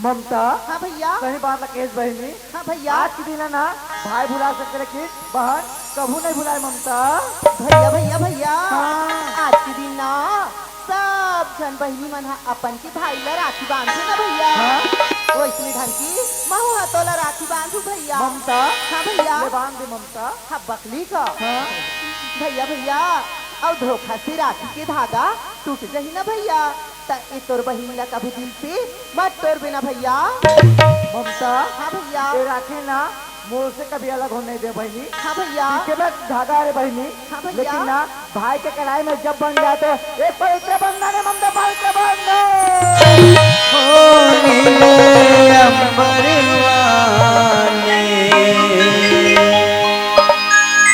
[SPEAKER 5] ममता
[SPEAKER 7] हाँ भैया।
[SPEAKER 5] सही बात है केश बहनी।
[SPEAKER 7] हाँ भैया।
[SPEAKER 5] आज के दिन है ना भाई भुला सकते लेकिन बहन कभू नहीं भुलाए ममता।
[SPEAKER 7] भैया भैया भैया
[SPEAKER 5] हाँ।
[SPEAKER 7] आज के दिन ना सब जन बहनी मन हा अपन के भाई ला राखी बांधे ना भैया।
[SPEAKER 5] हाँ।
[SPEAKER 7] वैसने ढंग की महू हाथों ला राखी बांधू भैया।
[SPEAKER 5] ममता
[SPEAKER 7] हाँ भैया।
[SPEAKER 5] ले बांध दे ममता।
[SPEAKER 7] हाँ बकली का।
[SPEAKER 5] हाँ।
[SPEAKER 7] भैया भैया और धोखा से राखी के धागा टूट जाही ना भैया त ए तोर बहिन ला कभी दिल से मत तोड़ बिना भैया।
[SPEAKER 5] ममता
[SPEAKER 7] हाँ भैया।
[SPEAKER 5] ये राखे ना मोर से कभी अलग होने दे बहनी।
[SPEAKER 7] हाँ भैया।
[SPEAKER 5] ठीक है मैं धागा रे बहनी।
[SPEAKER 7] हाँ भैया।
[SPEAKER 5] लेकिन ना भाई के कलाई में जब बन जाए तो एक पवित्र बंधन है ममता पवित्र बंधन।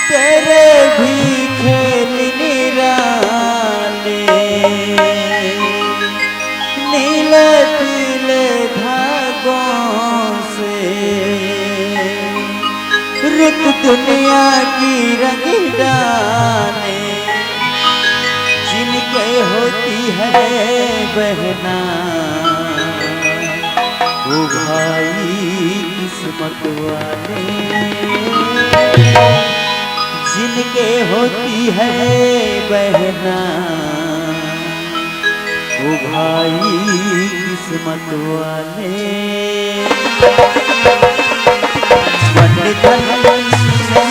[SPEAKER 8] तेरे भी खेल निराले नीले पीले धागों से रुत दुनिया की रंग डाले जिनके होती है बहना वो भाई किस्मत वाले जिनके होती है बहना वो भाई किस्मत वाले बंधन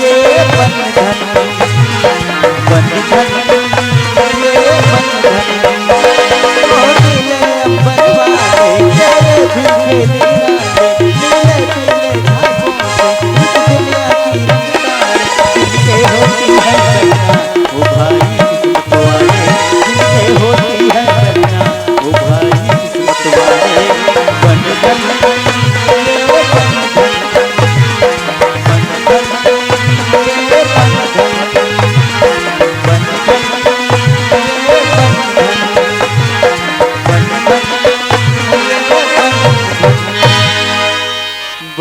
[SPEAKER 8] ये बंधन बंधन ये बंधन ओ दिले अंबर वाले तेरे भी खेल नीले पीले धागों से इस दुनिया की रंगदार जिनके होती है बहना वो भाई किस्मत वाले जिनके होती है बहना वो भाई किस्मत वाले बंधन ये बंधन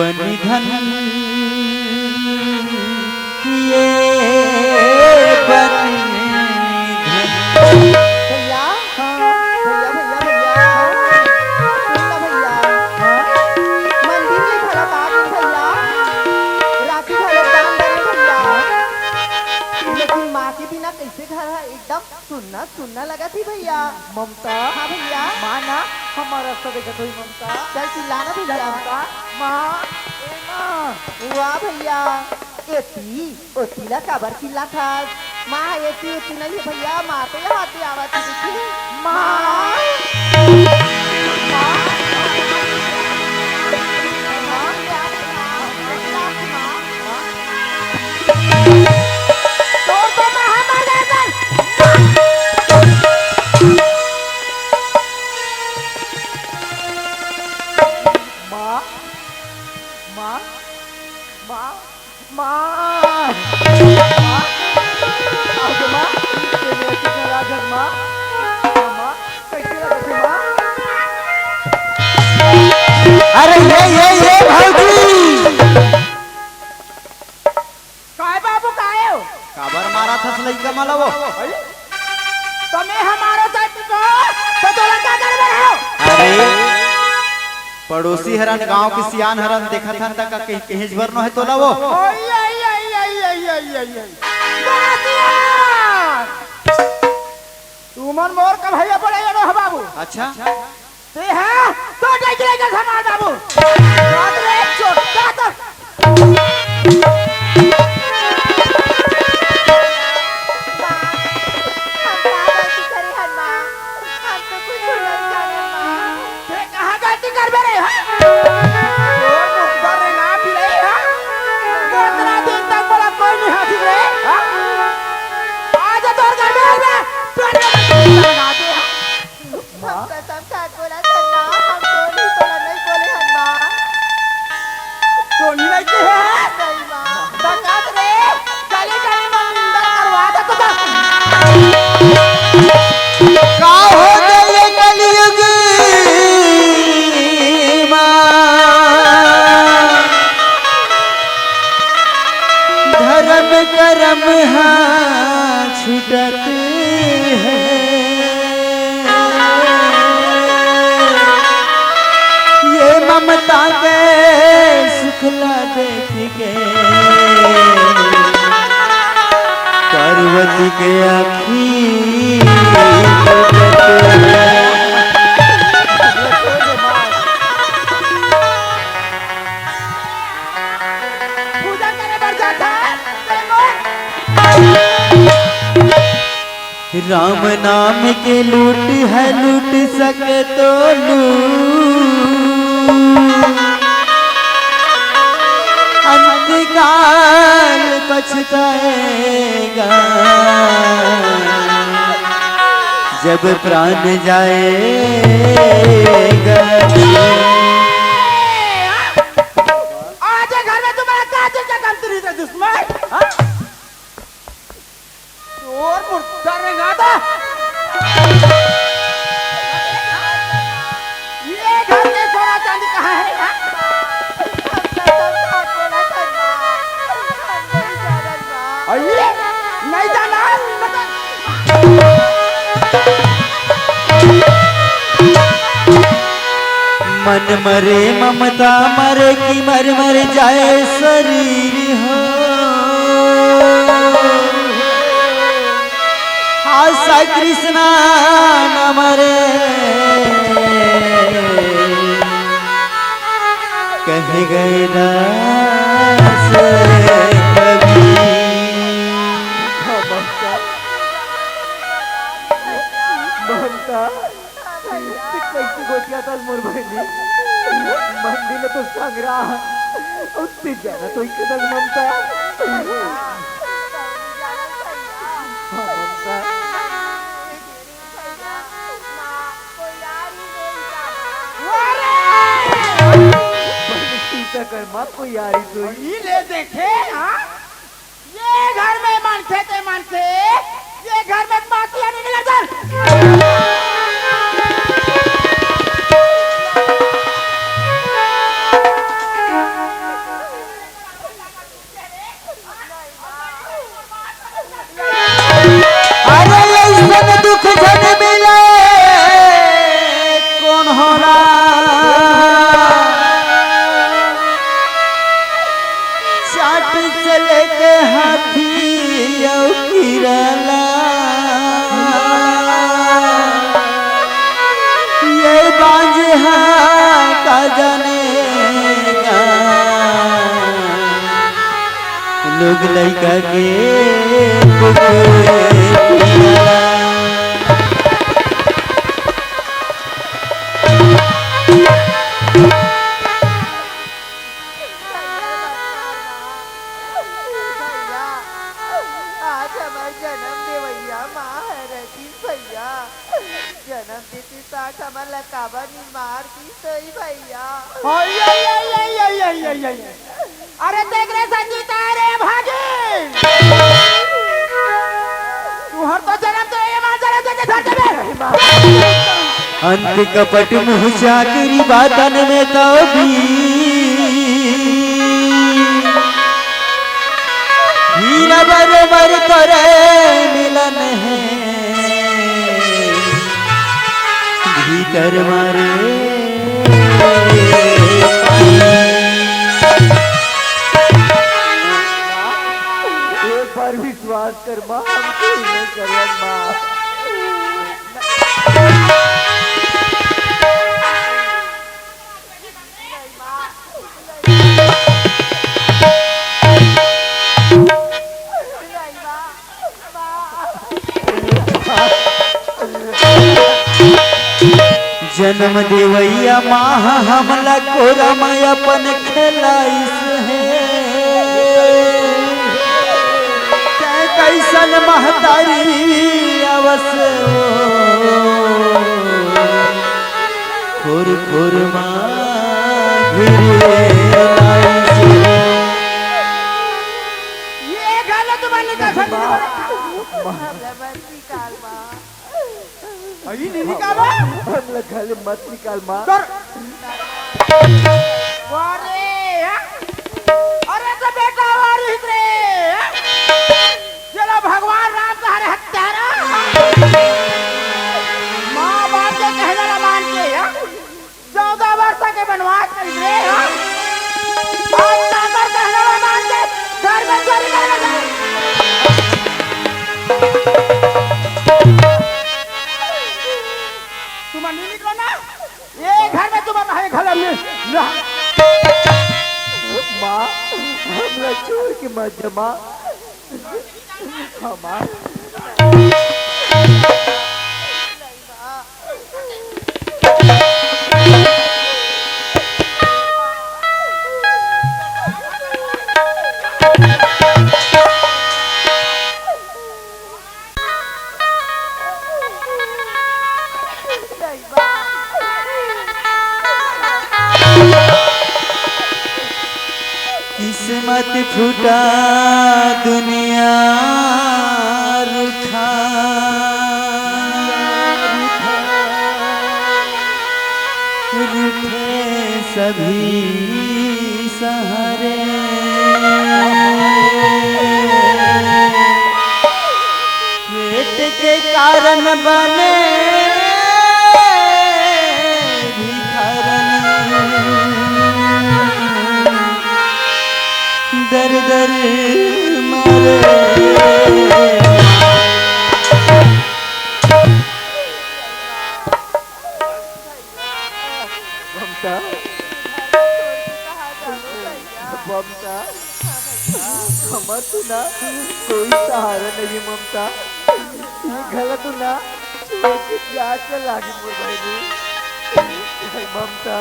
[SPEAKER 8] बंधन ये बंधन
[SPEAKER 7] भैया। भैया भैया भैया सुन ला भैया। मंदिर में खड़ा बाग भैया राखी खड़ा बांध दे भैया। लेकिन माँ के बिना कैसे घर है एकदम सुनना सुनना लगा थी भैया।
[SPEAKER 5] ममता
[SPEAKER 7] हाँ भैया।
[SPEAKER 5] माँ ना हमारा सब देखत हुई ममता।
[SPEAKER 7] चल चिल्लाना भैया।
[SPEAKER 5] ममता माँ ए माँ
[SPEAKER 7] वाह भैया एती ओतीला काबर चिल्ला था माँ एती ओती नहीं है भैया। माँ तो यहाँ आती आवाज देखी माँ।
[SPEAKER 5] माँ माँ माँ माँ आओ माँ तेरे कितना राजन माँ माँ कैसे लगे माँ।
[SPEAKER 8] अरे ये भाऊजी
[SPEAKER 3] काय बाबू काय हो
[SPEAKER 8] काबर मारा था लइका माला वो
[SPEAKER 3] तुम्हें हमारे साथ तो तोला क्या कर रहे हो।
[SPEAKER 8] अरे पड़ोसी हरन गांव की सियान हरन देखा था तक कहीं भरनो है तोला वो
[SPEAKER 3] तू मन मोर का भैया पड़े हो बाबू।
[SPEAKER 8] अच्छा
[SPEAKER 3] ते है तो देख लेगा समाज बाबू रात में एक छोटा तो ते कहाँ गलती कर बे रे इतना दिन तक बोला कोई नहीं हाथी रे आज तोर घर में बे लगा दे
[SPEAKER 7] हम कसम खाकर बोला था ना हम तो नहीं बोला नहीं बोले हनुमा।
[SPEAKER 3] तो नहीं की है
[SPEAKER 7] नहीं माँ।
[SPEAKER 3] बकात रे चले चले मंदिर करवा दे तो
[SPEAKER 8] का हो गए कलयुग धर्म करम हाँ छुटत है ये ममता के सुखला देख के पार्वती के आँखी
[SPEAKER 3] पूजा करे बर जाता है
[SPEAKER 8] राम नाम के लूट है लूट सके तो अंतकाल पछताएगा जब प्राण जाएगा
[SPEAKER 3] आज घर में तुम्हारा काजल का काम तुरी से दुश्मन और मुर्दा रेंगाता ये घर के सोना चांदी कहाँ है अरे नहीं जाना
[SPEAKER 8] मन मरे ममता मरे कि मर मर जाए शरीर हो आशा कृष्णा न मरे कह गए दास कबीर।
[SPEAKER 5] ममता कैसी गोटिया था मोर बहनी मंदिर तो संग्रा उत्ती जाना तो इके तक ममता ममता कर माँ कोई यारी तो
[SPEAKER 3] ये ले देखे हाँ ये घर में मानते थे मानते ये घर में बाकी नहीं मिला चल
[SPEAKER 8] अरे ऐसा दुख जन मिले कौन हो चाट चले के हाथी किरला ये बाज का जानेगा लोग लड़का के
[SPEAKER 7] आज हमारे जन्म देवैया माँ है रही भैया जन्म देती साथ हमारा लकाबा निमार की सही भैया
[SPEAKER 3] अरे देख रे संजीता रे भागी तू हर तो जन्म तो ये मां जन्म देके धर दे
[SPEAKER 8] अंत कपट मुँह चाकरी बातन में तो भी हीरा बरबर करे मिलन है भीतर मारे
[SPEAKER 5] एक बार विश्वास कर माँ हम नहीं करें माँ
[SPEAKER 8] जन्म देवैया माँ हमला कोरम अपन खेलाइस है कैसन महतारी अवस खुर खुर माँ
[SPEAKER 3] ये गलत बनी का अभी नहीं निकाला
[SPEAKER 5] हम लगा ले मत निकाल माँ
[SPEAKER 3] कर अरे अरे तो बेटा वारी रे चलो भगवान राम का हरे
[SPEAKER 5] मजमा हमार
[SPEAKER 8] किस्मत फूटा दुनिया रूठा रूठे सभी सहारे पेट के कारण बने दर दर मारे
[SPEAKER 5] ममता ममता हमार तो ना कोई सहारा नहीं ममता ये गलत ना छोड़ के जा के लागी मोर बहनी ममता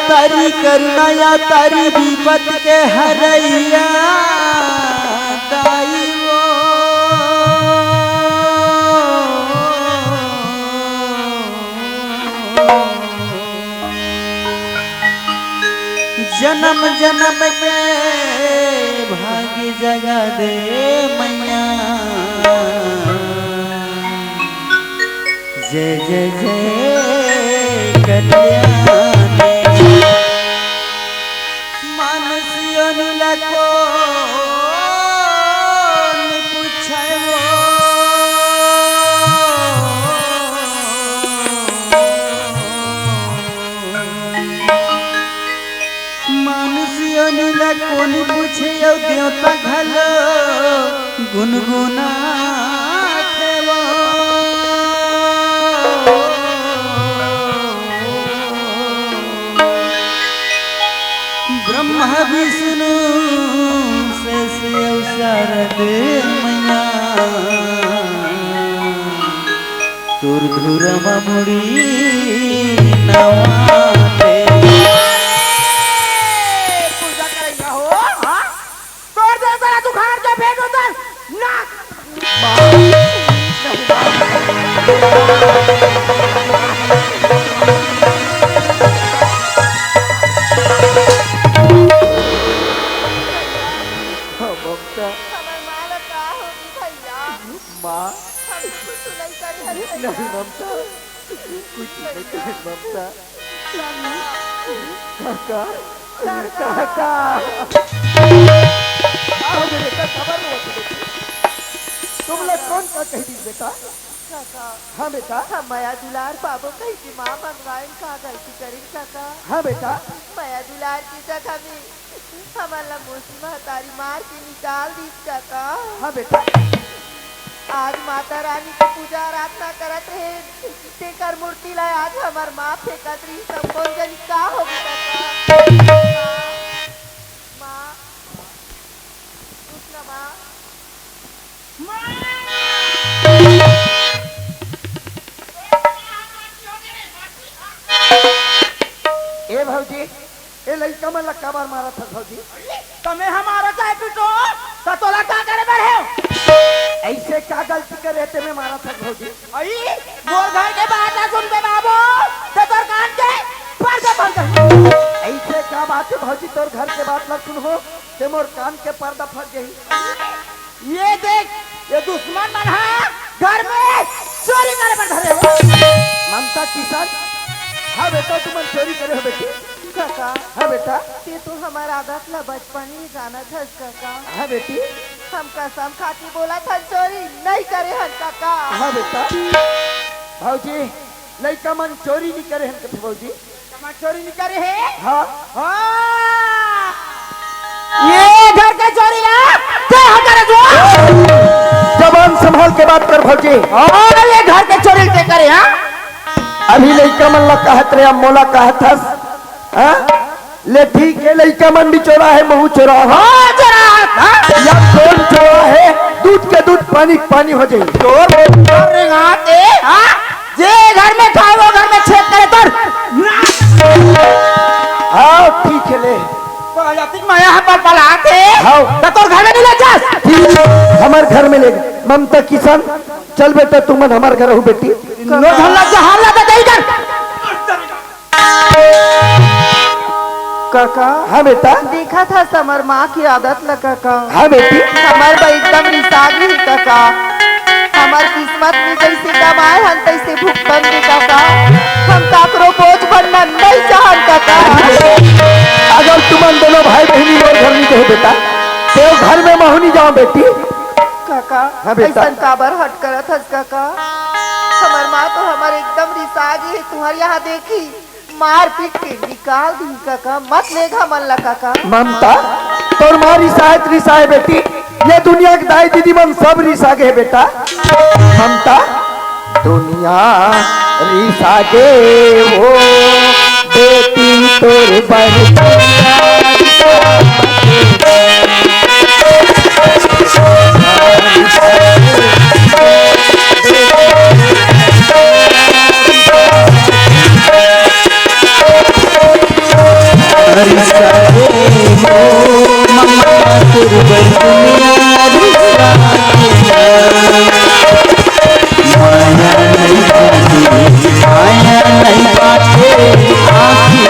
[SPEAKER 8] तारी करुणा या तारी विपत के हरैया दाई वो जन्म के भाग्य जगा दे मैया जय जय जय कल्याणी मानसियों लखो कौन पूछे देवता घल गुनगुना ब्रह्मा विष्णु शेष शारद मैया तुर धुरमा मुड़ी नवाते
[SPEAKER 5] तुम लोग कौन का कह दी बेटा? हाँ बेटा।
[SPEAKER 7] हम माया दुलार बाबू कही की माँ मंगवाइन का गलती करी काका।
[SPEAKER 5] हाँ बेटा।
[SPEAKER 7] माया दुलार की जगह में हमारा मौसी महतारी मार के निकाल दी काका।
[SPEAKER 5] हाँ बेटा।
[SPEAKER 7] आज माता रानी की पूजा आराधना करत है तेकर मूर्ति लाए आज हमार माँ फेंकत रही सब कौन जनी का हो काका। माँ कुछ ना माँ
[SPEAKER 5] ए भौजी ए लड़का में लक्का बार मारा था भौजी।
[SPEAKER 3] तुम्हें हमारा चाहे पिटो तो तोला क्या करे बढ़े
[SPEAKER 5] ऐसे क्या गलती करे थे मैं मारा था भौजी।
[SPEAKER 3] आई मोर घर के बात ना सुन बे बाबू तो तोर कान के पर्दा बंद कर।
[SPEAKER 5] ऐसे क्या बात है भौजी तोर घर के बात ना सुनो ते मोर कान के पर्दा फट गई।
[SPEAKER 3] ये देख ये दुश्मन मन है घर में चोरी करे पर धरे हो।
[SPEAKER 5] ममता किसान। हाँ बेटा तुम चोरी करे हो बेटी।
[SPEAKER 7] काका।
[SPEAKER 5] हाँ बेटा।
[SPEAKER 7] ते तो हमारा आदत ला बचपन ही जाना था काका।
[SPEAKER 5] हाँ बेटी।
[SPEAKER 7] हम कसम खा के बोला था चोरी नहीं करे हन काका।
[SPEAKER 5] हाँ बेटा। भौजी लड़का मन चोरी नहीं करे हन कथे भौजी।
[SPEAKER 3] कमा चोरी नहीं करे है।
[SPEAKER 5] हाँ।
[SPEAKER 3] हाँ ये घर के चोरी है ते हमारे जो
[SPEAKER 5] जबान संभाल के बात कर भौजी।
[SPEAKER 3] और ये घर के चोरी ते करे हाँ।
[SPEAKER 5] अभी लड़का मन ला कहत रे मोला कहत हस हाँ? ले ठीक है लड़का मन भी चोरा है महू चोरा है।
[SPEAKER 3] हाँ चोरा हाँ?
[SPEAKER 5] या कौन चोरा है दूध के दूध पानी पानी हो जाए।
[SPEAKER 3] चोर रिंगाते हाँ जे घर में खाए वो घर में छेद करे तोर
[SPEAKER 5] हाँ ठीक है ले
[SPEAKER 3] जातिक माया है पर पलाते
[SPEAKER 5] हाँ
[SPEAKER 3] तो तोर घर में नहीं ले जा।
[SPEAKER 5] ठीक हमार घर में ले ममता किसान चल बेटा तुम हमार घर हो बेटी।
[SPEAKER 3] लो धल्ला जहां लगा दे इधर।
[SPEAKER 7] काका।
[SPEAKER 5] हाँ बेटा।
[SPEAKER 7] देखा था समर माँ की आदत ला काका।
[SPEAKER 5] हाँ बेटी।
[SPEAKER 7] हमार बा एकदम रिसाग ही काका। हमार किस्मत में जैसे कमाए हम तैसे भुगतन दे काका। हम काकरो बोझ बनना नहीं चाहन काका।
[SPEAKER 5] अगर तुम दोनों भाई बहनी और घर नहीं कहे बेटा तो घर में महू जाओ बेटी।
[SPEAKER 7] काका।
[SPEAKER 5] हाँ बेटा।
[SPEAKER 7] ऐसा काबर हट करत हस काका। हमार माँ तो हमारे एकदम रिसाग है तुम्हारे यहाँ देखी मार पीट के निकाल दी काका। मत लेगा मन ला काका।
[SPEAKER 5] ममता तोर माँ रिसायत रिसाए बेटी ये दुनिया के दाई दीदी मन सब रिसागे बेटा। ममता दुनिया रिसागे हो बेटी तोर
[SPEAKER 8] माया नहीं पाते आखिर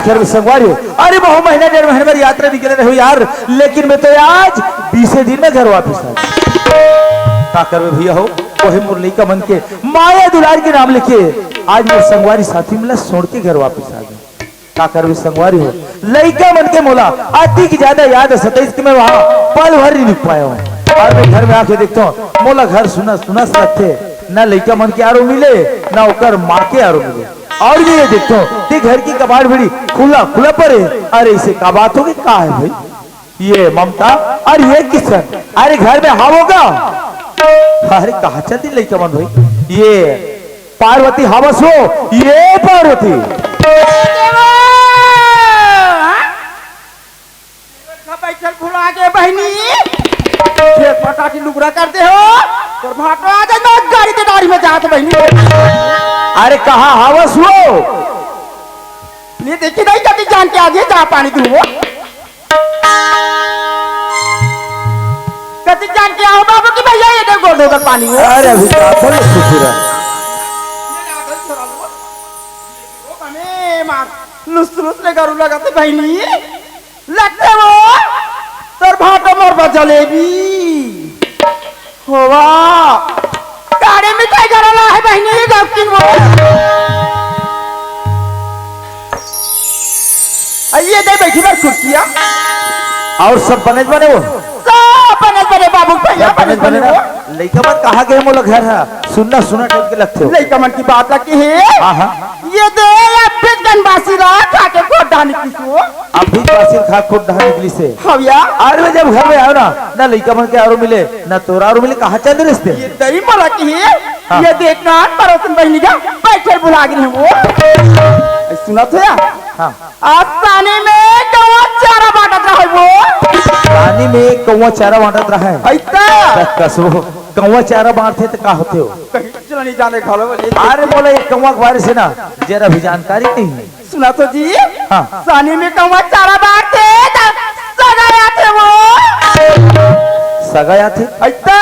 [SPEAKER 2] कर संगवारी हो। अरे बहु महीना 1.5 महीने में यात्रा निकले रहे हो यार, लेकिन मैं तो आज 20 दिन में घर वापस आ का करवे भैया हो। वही मुरली का मन के माया दुलार के नाम लिखे आज मेरे संगवारी साथी मिला छोड़ के घर वापस आ गए। का करवे संगवारी हो लड़का मन के मोला अति की ज्यादा याद है 27 के मैं वहां पल भर नहीं रुक पाया हूँ। और मैं घर में आके देखता हूँ मोला घर सुना सुना लगते, ना लड़का मन के आरो मिले ना ओकर माँ के आरो मिले। और ये देखता हूँ ते घर की कबाड़ भिड़ी खुला खुला पड़े। अरे इसे का बात होगी का है भाई? ये ममता और ये किशन, अरे घर में हाँ होगा। अरे कहा चलती लड़का मन भाई? ये पार्वती हवस हो, ये पार्वती
[SPEAKER 3] बैठल खुला के बहनी खेत पटा की लुगरा करते हो और भाटो आ जाए ना गाड़ी के गाड़ी में जात बहनी।
[SPEAKER 2] अरे कहा हवस हो?
[SPEAKER 3] ये देखी नहीं कभी जान के आगे जा पानी तू वो कभी जान के आओ बाबू की भैया ये देखो गोल उधर पानी हो।
[SPEAKER 2] अरे अभी थोड़ा सुखुरा
[SPEAKER 3] लुस लुस ले करू लगाते बहनी लगते वो तोर भाटो मोर जलेबी होवा गाड़ी में काय करला है बहनी ये गपकिन वो आइए दे बैठी बार कुर्सियां
[SPEAKER 2] और सब बने बने वो
[SPEAKER 3] सब बने बाबू भैया
[SPEAKER 2] बने बने
[SPEAKER 3] वो
[SPEAKER 2] लड़का मन कहा गए मोला घर है सुनना सुना टाइप के लगते हो।
[SPEAKER 3] लड़का मन की बात लगती है।
[SPEAKER 2] हाँ हाँ
[SPEAKER 3] ये दे फिर बासी रहा खा के कोट डाली किसो
[SPEAKER 2] अब भी बासिर खा खुद ढहा निकली से।
[SPEAKER 3] हविया
[SPEAKER 2] और मैं जब घर में आयो ना लड़का मन के आरो मिले ना तोरा आरो मिले, कहा चल रिश्ते
[SPEAKER 3] ये दरी मला की है।
[SPEAKER 2] हाँ।
[SPEAKER 3] ये देखना पड़ोसन बहनी का बैठे बुला गई है वो सुना तो यार।
[SPEAKER 2] हाँ
[SPEAKER 3] आसानी में कौवा चारा बांटत रहा है वो
[SPEAKER 2] पानी में कौवा चारा बांटत रहा है।
[SPEAKER 3] ऐसा
[SPEAKER 2] कसो कौवा चारा बांटते तो का होते हो?
[SPEAKER 3] कहीं चला नहीं जाने खालो बोले
[SPEAKER 2] अरे बोला ये कौवा के बारे से ना जरा भी जानकारी नहीं है।
[SPEAKER 3] सुना तो जी।
[SPEAKER 2] हाँ।
[SPEAKER 3] सानी में कौवा चारा बांटते सगाया थे वो
[SPEAKER 2] सगाया थे?
[SPEAKER 3] ऐसा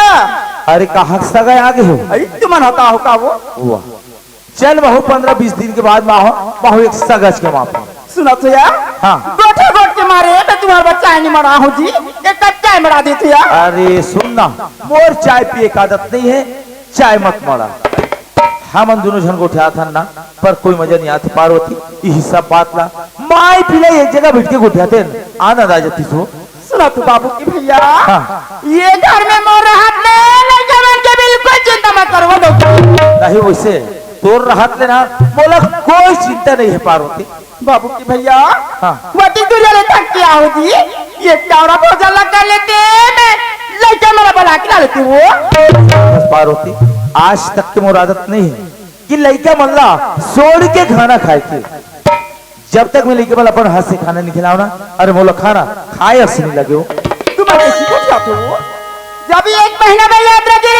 [SPEAKER 2] अरे कहा सगाया आगे हो?
[SPEAKER 3] ऐसे मन होता हो का वो
[SPEAKER 2] वाह चल बहु 15-20 दिन के बाद बहु एक सगज के माप
[SPEAKER 3] सुना तो यार।
[SPEAKER 2] हाँ।
[SPEAKER 3] गोटे गोट के मारे मैं तुम्हारा बच्चा नहीं मरा हूँ जी एक कप चाय मरा देती यार।
[SPEAKER 2] अरे सुनना मोर चाय पिए का आदत नहीं है, चाय मत मरा। हम दोनों जन को उठा था ना पर कोई मजा नहीं आती। पार्वती ये हिस्सा बात ला माई पिला एक जगह बैठ के उठाते आनंद आ जाती तो।
[SPEAKER 3] सुना तू बाबू की भैया।
[SPEAKER 2] हाँ।
[SPEAKER 3] ये घर में मोर हाथ में के बिल्कुल चिंता मत करो
[SPEAKER 2] नहीं वैसे तोर राहत लेना बोला कोई चिंता नहीं है पार्वती।
[SPEAKER 3] बाबू की भैया।
[SPEAKER 2] हाँ।
[SPEAKER 3] वती तुझे ले तक क्या हो जी ये चावड़ा भोजन लगा लेते मैं लड़का मेरा बना के ला लेती वो।
[SPEAKER 2] बस पार्वती आज तक की मोर आदत नहीं है कि लड़का मल्ला सोड़ के खाना खाए के। जब तक मैं लड़के वाला अपन हाथ से खाना नहीं खिलाओ ना अरे मोला खाना खाए अच्छे नहीं लगे हो।
[SPEAKER 3] तुम कैसी को खाते हो जब 1 महीना में यात्रा की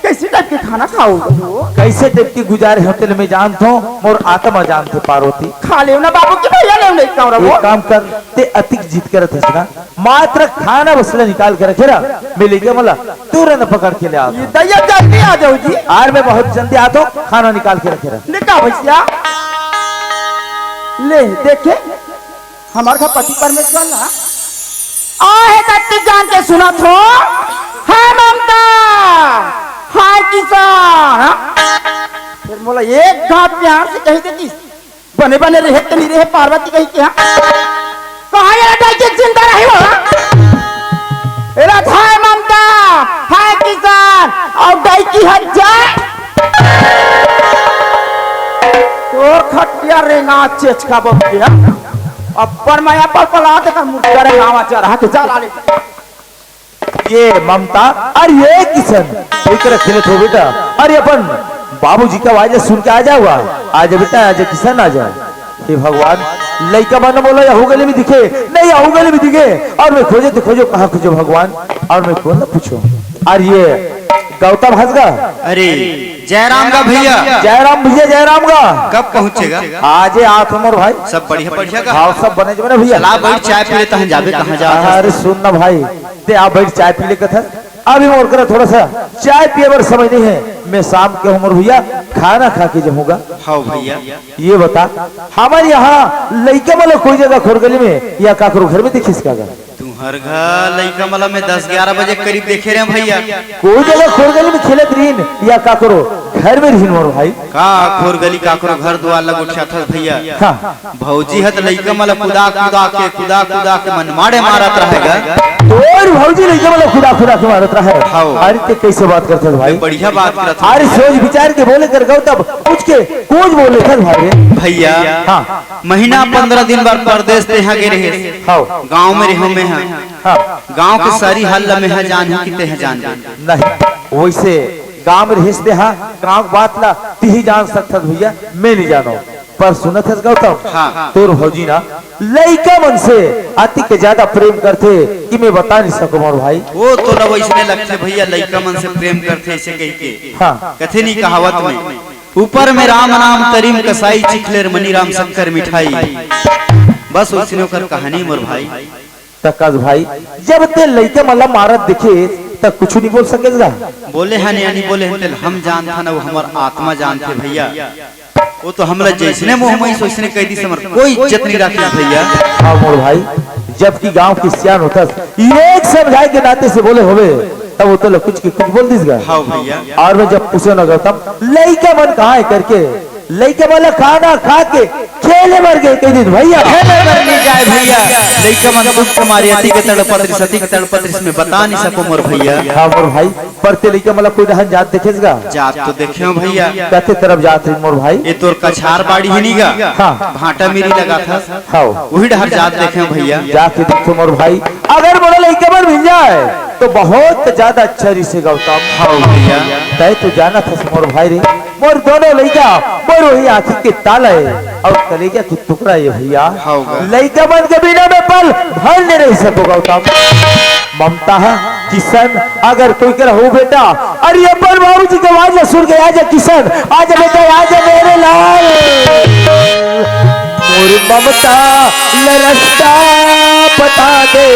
[SPEAKER 3] कैसी टाइप के खाना खाओगे वो
[SPEAKER 2] कैसे टाइप की गुजारे होते मैं जानता हूँ मोर आत्मा जानते पार्वती।
[SPEAKER 3] खा ले ना बाबू की भैया ले नहीं खाओ वो
[SPEAKER 2] एक काम कर ते अतिक जीत कर ना मात्र खाना बसला निकाल के रखे ना मैं लेके मला तुरंत पकड़ के ले आता
[SPEAKER 3] ये दैया जल्दी आ जाओ जी।
[SPEAKER 2] आज मैं बहुत जल्दी आता हूँ खाना निकाल के रखे रहा।
[SPEAKER 3] निका भैया ले देखे हमारे घर पति परमेश्वर ना आहे तक जान के सुना थो है ममता हाय किसान। फिर बोला एक घाट प्यार से कही देती बने बने रहे तो नहीं रहे पार्वती कही क्या कहा ये लड़ाई की चिंता रही हो हाय ममता हाय किसान और गाय की हट जाए तो खटिया रेंगा चेच का बबिया अब पर मैं पर पला के मुर्गा रे गावा चढ़ा के चला ले।
[SPEAKER 2] ये ममता अरे ये किशन कोई खेले थे बेटा। अरे अपन बाबूजी का आवाज सुन के आ जाओगा आज बेटा आज किशन आ जाए। हे भगवान लड़का बना बोला या गले में दिखे नहीं या गले में दिखे और मैं खोजे तो खोजो कहाँ खोजो भगवान और मैं कौन ना पूछो। और ये गौतम हंसगा
[SPEAKER 9] अरे जयराम का भैया
[SPEAKER 2] जयराम का
[SPEAKER 9] कब पहुँचेगा?
[SPEAKER 2] आज आठ उमर भाई
[SPEAKER 9] सब बढ़िया बढ़िया का
[SPEAKER 2] हाँ सब बने जमे भैया।
[SPEAKER 9] चला बैठ चाय पी ले तहन जाबे कहाँ जा।
[SPEAKER 2] अरे सुन ना भाई ते आप बैठ चाय पी ले कथा अभी मोर करा थोड़ा सा चाय पिए बर समय नहीं है, मैं शाम के उम्र भैया खाना खा के जाऊंगा।
[SPEAKER 9] हाँ भैया।
[SPEAKER 2] ये बता हमारे यहाँ लड़का वाला कोई जगह खोरगली में या काकरो घर में देखिस का
[SPEAKER 9] तुम्हार घर लड़का मला में 10-11 बजे करीब देखे रहे भैया।
[SPEAKER 2] कोई जगह खोरगली में खेलत रहीन या काकरो घर में रहीन मोर भाई
[SPEAKER 9] का खोर गली काकरो घर द्वार लग उठा था भैया।
[SPEAKER 2] हाँ।
[SPEAKER 9] भौजी हत लड़का मला कुदा के मन मारे मारत रहेगा।
[SPEAKER 2] और भौजी लड़का वाला खुदा के मारत रहा है।
[SPEAKER 9] हाँ।
[SPEAKER 2] अरे ते कैसे बात करते हो भाई?
[SPEAKER 9] बढ़िया बात करत
[SPEAKER 2] अरे सोच विचार के बोले कर गौ तब कुछ के कुछ बोले थे भाई
[SPEAKER 9] भैया।
[SPEAKER 2] हाँ।
[SPEAKER 9] महीना 15 दिन बाद परदेश ते यहाँ गे रहे।
[SPEAKER 2] हाँ।
[SPEAKER 9] गाँव में रहो में है।
[SPEAKER 2] हाँ।
[SPEAKER 9] गाँव के सारी हल्ला में है जान की ते जान
[SPEAKER 2] नहीं वैसे गाँव में रहिस दे। हाँ गाँव बात ला ती जान सकता भैया, मैं नहीं जानो पर सुनत है गौतम।
[SPEAKER 9] हाँ।
[SPEAKER 2] तोर भौजी ना लड़का मन से अति के ज्यादा प्रेम करते कि मैं बता नहीं सकूं मोर भाई।
[SPEAKER 9] वो तो लब इसने लगते भैया लड़का मन से प्रेम करते ऐसे कह के।
[SPEAKER 2] हाँ।
[SPEAKER 9] कथे नहीं कहावत में ऊपर में राम नाम तरीम कसाई चिखलेर मनी राम शंकर मिठाई। बस उसने कर कहानी मोर भाई।
[SPEAKER 2] तकाज भाई जब ते लड़का मला मारत दिखे तब कुछ नहीं बोल सकेगा।
[SPEAKER 9] बोले हैं नहीं बोले हैं हम जानते ना वो हमार आत्मा जानते भैया। वो तो हमरा जैसने मुंह में सोचने कह दी समर कोई इज्जत नहीं रखी भैया।
[SPEAKER 2] हाँ मोर भाई जबकि गांव की सियान होता एक समझाए के नाते से बोले होवे तब वो तो कुछ की कुछ बोल दीसगा।
[SPEAKER 9] हाँ भैया।
[SPEAKER 2] और मैं जब पूछो ना गौतम लड़का मन कहाँ है करके लड़के वाला खाना खा के खेले मर गए कई दिन भैया।
[SPEAKER 9] खेले मर नहीं जाए भैया। लड़का मन दुख तुम्हारी अति के तड़पत्री सती के तड़पत्री इसमें बता नहीं सको मोर भैया।
[SPEAKER 2] हाँ मोर भाई पर ते लड़का मतलब कोई रहन जात देखेगा।
[SPEAKER 9] जात तो देखे हो भैया।
[SPEAKER 2] कहते तरफ जात रही मोर भाई।
[SPEAKER 9] ये तोर कछार बाड़ी ही नहीं गा।
[SPEAKER 2] हाँ।
[SPEAKER 9] भाटा मेरी लगा था।
[SPEAKER 2] हाँ।
[SPEAKER 9] वही डहर जात देखे हो भैया।
[SPEAKER 2] जाके देखो मोर भाई अगर मोरा लड़का मन मिल जाए तो बहुत ज्यादा अच्छा रिसे गौतम।
[SPEAKER 9] हाँ भैया।
[SPEAKER 2] तय तो जाना था मोर भाई रे मोर दोनों लड़का मोर वही आँखी के ताला है और कलेजा की टुकड़ा है भैया। लड़का मन के बिना में पल भर नहीं रह सको गौतम। ममता है किशन अगर कोई कर हो बेटा अरे अपन बाबू जी के आवाज सुन के आजा किशन आजा बेटा आजा मेरे लाल मोर ममता लरस्ता बता दे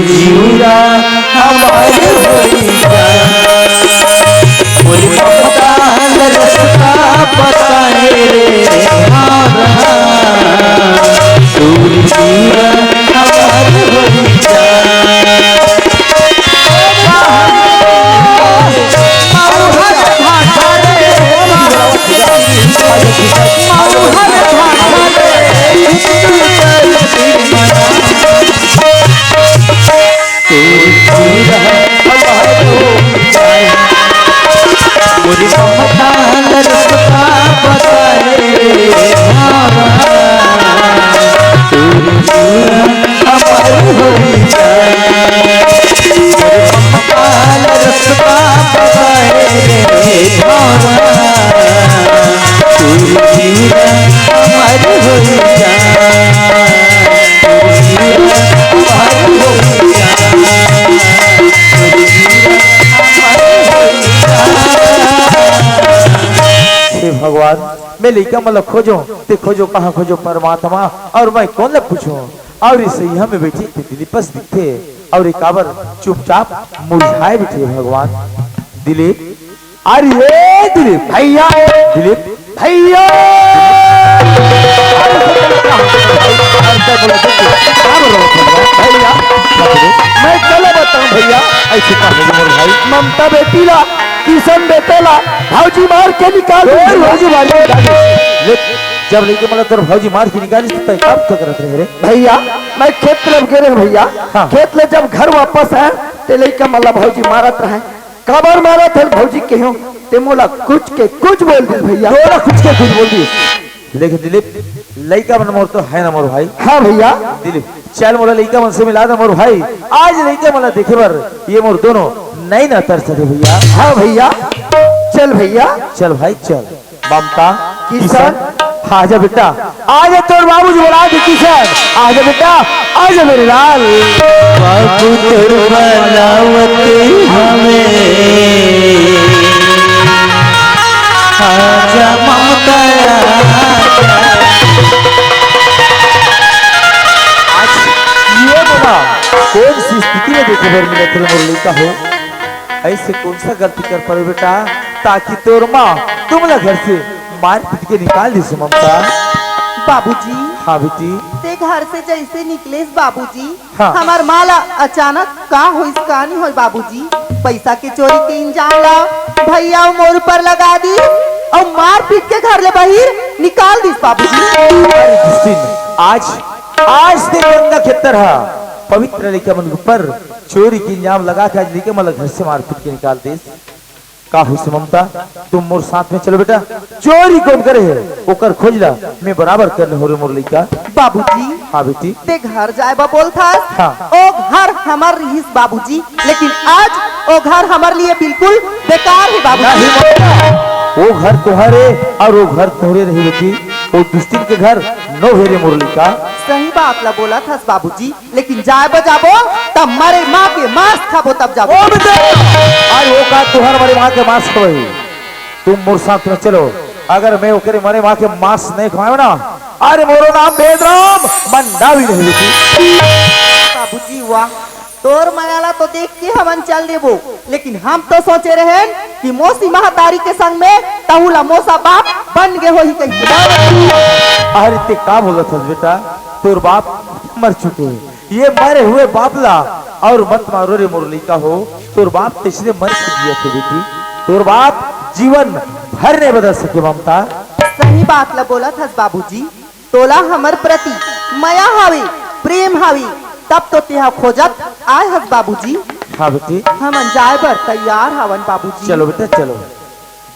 [SPEAKER 8] जीरा हमारे रास्ता बताए रे जीरा हमारे
[SPEAKER 2] भगवान मैं लड़का मतलब खोजो ते खोजो कहाँ खोजो परमात्मा और मैं कौन लग पूछूं और इस यहाँ में बैठी दिलीपस दिखते और एक काबर चुपचाप मुरझाए बैठे भगवान। दिलीप अरे दिलीप
[SPEAKER 5] भैया
[SPEAKER 2] दिलीप
[SPEAKER 5] भैया भैया मैं चलो बताऊं भैया
[SPEAKER 2] ऐसे भाई
[SPEAKER 5] ममता बेटी ला किशन बेटेला भाजी मार के निकाल
[SPEAKER 2] भौजी मार के निकाली जब लेके मतलब तेरे भौजी मार के निकाली तो काम तो करत रहे रे
[SPEAKER 5] भैया मैं खेत तरफ गिरे भैया।
[SPEAKER 2] हाँ।
[SPEAKER 5] खेत ले जब घर वापस आए ते लेके मला भौजी मारत रहे कबर मारत है भौजी के हो ते मोला कुछ के कुछ बोल दी भैया
[SPEAKER 2] थोड़ा कुछ के कुछ बोल दी लेकिन दिलीप लड़का मन मोर तो है ना मोर भाई।
[SPEAKER 5] हाँ भैया
[SPEAKER 2] दिलीप चल मोला लड़का मन से मिला दे मोर भाई आज लड़का मला देखे बर ये मोर दोनों नहीं ना तरस रहे भैया।
[SPEAKER 5] हाँ भैया चल भैया
[SPEAKER 2] चल भाई चल ममता
[SPEAKER 5] किशन
[SPEAKER 2] आजा बेटा आजा तोर बाबू जी बोला दे किशन आजा बेटा आजा मेरे लाल
[SPEAKER 8] बाबू तोर बनावती हमें आजा ममता
[SPEAKER 2] के घर मिले थे मुरली का हो ऐसे कौन सा गलती कर पाए बेटा ताकि तोर माँ तुमला घर से मार पीट के निकाल दी से ममता।
[SPEAKER 7] बाबूजी
[SPEAKER 2] हाँ बेटी
[SPEAKER 7] ते घर से जैसे निकलेस बाबूजी
[SPEAKER 2] हाँ।
[SPEAKER 7] हमार माला अचानक का होइस का नहीं होई बाबूजी पैसा के चोरी के इंजाम ला भैया मोर पर लगा दी और मार पीट के घर ले बाहर निकाल दी बाबूजी।
[SPEAKER 2] अरे जिस आज ते गंगा के तरह पवित्र लेके मन पर चोरी की इंजाम लगा के आज लेके मला घर से मार पीट के निकाल दे का हुई से ममता तुम मोर साथ में चलो बेटा चोरी कौन करे है ओकर खोज ला मैं बराबर कर ले हो रे मुरली का।
[SPEAKER 7] बाबूजी
[SPEAKER 2] हाँ बेटी
[SPEAKER 7] ते घर जाए बा बोल था
[SPEAKER 2] हाँ।
[SPEAKER 7] ओ घर हमार रहीस बाबूजी लेकिन आज ओ घर हमार लिए बिल्कुल बेकार है बाबूजी।
[SPEAKER 2] नहीं ममता वो घर तुम्हारे और वो घर तुम्हारे नहीं बेटी वो दुष्टिन के घर नो हेरे मुरली का।
[SPEAKER 7] सही बात ला बोला था बाबूजी लेकिन जाए बजाबो तब मारे माँ के मांस खाबो तब जाबो।
[SPEAKER 2] आज वो का तुम्हारे मारे माँ के मांस खवाई तुम मोर साथ में चलो अगर मैं ओकरे मारे माँ के मांस नहीं खवाए ना अरे मोरो नाम बेदराम मंडा भी नहीं बेटी।
[SPEAKER 7] बाबूजी वाह तोर मयाला तो देख के हमन चल देबो लेकिन हम तो सोचे रहे कि मौसी महतारी के संग में तहुला मौसा बाप बन गए हो ही कहीं।
[SPEAKER 2] अरे ते का बोला था बेटा तोर बाप मर चुके हैं ये मरे हुए बापला और मत मारो रे मुरली का हो तोर बाप तिसने मर दिया थे बेटी तोर बाप जीवन भर नहीं बदल सके ममता।
[SPEAKER 7] सही बात ला बोला था बाबूजी तोला हमर प्रति माया हावी प्रेम हावी तब तो तेहा खोजत आए हस बाबूजी।
[SPEAKER 2] हाँ बेटी
[SPEAKER 7] हमन जाए बर तैयार हवन बाबूजी।
[SPEAKER 2] चलो बेटा चलो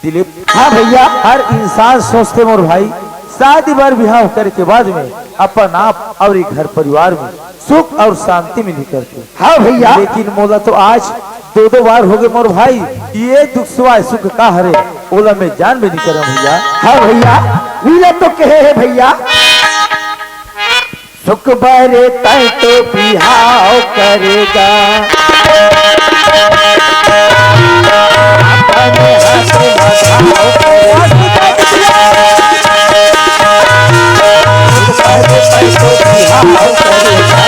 [SPEAKER 2] दिलीप। हाँ भैया हर इंसान सोचते मोर भाई शादी बार बिहाव करे के बाद में अपन आप और एक घर परिवार में सुख और शांति मिली करते। हाँ भैया लेकिन मोला तो आज दो बार हो गए मोर भाई ये दुख सुवाय सुख का हरे ओला में जान भी नहीं करा भैया। हाँ भैया मिले तो कहे है भैया सुख बरे तय तो बिहाव करेगा अपने हाथ बधाव करेगा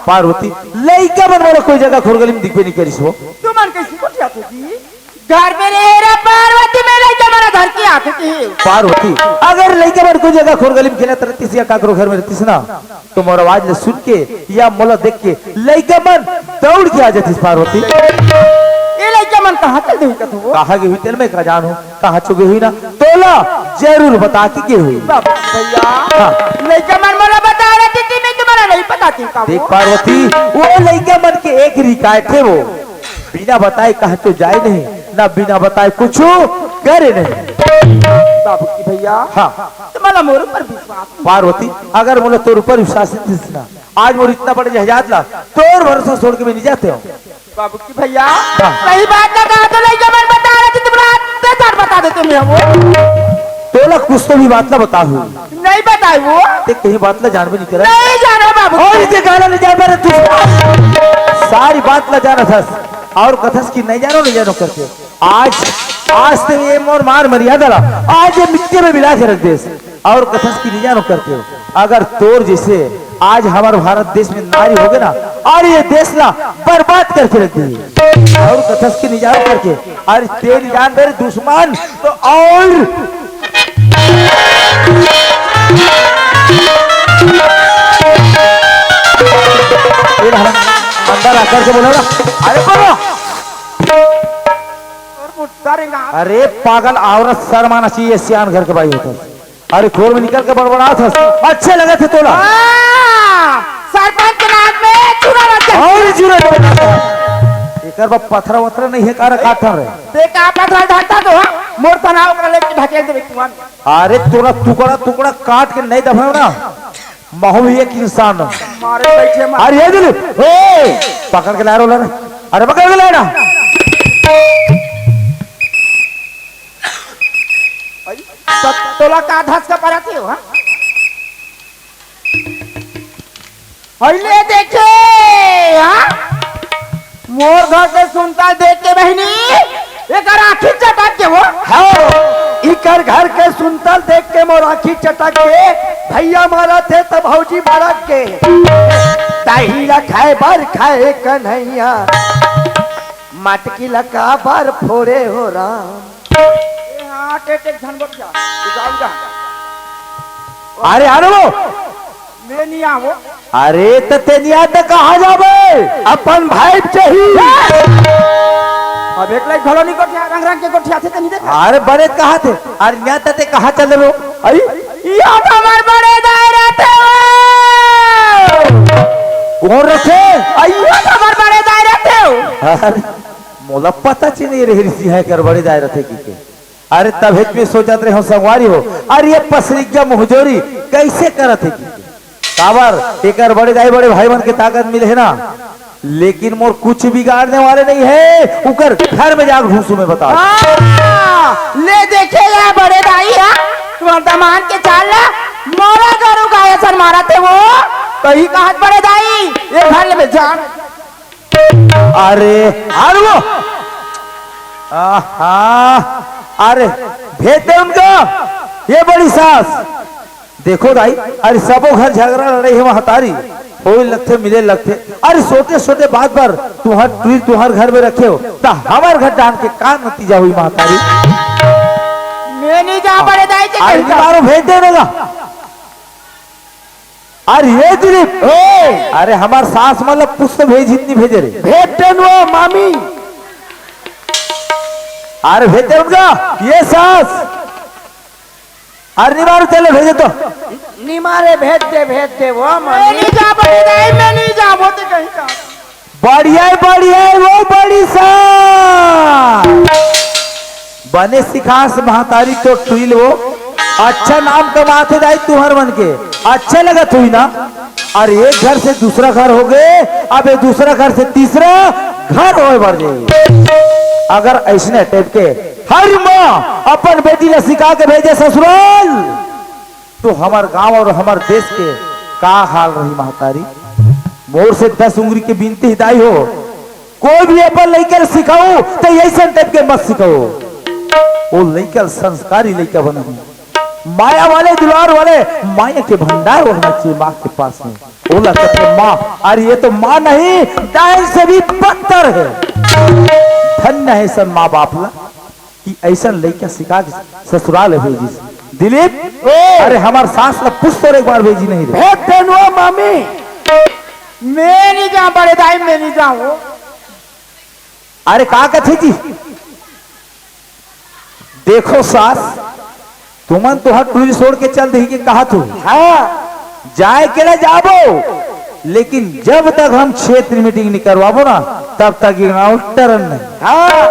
[SPEAKER 2] पार्वती लइका बनवाला कोई जगह खोरगली में दिखबे नहीं करिस हो
[SPEAKER 3] तू मन कैसी कोठिया थी घर में रह रहा पार्वती में लइका मेरा घर की आंख की
[SPEAKER 2] पार्वती अगर लइका बन कोई जगह खोरगली में खेलत रहतीस या काकरो घर में रहतीस ना तो मोर आवाज ले सुन के या मोला देख के लइका मन दौड़ के आ जातीस पार्वती।
[SPEAKER 3] ये लइका मन कहां चल गई कथो वो
[SPEAKER 2] कहां गई हुई तेल में का जानू कहां चुके हुई ना तोला जरूर बता के हुई।
[SPEAKER 3] बाबा भैया
[SPEAKER 2] हाँ।
[SPEAKER 3] लइका मन मला बता रही थी मैं तुम्हारा नहीं पता थी का
[SPEAKER 2] देख पार्वती वो लइका मन के एक रिकाय थे वो बिना बताए कहा तो जाए नहीं ना बिना बताए कुछ करे नहीं।
[SPEAKER 3] बाबू की भैया
[SPEAKER 2] हाँ
[SPEAKER 3] तुम्हारा मोर पर विश्वास
[SPEAKER 2] पार्वती अगर मोला तोर ऊपर विश्वास ना आज मोर इतना बड़े जहाज ला तोर भरोसा छोड़ के मैं नहीं जाते हूँ।
[SPEAKER 3] बाबू की भैया
[SPEAKER 2] हाँ।
[SPEAKER 3] सही बात ना कहा तो लइका मन बता रही थी तुम्हारा बता दे तुम्हें वो
[SPEAKER 2] तोला कुछ तो भी बात ना बता हूँ
[SPEAKER 3] नहीं बताई वो
[SPEAKER 2] ते कहीं बात ला जान भी नहीं करा
[SPEAKER 3] नहीं जाना बाबू
[SPEAKER 2] और इसे गाना नहीं जान पा तू सारी बात ला जाना था और कथस की नहीं जानो करके आज तो ये मोर मार मर्यादा ला आज ये मिट्टी में मिला के रख दे और कथस की नहीं जानो करते हो अगर तोर जैसे आज हमारे भारत देश में नारी हो गए ना और ये देश ला बर्बाद करके रख दी और कथस की नहीं जानो करके और तेरी जान मेरे दुश्मन तो और अंदर आकर के बोलो ना अरे बोलो अरे पागल औरत शर्माना चाहिए सियान घर के भाई होता अरे खोर में निकल के बड़बड़ा था अच्छे लगे थे तोला
[SPEAKER 3] सरपंच के नाम में चूरा रखा
[SPEAKER 2] और चूरा एक पत्थर वत्थर नहीं है कार काटन रहे
[SPEAKER 3] देखा पत्थर ढाटा तो मोर तनाव कर लेके ढकेल दे कुआं में।
[SPEAKER 2] अरे तोरा टुकड़ा टुकड़ा काट के नहीं दबाओ ना, महू भी एक इंसान हूं।
[SPEAKER 3] मारे बैठे मार।
[SPEAKER 2] अरे ये दिलीप, ए पकड़ के ला रहा ना, अरे पकड़ के ला ना।
[SPEAKER 3] तोला का धस का पराती हो? हाँ हईले देखे, हाँ मोर घर के सुनता देख के बहनी एक आखिर चटक के वो।
[SPEAKER 4] हाँ इकर घर के सुनतल देख के मोर आखी चटक के भैया मारा थे तब भौजी भड़क के दही खाए बार खाए कन्हैया मटकी लगा बार फोड़े हो राम।
[SPEAKER 3] हाँ टेटे झनबट जा तू जाऊंगा।
[SPEAKER 2] अरे अरे वो
[SPEAKER 3] मैं नहीं आवो।
[SPEAKER 2] अरे तो तेनिया तो कहा जाबे,
[SPEAKER 4] अपन भाई चाहिए।
[SPEAKER 3] अब एक लाइक घलो नहीं कोठिया रंग रंग के कोठिया थे नहीं देखा।
[SPEAKER 2] अरे बड़े कहा थे, अरे यहाँ तक कहा चल रहे हो? अरे
[SPEAKER 3] ये हमार बड़े दायरा थे
[SPEAKER 2] कौन रखे?
[SPEAKER 3] अयो हमार बड़े दायरा थे।
[SPEAKER 2] अरे मोला पता चल नहीं रही ऋषि है कर बड़े दायरा थे की के। अरे तब हित में सोचत रहे हो संगवारी हो, अरे ये पसरिज्जा मुहजोरी कैसे करत है की काबर एकर बड़े दाई बड़े भाई मन के ताकत मिले है ना, लेकिन मोर कुछ बिगाड़ने वाले नहीं है। उकर घर में जाकर घूसू में बता।
[SPEAKER 3] ले देखे या बड़े दाई है तुम्हारे दामान के चाल ला मोरा करू गाय सर मारा थे वो कहीं कहा बड़े दाई ये घर में जान।
[SPEAKER 2] अरे अरे वो अरे भेज दे उनका, ये बड़ी सास देखो दाई। अरे सबो घर झगड़ा लड़े है महतारी हो लगते मिले लगते। अरे छोटे छोटे बात पर तुम्हार घर में रखे हो तो हमार घर डाल के का नतीजा हुई महतारी?
[SPEAKER 3] मैं नहीं जा बड़े दाई के
[SPEAKER 2] अरे तुम्हारो भेज देगा। अरे ये दिलीप, अरे हमार सास मतलब पुष्प भेज इतनी भेजे रे।
[SPEAKER 4] भेज देनो मामी।
[SPEAKER 2] अरे भेज दे उनका, ये सास। अरे निवार चले भेजे तो
[SPEAKER 4] निमारे भेज दे वो
[SPEAKER 3] मैं
[SPEAKER 4] मामी।
[SPEAKER 3] नहीं जा बड़े दाई मैं नहीं जा वो तो कहीं का
[SPEAKER 2] बढ़िया वो बड़ी सास बने सिखास महतारी तो टुइल वो अच्छा नाम कमाते दाई तुम्हार मन के अच्छा लगत हुई ना। और एक घर से दूसरा घर हो गए, अब एक दूसरा घर से तीसरा घर हो बढ़ जाए। अगर ऐसने टाइप के हर माँ अपन बेटी ने सिखा के भेजे ससुराल तो हमार गांव और हमार देश के का हाल रही महतारी। मोर से 10 उंगली के बिनती हिदाई हो, कोई भी अपन लेकर सिखाओ तो ऐसा टाइप के मत सिखाओ। वो लेकर संस्कारी लेकर बने, माया वाले दुलार वाले माया के भंडार होना चाहिए माँ के पास में। वो लगता है माँ, अरे ये तो माँ नहीं डायन से भी बदतर है। धन्य है सन माँ बाप ला कि ऐसा लेकर सिखा के ससुराल भेजी। दिलीप अरे हमार सास ला पुष्प एक बार भेजी नहीं रे।
[SPEAKER 4] भेज देनो मामी।
[SPEAKER 3] मैं नहीं जा बड़े दाई मैं नहीं जाऊँ।
[SPEAKER 2] अरे का कथे जी देखो सास तुमन तो हट टूरी छोड़ के चल दही के कहा तू। हाँ जाए के लिए जाबो, लेकिन जब तक हम क्षेत्र मीटिंग नहीं करवाबो ना तब तक टरन नहीं।
[SPEAKER 4] हाँ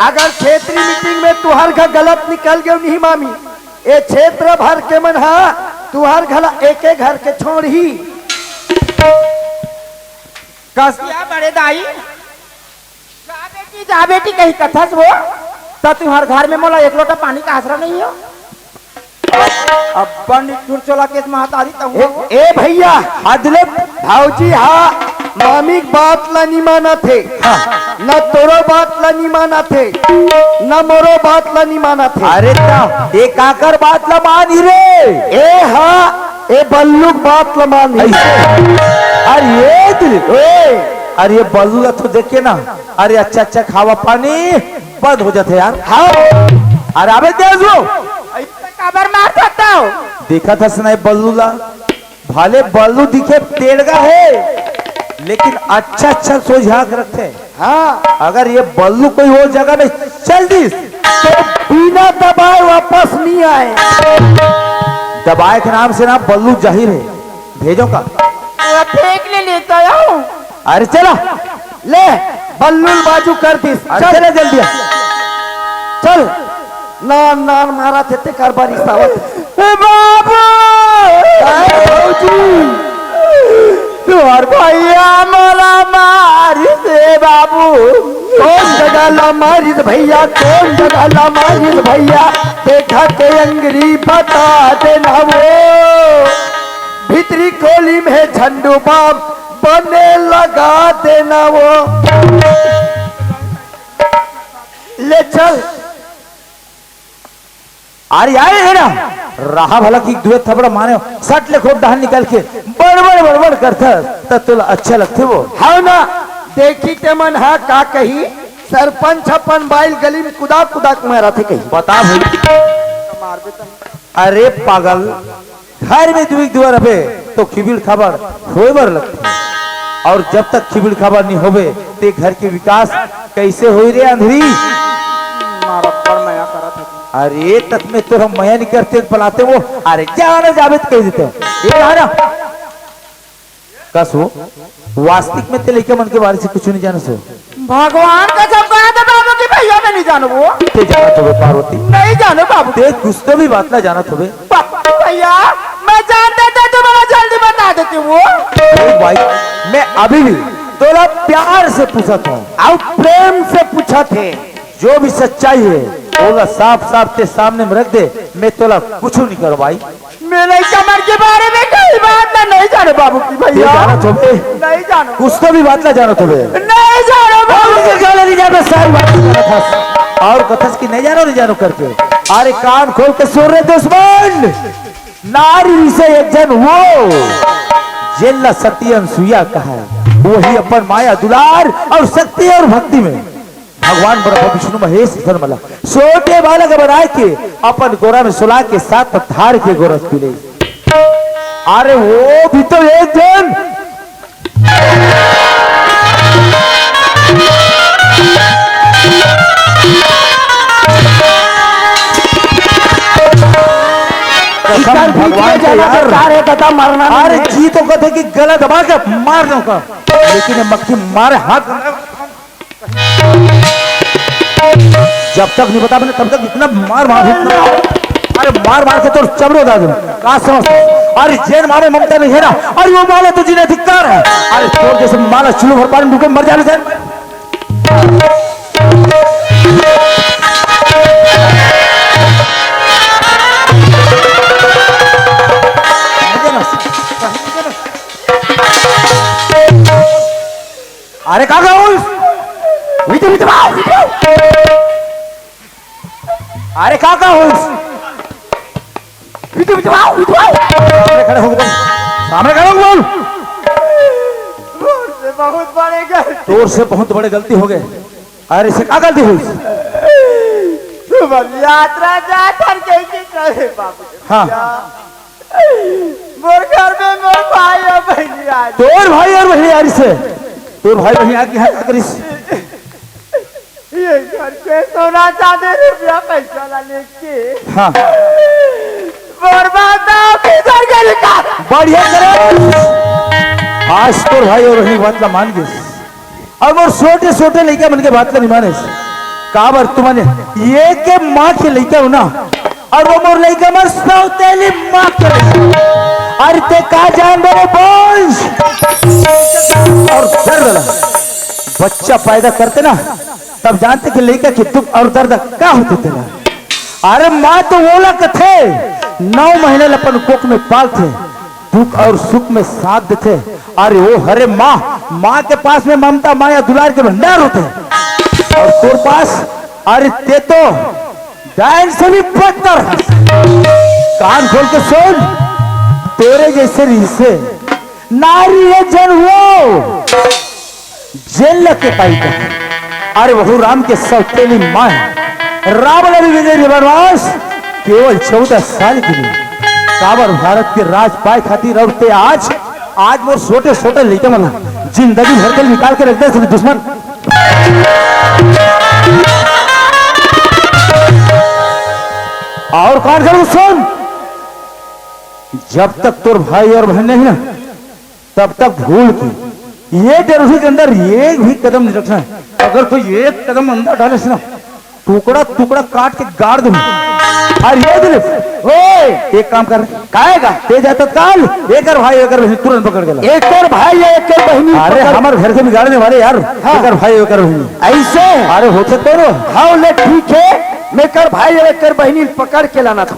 [SPEAKER 4] अगर क्षेत्रीय मीटिंग में तुहार का गलत निकल गयो नहीं मामी, ये क्षेत्र भर के मन हा तुहार घला एक एक घर के छोड़ ही
[SPEAKER 3] कसिया बड़े दाई जा बेटी कहीं कथस वो तो तुम्हारे घर में मोला एक लोटा पानी का आसरा नहीं हो। अब बंद चोला के महतारी तो
[SPEAKER 4] ए भैया अदले भाऊजी हा मामी बात ला नहीं माना थे। न तोरो बात ला नहीं माना थे न मोरो बात ला नहीं माना थे।
[SPEAKER 2] अरे ये काकर बात ला मानी रे।
[SPEAKER 4] ए हाँ ए बल्लू बात ला मानी।
[SPEAKER 2] अरे ये दिलीप अरे ये बल्लू तो देखे ना, अरे अच्छा अच्छा खावा पानी बंद हो जाते यार। हाँ अरे अबे तेज लो
[SPEAKER 3] काबर मार सकता हो।
[SPEAKER 2] देखा था सुनाई बल्लू ला भाले बल्लू दिखे टेढ़गा है लेकिन अच्छा अच्छा सोझा के रखते। हाँ अगर ये बल्लू कोई और जगह में चल दी
[SPEAKER 4] तो बिना दबाए वापस नहीं आए।
[SPEAKER 2] दबाए के नाम से ना बल्लू जाहिर है भेजो का
[SPEAKER 3] फेंक ले लेता हूँ।
[SPEAKER 2] अरे चला
[SPEAKER 4] ले बल्लू बाजू कर दी।
[SPEAKER 2] चले जल्दी
[SPEAKER 4] चल नान नान मारा थे ते कारबारी सावत
[SPEAKER 2] बाबू तुम्हार भैया मोला मारी से बाबू।
[SPEAKER 4] कौन जगह ला मारिस भैया, कौन जगह ला मारिस भैया, देखा के अंगरी बता देना वो, भीतरी कोली में झंडू बाम बने लगा देना वो। ले चल
[SPEAKER 2] अरे आए है ना रहा भला की दुए थपड़ा माने सट ले खोप दहन निकाल के बड़बड़ बड़बड़ करता तब तुला अच्छा लगते वो।
[SPEAKER 4] हाँ ना देखी ते मन है का कही, सरपंच अपन बाइल गली में कुदा कुदा कुमारा थे कही।
[SPEAKER 2] बता भाई अरे पागल घर में दुई दुआ रहे तो खिबिड़ खबर होबर लगती है और जब तक खिबिड़ खबर नहीं होवे ते घर के विकास कैसे हो रे अंधरी। अरे तक में तो हम मया नहीं करते पलाते वो। अरे जाना जावेद कह देते ये ना कस हो वास्तविक में ते लेके मन के बारे से कुछ नहीं जाने सो।
[SPEAKER 3] भगवान का जब कहा था बाबू की भैया मैं नहीं जानो वो
[SPEAKER 2] ते जाना तो पार्वती
[SPEAKER 3] नहीं जानो बाबू
[SPEAKER 2] ते कुछ तो भी बात ना जाना तो
[SPEAKER 3] भैया मैं जानता था तो बड़ा जल्दी बता देती वो।
[SPEAKER 2] भाई मैं अभी भी तोला प्यार से पूछा था और प्रेम से पूछा थे जो भी सच्चाई है बोला साफ साफ ते सामने में रख दे मैं तोला कुछ नहीं करो भाई।
[SPEAKER 3] मेरे कमर के बारे में कोई बात ना नहीं जानो बाबू की भैया
[SPEAKER 2] जाना तो
[SPEAKER 3] नहीं जानो
[SPEAKER 2] कुछ तो भी बात ना जानो तो
[SPEAKER 3] नहीं जानो बाबू
[SPEAKER 2] के गाले नहीं जानो सारी बात जाना था और कथस की नहीं जानो करके। अरे कान खोल के सुन रहे दुश्मन नारी से एक जन वो जेल्ला सती अनसुईया कहा वही अपन माया दुलार और शक्ति और भक्ति में भगवान ब्रह्मा विष्णु महेश धर्मला छोटे बालक बनाए के अपन गोरा में सुला के साथ धार के गोरस पी ले। अरे वो भी तो एक जन भगवान के यार
[SPEAKER 4] बता मारना।
[SPEAKER 2] अरे जी तो कहते कि गला दबा के मार दो का लेकिन ये मक्खी मारे हाथ जब तक नहीं बता मैंने तब तक इतना मार मार अरे मार मार के तो चमड़ो दादू कहा समझ। अरे जैन मारे ममता नहीं है ना और वो माला तो जिन्हें धिक्कार है। अरे चोर जैसे माला चुलू भर पानी डूबे मर जाने से अरे कहा अरे काका हो खड़े हो गए सामने खड़े हो बोल
[SPEAKER 3] बहुत बड़े गए
[SPEAKER 2] तोर से बहुत बड़े गलती हो गए। अरे इसे क्या गलती हुई
[SPEAKER 3] यात्रा जा कर के बाबू
[SPEAKER 2] हाँ
[SPEAKER 3] मोर घर में मोर भाई और बहनी आ
[SPEAKER 2] तोर भाई और बहनी यार से तोर भाई बहनी आके हाथ करिस
[SPEAKER 3] ये घर के सोना चांदी रुपया पैसा ला लेके
[SPEAKER 2] हाँ
[SPEAKER 3] बर्बाद किधर गए का
[SPEAKER 2] बढ़िया करे आज तोर भाई और बहनी बात ला मान गए और वो छोटे छोटे लड़के मन के बात ला नहीं माने काबर तुम्हारे ये के माँ के लड़का हो ना और वो मोर लड़का मर सौतेली माँ के अरे ते का जान मेरे बोझ और दर्द बच्चा पैदा करते ना तब जानते कि लड़का के दुख और दर्द क्या होते तेरा। अरे माँ तो बोला कथे 9 महीने अपन कोख में पालते दुख और सुख में साथ देते। अरे वो हरे माँ के पास में ममता माया दुलार के भंडार होते और तोर पास अरे ते तो डायन से भी बदतर है। कान खोल के सुन तेरे जैसे रिश्ते नारी है जन वो जेल के पाई का अरे वह राम के सौतेली माँ है रावण अभी विजय वनवास केवल 14 साल के लिए काबर भारत के राज पाए खातिर और ते आज मोर छोटे छोटे लेके मला जिंदगी भर के निकाल के रख दे दुश्मन। और कौन करूं सुन जब तक तोर भाई और बहन नहीं ना तब तक भूल की ये डरही के अंदर एक भी कदम नहीं रखना है। अगर कोई एक कदम अंदर डाले ना टुकड़ा टुकड़ा काट के गाड़ दूं। और ये दिलीप, ओए एक काम कर, काहेगा तेज है तत्काल एक भाई एक बहन तुरंत पकड़ के ला।
[SPEAKER 4] एक और भाई है एक और बहनी।
[SPEAKER 2] अरे हमारे घर से बिगाड़ने वाले यार, एक भाई एक बहन
[SPEAKER 4] ऐसे
[SPEAKER 2] अरे हो सकते हो।
[SPEAKER 4] हाँ ले ठीक है, मैं कर भाई और एक कर बहनी पकड़ के लाना था।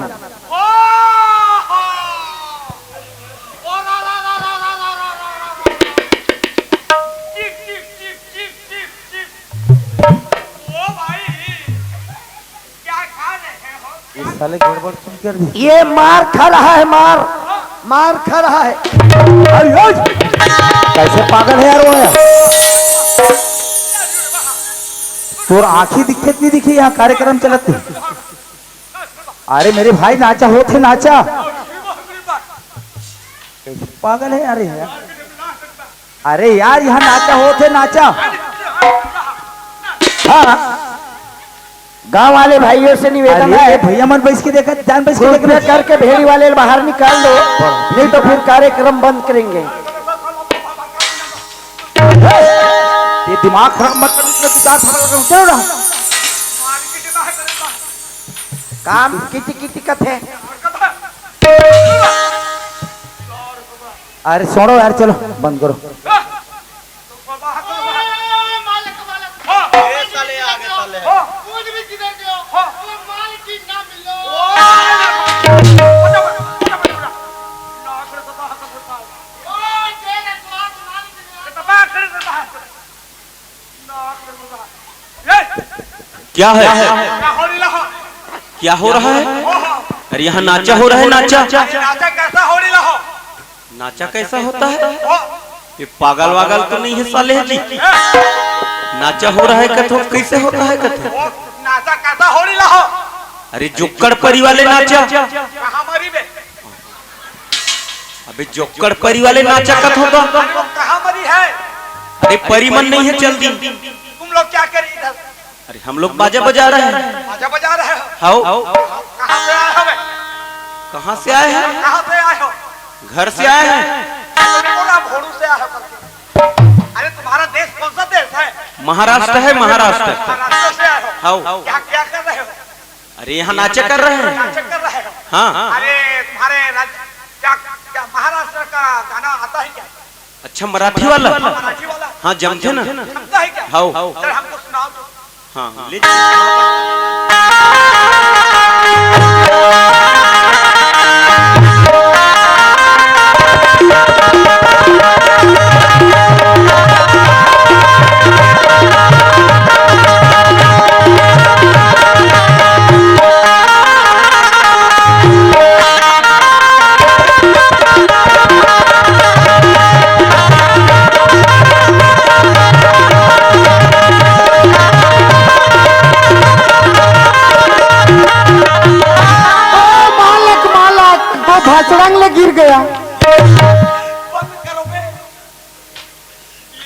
[SPEAKER 2] साले गड़बड़ तुम कर दी।
[SPEAKER 4] ये मार खा रहा है, मार खा रहा है।
[SPEAKER 2] अरे कैसे पागल है यार वो है। तोर आंखी दिखत नहीं दिखी, यहाँ कार्यक्रम चलते। अरे मेरे भाई नाचा हो थे नाचा, पागल है अरे यार। अरे यार यहाँ नाचा हो थे नाचा। हाँ
[SPEAKER 4] गांव वाले भाइयों से निवेदन है,
[SPEAKER 2] भैया मन बैठ के देखा, जान बैठ के
[SPEAKER 4] कृपया करके भेड़ी वाले बाहर निकाल दो, नहीं तो फिर कार्यक्रम बंद करेंगे।
[SPEAKER 2] ये दिमाग खराब मत कर,
[SPEAKER 4] काम किटी किटी कथे।
[SPEAKER 2] अरे छोड़ो यार, चलो बंद करो।
[SPEAKER 10] क्या है? क्या हो रहा है? अरे यहाँ नाचा हो रहा है। नाचा
[SPEAKER 1] कैसा हो रही हो?
[SPEAKER 10] नाचा कैसा होता है? ये पागल वागल तो नहीं है साले जी? नाचा हो रहा है कथो, कैसे होता है कथो?
[SPEAKER 1] नाचा कैसा हो रही हो?
[SPEAKER 10] अरे जोक्कड़ परी वाले नाचा।
[SPEAKER 1] कहाँ मरी बे?
[SPEAKER 10] अबे जोक्कड़ परी वाले नाचा कथो तो?
[SPEAKER 1] कहाँ मरी है?
[SPEAKER 10] अरे परी मन नहीं है जल्दी।
[SPEAKER 1] तुम लोग क्या कर रही इधर?
[SPEAKER 10] अरे हम लोग बाजा बजा रहे हैं।
[SPEAKER 1] बाजा बजा रहे हो?
[SPEAKER 10] हाउ
[SPEAKER 1] कहाँ से आए हो बे?
[SPEAKER 10] कहाँ से आए हैं?
[SPEAKER 1] कहाँ से आए हो?
[SPEAKER 10] घर से आए हैं।
[SPEAKER 1] बोला भोड़ू से आए हो करके। अरे तुम्हारा देश कौन सा देश है?
[SPEAKER 10] महाराष्ट्र है, महाराष्ट्र।
[SPEAKER 1] महाराष्ट्र से आए हो?
[SPEAKER 10] हाउ
[SPEAKER 1] क्या क्या कर रहे हो?
[SPEAKER 10] अरे यहाँ नाचा कर रहे हैं।
[SPEAKER 1] नाच कर रहे हो?
[SPEAKER 10] हाँ।
[SPEAKER 1] अरे तुम्हारे क्या क्या महाराष्ट्र का गाना आता है क्या?
[SPEAKER 10] अच्छा मराठी वाला?
[SPEAKER 1] मराठी वाला?
[SPEAKER 10] हाँ जमते ना।
[SPEAKER 1] जमता है क्या?
[SPEAKER 10] हाउ
[SPEAKER 1] सर हमको सुनाओ तो।
[SPEAKER 10] हाँ ले
[SPEAKER 4] भाषण गिर गया।
[SPEAKER 1] बंद करो बे।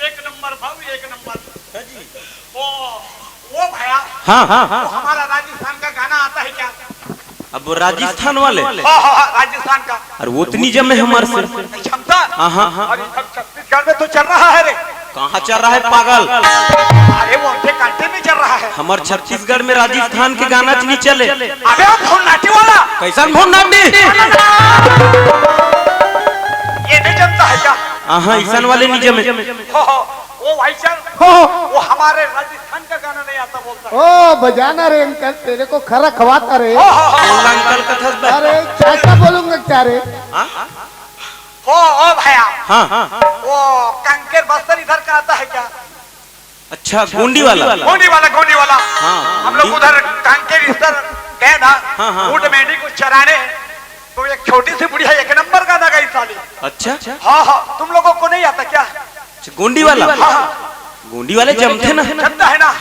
[SPEAKER 1] एक नंबर भाव, एक नंबर। वो भैया।
[SPEAKER 10] हाँ
[SPEAKER 1] वो हमारा राजस्थान का गाना आता है क्या?
[SPEAKER 10] अब वो राजस्थान वाले?
[SPEAKER 1] हाँ राजस्थान का।
[SPEAKER 10] और वो इतनी जमे हमारे से
[SPEAKER 1] क्षमता।
[SPEAKER 10] हाँ।
[SPEAKER 1] और इधर छत्तीसगढ़ में तो चल रहा है रे।
[SPEAKER 10] कहाँ चल रहा है पागल?
[SPEAKER 1] अरे वो उनके कंट्री में चल रहा है।
[SPEAKER 10] हमारे छत्तीसगढ़ में राजस्थान के गाना नहीं चले।
[SPEAKER 1] अबे वो भोनाटी वाला।
[SPEAKER 10] कैसा भोनाटी?
[SPEAKER 1] ये नहीं जमता है क्या?
[SPEAKER 10] हाँ ईशान वाले नहीं जमे।
[SPEAKER 1] वो भाई साहब वो हमारे राजस्थान का गाना नहीं आता बोलता।
[SPEAKER 4] ओ बजाना रे अंकल, तेरे को खरा खवाता रे।
[SPEAKER 10] अंकल कथा।
[SPEAKER 4] अरे क्या बोलूंगा क्या रे?
[SPEAKER 1] ओ भैया।
[SPEAKER 10] हाँ।
[SPEAKER 1] वो कंकर बस्तर इधर का आता है क्या?
[SPEAKER 10] अच्छा गोंडी वाला?
[SPEAKER 1] गोंडी वाला।
[SPEAKER 10] हाँ,
[SPEAKER 1] हम लोग उधर कंकर इधर गए ना।
[SPEAKER 10] हाँ।
[SPEAKER 1] ऊंट मेंढी को चराने, तो एक छोटी सी बुढ़िया एक नंबर गाना गाई साली।
[SPEAKER 10] अच्छा
[SPEAKER 1] हाँ तुम लोगों को नहीं आता क्या?
[SPEAKER 10] गोंडी वाला? गोंडी वाले जमते ना।
[SPEAKER 1] जमता है ना?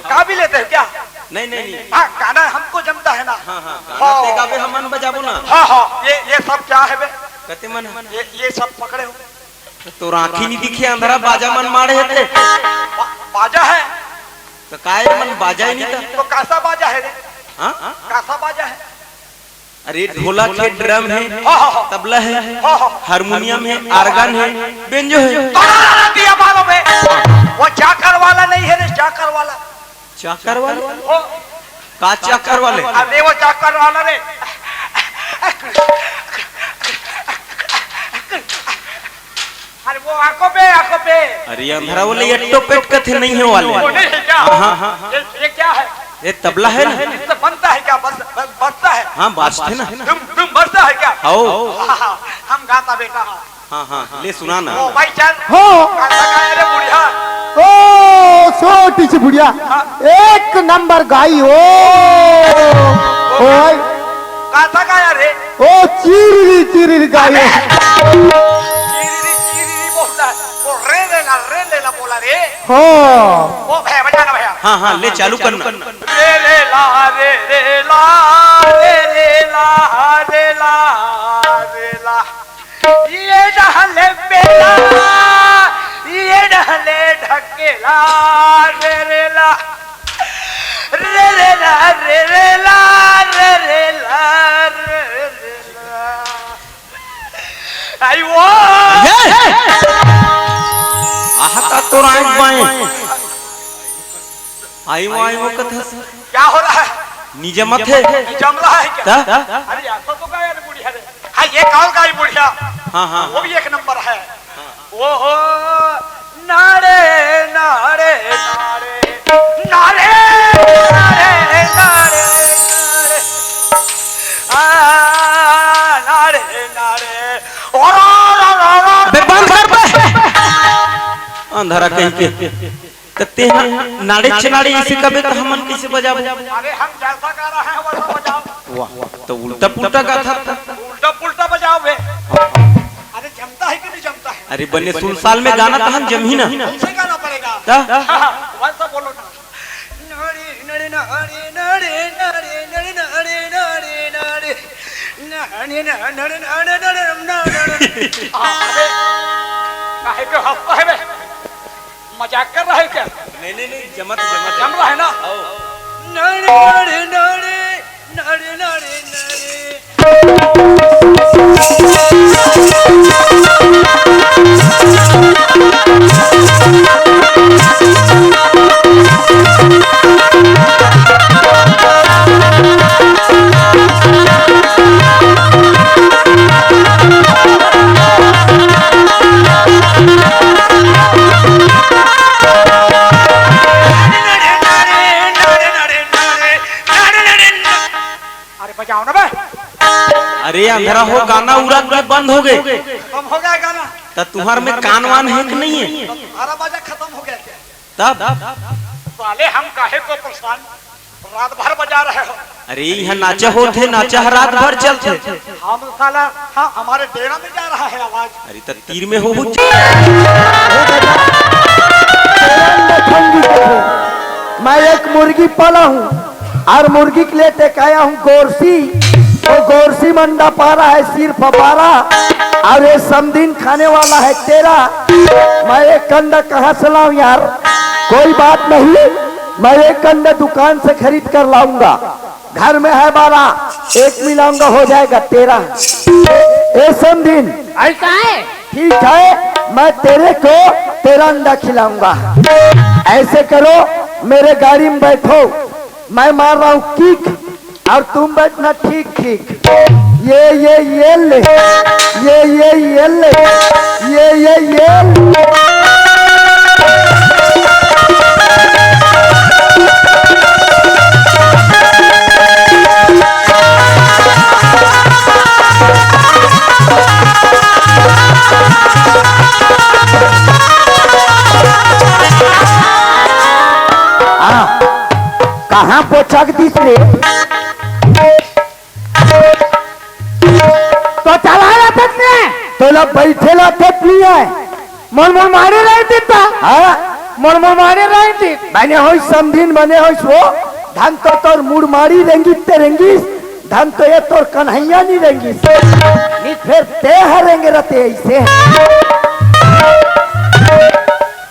[SPEAKER 1] गा भी लेते हैं क्या?
[SPEAKER 10] नहीं।
[SPEAKER 1] हाँ गाना हमको जमता है ना।
[SPEAKER 10] गाना ते गावे हम मन बजाबो ना।
[SPEAKER 1] हाँ ये सब क्या है बे?
[SPEAKER 10] कते मन
[SPEAKER 1] ये सब पकड़े हो?
[SPEAKER 10] तो आँखी नहीं दिखे अंधरा बाजा मन मारे थे।
[SPEAKER 1] बाजा है
[SPEAKER 10] तो काय मन बाजा ही नहीं था।
[SPEAKER 1] तो कैसा बाजा है रे?
[SPEAKER 10] हाँ
[SPEAKER 1] कैसा बाजा है?
[SPEAKER 10] अरे ढोलक है, ड्रम है, तबला है, हारमोनियम है, आर्गन है, बेंजो है।
[SPEAKER 1] दिया मालूम है? वो चाकर वाला नहीं है रे, चाकर वाला।
[SPEAKER 10] चाकर वाला? का चक्कर वाले
[SPEAKER 1] अरे वो चक्कर वाला रे अरे वो आंखों पे
[SPEAKER 10] अरे अंधरा वाले ये टोपेट के थे नहीं है वाले
[SPEAKER 1] वो नहीं है क्या?
[SPEAKER 10] हाँ।
[SPEAKER 1] ये क्या है?
[SPEAKER 10] ये तबला है ना
[SPEAKER 1] इससे बनता है क्या? बजता है?
[SPEAKER 10] हाँ बाजते ना
[SPEAKER 1] तुम बजता है क्या?
[SPEAKER 10] आओ
[SPEAKER 1] हम गाता बेटा।
[SPEAKER 10] हाँ ले सुना ना
[SPEAKER 1] ओ भाई चल
[SPEAKER 5] हो
[SPEAKER 1] गाता गाए रे बुढ़िया।
[SPEAKER 5] ओ छोटी सी बुढ़िया एक नंबर गाई ओ ओए
[SPEAKER 1] गाता गाया रे
[SPEAKER 5] ओ चिरी गाई
[SPEAKER 1] चीरी बोलता है वो रे लेला बोला रे
[SPEAKER 5] हो
[SPEAKER 1] वो भैया बजाना भैया।
[SPEAKER 10] हाँ ले चालू करना
[SPEAKER 1] रे ला ये डहले बेला ये डहले ढकेला रे ला आई वो
[SPEAKER 10] आहता तो राय बाएं आई वो कथा
[SPEAKER 1] क्या हो रहा है?
[SPEAKER 10] नीचे मत है
[SPEAKER 1] जम रहा है क्या?
[SPEAKER 10] ता?
[SPEAKER 1] अरे आंखों तो गाया रे बुढ़िया रे। हाँ ये कौन गाई बुढ़िया?
[SPEAKER 10] हाँ
[SPEAKER 1] वो भी एक नंबर है। वो हो नारे नारे नारे नारे नारे नारे नारे नारे और
[SPEAKER 10] बे बंद कर बे अंधारा कहीं के तते नाड़े चनाड़े इसे कबे तो हमन कैसे बजाबो
[SPEAKER 1] अरे हम जैसा गा रहे हैं वैसा बजाओ।
[SPEAKER 10] वाह तो उल्टा पुल्टा गाथा
[SPEAKER 1] उल्टा पुल्टा बजाओ बे। अरे जमता है कि नहीं जमता है?
[SPEAKER 10] अरे बने सुन साल में गाना तो हम जम ही ना
[SPEAKER 1] उनसे गाना पड़ेगा।
[SPEAKER 10] ता?
[SPEAKER 1] वैसा बोलो ना। नारे नारे नारे नारे नारे नारे नारे नारे नारे नारे नारे नारे नारे अरे काहे के हंसता है बे? मजाक कर रहा है क्या?
[SPEAKER 10] नहीं जमत
[SPEAKER 1] जम रहा है ना? नारे नारे नारे नारे नारे बजाओ ना बे।
[SPEAKER 10] अरे अंधरा हो गाना उड़ा के बंद हो गए
[SPEAKER 1] खत्म हो गया गाना।
[SPEAKER 10] तो तुम्हारे में कान वान है कि नहीं है
[SPEAKER 1] तुम्हारा बाजा खत्म हो गया क्या?
[SPEAKER 10] तब
[SPEAKER 1] साले हम काहे को परेशान रात भर बजा रहे हो?
[SPEAKER 10] अरे यहाँ नाचा होते नाचा रात भर चलते
[SPEAKER 1] हम साला हाँ हमारे डेरा में जा रहा है आवाज।
[SPEAKER 10] अरे तो तीर में हो
[SPEAKER 5] मैं एक मुर्गी पाला हूँ और मुर्गी के लिए टेकाया हूँ गोरसी। वो गोरसी मंडा पा रहा है सिर्फ 12 और ये समदीन खाने वाला है 13। मैं एक कंडा कहाँ से लाऊं यार? कोई बात नहीं, मैं एक कंडा दुकान से खरीद कर लाऊंगा। घर में है 12, एक मिलाऊंगा हो जाएगा 13। ए समदीन
[SPEAKER 3] ऐसा है?
[SPEAKER 5] ठीक है, मैं तेरे को 13 अंडा खिलाऊंगा। ऐसे करो, मेरे गाड़ी में बैठो, मैं मार रहा हूँ किक और तुम बैठना ठीक ठीक। ये ले ये ले ये कहाँ पोछक दिस रे?
[SPEAKER 3] तो चला रहा ने
[SPEAKER 5] तो ला बैठे ला नहीं है
[SPEAKER 3] मन मारे रही थी ता
[SPEAKER 5] हाँ
[SPEAKER 3] मन मारे रही थी।
[SPEAKER 5] बने हो समझीन बने हो वो धन तो तोर मुड़ मारी रेंगी ते रेंगी धन तो ये तोर कन्हैया नहीं रेंगी नहीं फिर ते हरेंगे रहते ऐसे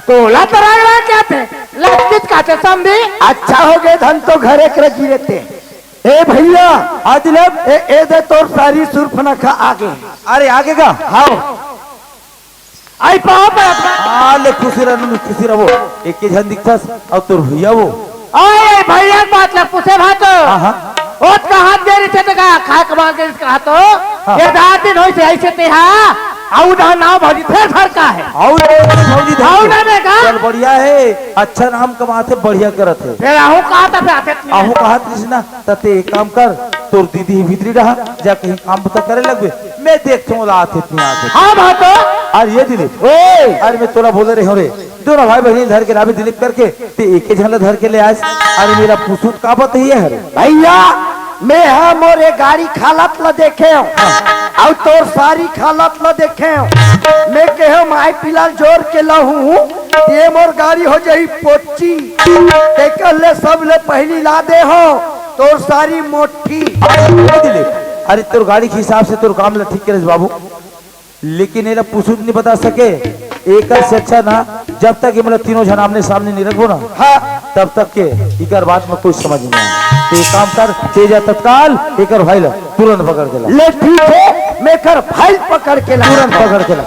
[SPEAKER 3] तोला तरह रहा क्या थे लक्षित काटे समझी।
[SPEAKER 5] अच्छा हो गए धन तो घरे कर गिरते। ए भैया आदिलब ए दे तोर सारी सुर्फनखा आगे।
[SPEAKER 2] अरे आगे का
[SPEAKER 5] हाओ
[SPEAKER 3] आई पाओ पर
[SPEAKER 2] हाल खुशी रहो एक के जन दिखतास और तोर भैया वो
[SPEAKER 6] ओए भैया बात लग पूछे भातो
[SPEAKER 2] हाँ
[SPEAKER 6] ओ कहां दे रहे थे का खा कमाल के इसका तो ये रात दिन होई से ऐसे ते हां आउ ना नाम भौजी थे घर का है
[SPEAKER 2] और भौजी
[SPEAKER 6] आओ ना मैं का
[SPEAKER 2] चल बढ़िया है, अच्छा नाम कमाते बढ़िया करत है।
[SPEAKER 6] फिर आहू कहा था आते
[SPEAKER 2] आहू कहा कृष्णा तते एक काम कर, तोर दीदी भीतरी रहा जा कहीं काम तो करे लगबे, मैं देखता हूँ आते इतनी आते।
[SPEAKER 6] हां भातो
[SPEAKER 2] अरे ये दिलीप ओए अरे मैं तोरा बोले रहे हो रे, दोनों भाई बहनी धर के राबी दिलीप करके ते एक ही झंडा धर के ले आए। अरे मेरा पुसूट का बात है हरे
[SPEAKER 4] भैया मैं हम और ये गाड़ी खालत ल देखे हो और तोर सारी खालत ल देखे हो, मैं कहो माई पिलाल जोर के लहू ये मोर गाड़ी हो जाई पोची तेकल ले सब ले पहली ला दे हो तोर सारी मोटी।
[SPEAKER 2] अरे दिलीप अरे तोर गाड़ी के हिसाब से तोर काम ला ठीक करे बाबू, लेकिन ये पुसूट नहीं बता सके एक से अच्छा ना जब तक ये मतलब तीनों जन आमने सामने नहीं रखो ना हाँ तब तक के इकर बात में कोई समझ नहीं आए। तो एक काम कर तेजा तत्काल एकर भाई ला तुरंत पकड़ के ला।
[SPEAKER 4] ले ठीक है मैं कर फाइल पकड़ के ला
[SPEAKER 2] तुरंत पकड़ के ला।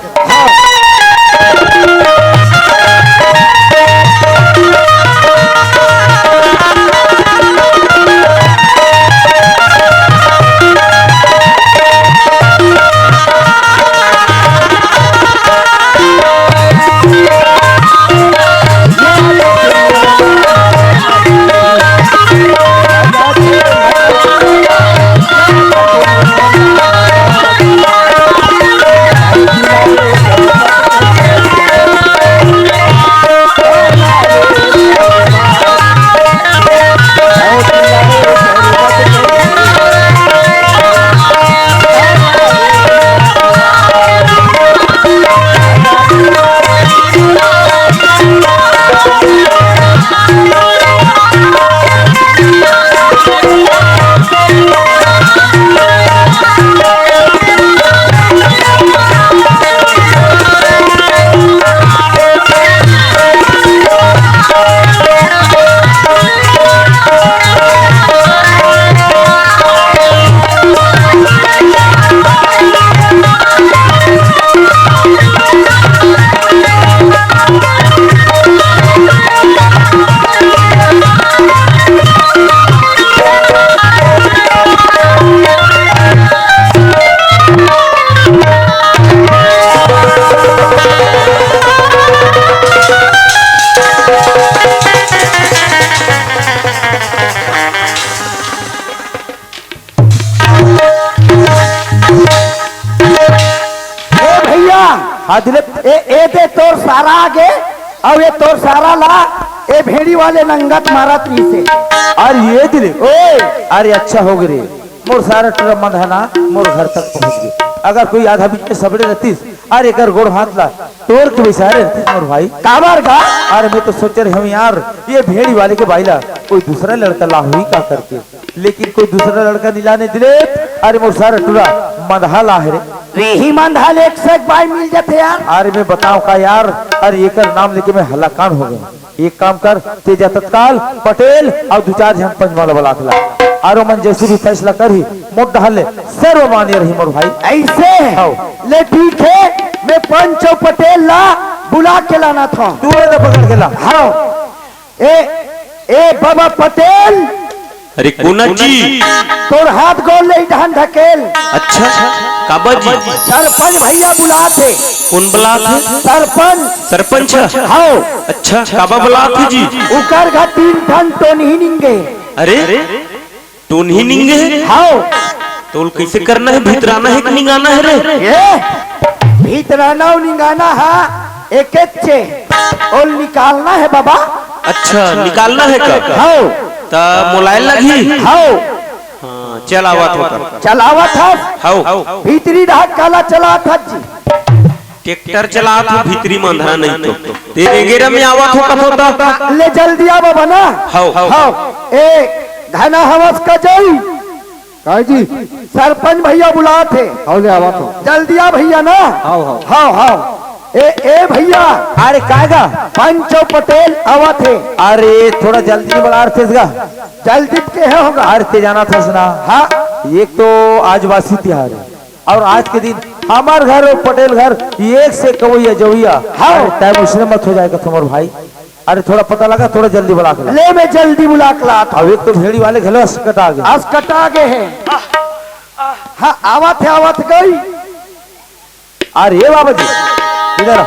[SPEAKER 2] हाँ दिलीप
[SPEAKER 4] ए दे तोर सारा आगे और ये तोर सारा ला ए भेड़ी वाले नंगत मारत से।
[SPEAKER 2] अरे ये दिलीप ओए अरे अच्छा हो गए मोर सारा टूरा मंद है ना मोर घर तक पहुंच गए। अगर कोई आधा बीच में सबड़े रहतीस अरे एक गोड़ हाथ ला तोड़ के वैसा रहतीस मोर भाई काबर का। अरे मैं तो सोच रहे हम यार ये भेड़ी वाले के भाईला कोई दूसरा लड़का ला हुई का करके, लेकिन कोई दूसरा लड़का नहीं लाने दिले। अरे मोर सारा टूरा मंदहा ला है रे
[SPEAKER 4] ही मंदहा ले एक से एक भाई मिल जाते यार।
[SPEAKER 2] अरे मैं बताऊं का यार, अरे एक नाम लेके मैं हलाकान हो गया। एक काम कर तेजा तत्काल पटेल और दो चार जन पंचमाला बुला के ला, आरो मन जैसे भी फैसला कर ही मोट डहले सर्वमान्य रही मोर भाई।
[SPEAKER 4] ऐसे ले ठीक है मैं पंच और पटेल ला बुला के लाना था
[SPEAKER 2] तू पकड़ के ला।
[SPEAKER 4] हाँ ए बाबा पटेल
[SPEAKER 10] अरे कोना जी
[SPEAKER 4] तोर हाथ गोल ले ढान ढकेल।
[SPEAKER 10] अच्छा काबा जी
[SPEAKER 4] सरपंच भैया बुला थे।
[SPEAKER 10] कौन बुला थे?
[SPEAKER 4] सरपंच
[SPEAKER 10] हाँ अच्छा काबा बुला थे जी।
[SPEAKER 4] उकर घा 3 टन तो नहीं निंगे।
[SPEAKER 10] अरे तो नहीं निंगे
[SPEAKER 4] हाँ
[SPEAKER 10] तो कैसे करना है, भीतराना है कि निगाना है रे?
[SPEAKER 4] ये भीतराना और निगाना है एक चे और निकालना है बाबा।
[SPEAKER 10] अच्छा निकालना है का?
[SPEAKER 4] हाँ
[SPEAKER 10] ता मोलाइल लगी।
[SPEAKER 4] हाँ
[SPEAKER 10] चलावत होता
[SPEAKER 4] चलावा था।
[SPEAKER 10] हाँ
[SPEAKER 4] भीतरी ढाक काला चला था जी।
[SPEAKER 10] ट्रैक्टर चला था भीतरी मंधा नहीं तो तेरे गेरा में आवत होता
[SPEAKER 4] ले जल्दी आ बाबा ना।
[SPEAKER 10] हाँ
[SPEAKER 4] ए घना हवस का जाई जी सरपंच भैया बुला थे जल्दी आ भैया ना। हाँ ए भैया
[SPEAKER 2] अरे कागा
[SPEAKER 4] पंचो पटेल आवा थे।
[SPEAKER 2] अरे थोड़ा जल्दी बढ़ा थे
[SPEAKER 4] जल्दी के है होगा।
[SPEAKER 2] अरे ते जाना था सुना।
[SPEAKER 4] हाँ
[SPEAKER 2] एक तो आज वासी त्योहार है और आज के दिन हमार घर और पटेल घर एक से कवैया जवैया। हाँ टाइम उसने मत हो जाएगा तुम्हारे भाई। अरे थोड़ा पता लगा, थोड़ा जल्दी बुला के ला।
[SPEAKER 4] ले मैं जल्दी बुला के लाता
[SPEAKER 2] अब एक तो भेड़ी वाले घलो कटा गए।
[SPEAKER 4] आज कटा गए हैं। हाँ आवत गई।
[SPEAKER 2] अरे बाबा जी इधर आओ।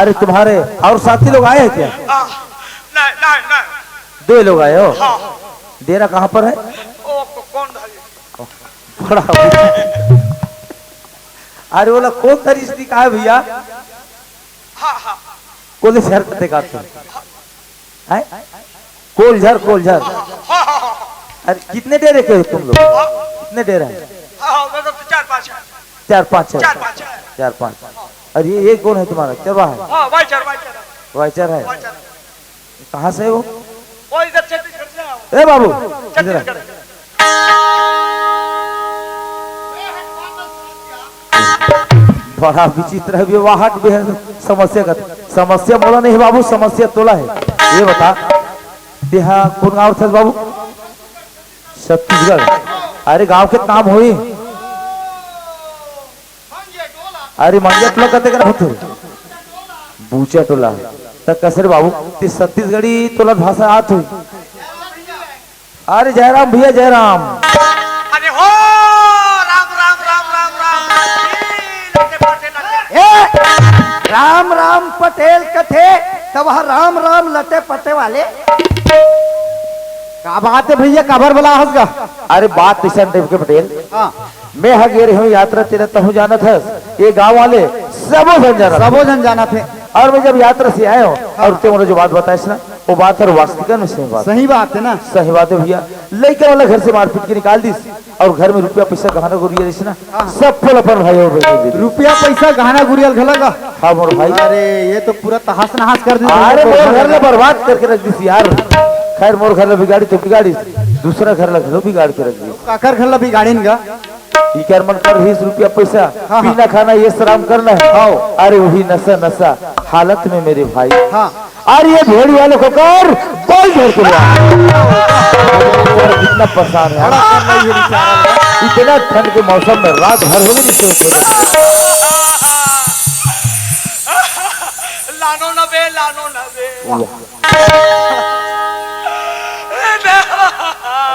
[SPEAKER 2] अरे तुम्हारे और साथी लोग आए हैं क्या?
[SPEAKER 1] नहीं।
[SPEAKER 2] दो लोग आए हो? डेरा कहाँ पर है?
[SPEAKER 1] कौन धारी?
[SPEAKER 2] बड़ा अरे बोला कौन तरीस्ती का है भैया? कौन शहर कते का है? कोलझर। अरे कितने डेरे के हो तुम लोग? कितने डेरा है? 4-5 अरे ये कौन है तुम्हारा? चरवा है? वाइचर है। कहाँ से हो? ए बाबू इधर आ। बड़ा विचित्र है विवाहट भी है। समस्या बोला नहीं बाबू, समस्या तोला है। ये बता देहा कौन गाँव था बाबू? छत्तीसगढ़। अरे गांव के नाम हुई? अरे मंगिया टोला कहते कर बूचा टोला तक कसर बाबू छत्तीसगढ़ी टोला भाषा आत हुई। अरे जयराम भैया जयराम।
[SPEAKER 1] अरे हो
[SPEAKER 4] राम पटेल कथे तब राम लटे पटे वाले
[SPEAKER 2] का बात है भैया? काबर बोला हंसगा? अरे बात किशन देव के पटेल। मैं हगेर हूँ यात्रा तेरा तहु जाना था। ये गांव वाले सबो जन जाना थे। और मैं जब यात्रा से आया हूँ और तुमने जो बात बताया ना वो बात है वास्तविक में सही बात है ना? सही बात है भैया। लड़के वाला घर से मारपीट के निकाल दी और घर में रुपया पैसा गहना गुड़िया ना सब फुल अपन भाई हो।
[SPEAKER 5] रुपया पैसा गहना गुड़िया घलगा?
[SPEAKER 2] हाँ मोर भाई।
[SPEAKER 5] अरे ये तो पूरा तहस नहस कर दी।
[SPEAKER 2] अरे मोर घर में बर्बाद करके रख दी यार। खैर मोर घर में बिगाड़ी तो बिगाड़ी, दूसरा घर लग बिगाड़ के रख दी।
[SPEAKER 5] काकर घर बिगाड़ी का
[SPEAKER 2] कर मन कर 20 रुपया पैसा पीना खाना ये शराब करना है। अरे वही नशा हालत में मेरे भाई। अरे ये भेड़ी वाले को कर बोल घर को कितना परेशान है। इतना ठंड के मौसम में रात भर हो गई
[SPEAKER 1] लानो न बे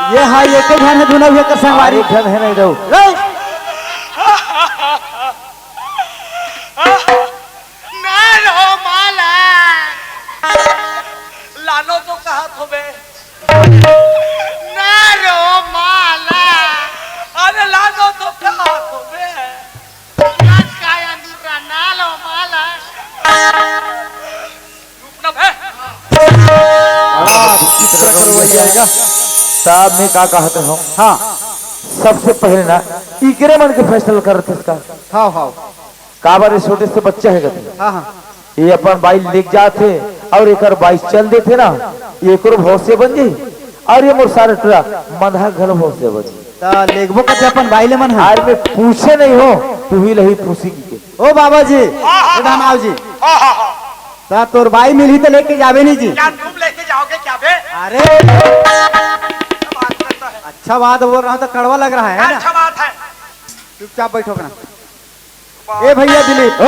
[SPEAKER 5] ये हाँ ये के घर है धुना हुआ कर संगवारी
[SPEAKER 2] घर है नहीं दो।
[SPEAKER 1] लानो तो कहा थो बे ना रो माला। अरे लानो तो कहा थो बे काया दूरा ना लो माला रुकना बे।
[SPEAKER 2] साहब मैं क्या कहते हो? हाँ सबसे पहले ना इकरे मन के फैसला कर रहे थे इसका।
[SPEAKER 5] हाँ
[SPEAKER 2] काबर छोटे से बच्चा है कहते।
[SPEAKER 5] हाँ
[SPEAKER 2] ये अपन बाइक लेके जाते और एक बाइक चल देते ना एक भौसे बन गई और ये मोर सारे टरा मधा घर भौसे बन गई।
[SPEAKER 5] लेगबो कते अपन बाइले मन है।
[SPEAKER 2] आर में पूछे नहीं हो तू ही लही पूछी की
[SPEAKER 5] ओ बाबा जी दानाव जी ता तोर बाई मिली तो लेके जावे नहीं जी?
[SPEAKER 1] क्या तुम लेके जाओगे क्या बे?
[SPEAKER 5] अरे अच्छा बात बोल रहा हूँ तो कड़वा लग रहा है ना?
[SPEAKER 1] अच्छा बात है।
[SPEAKER 5] चुपचाप बैठो ना। ए भैया दिलीप ओ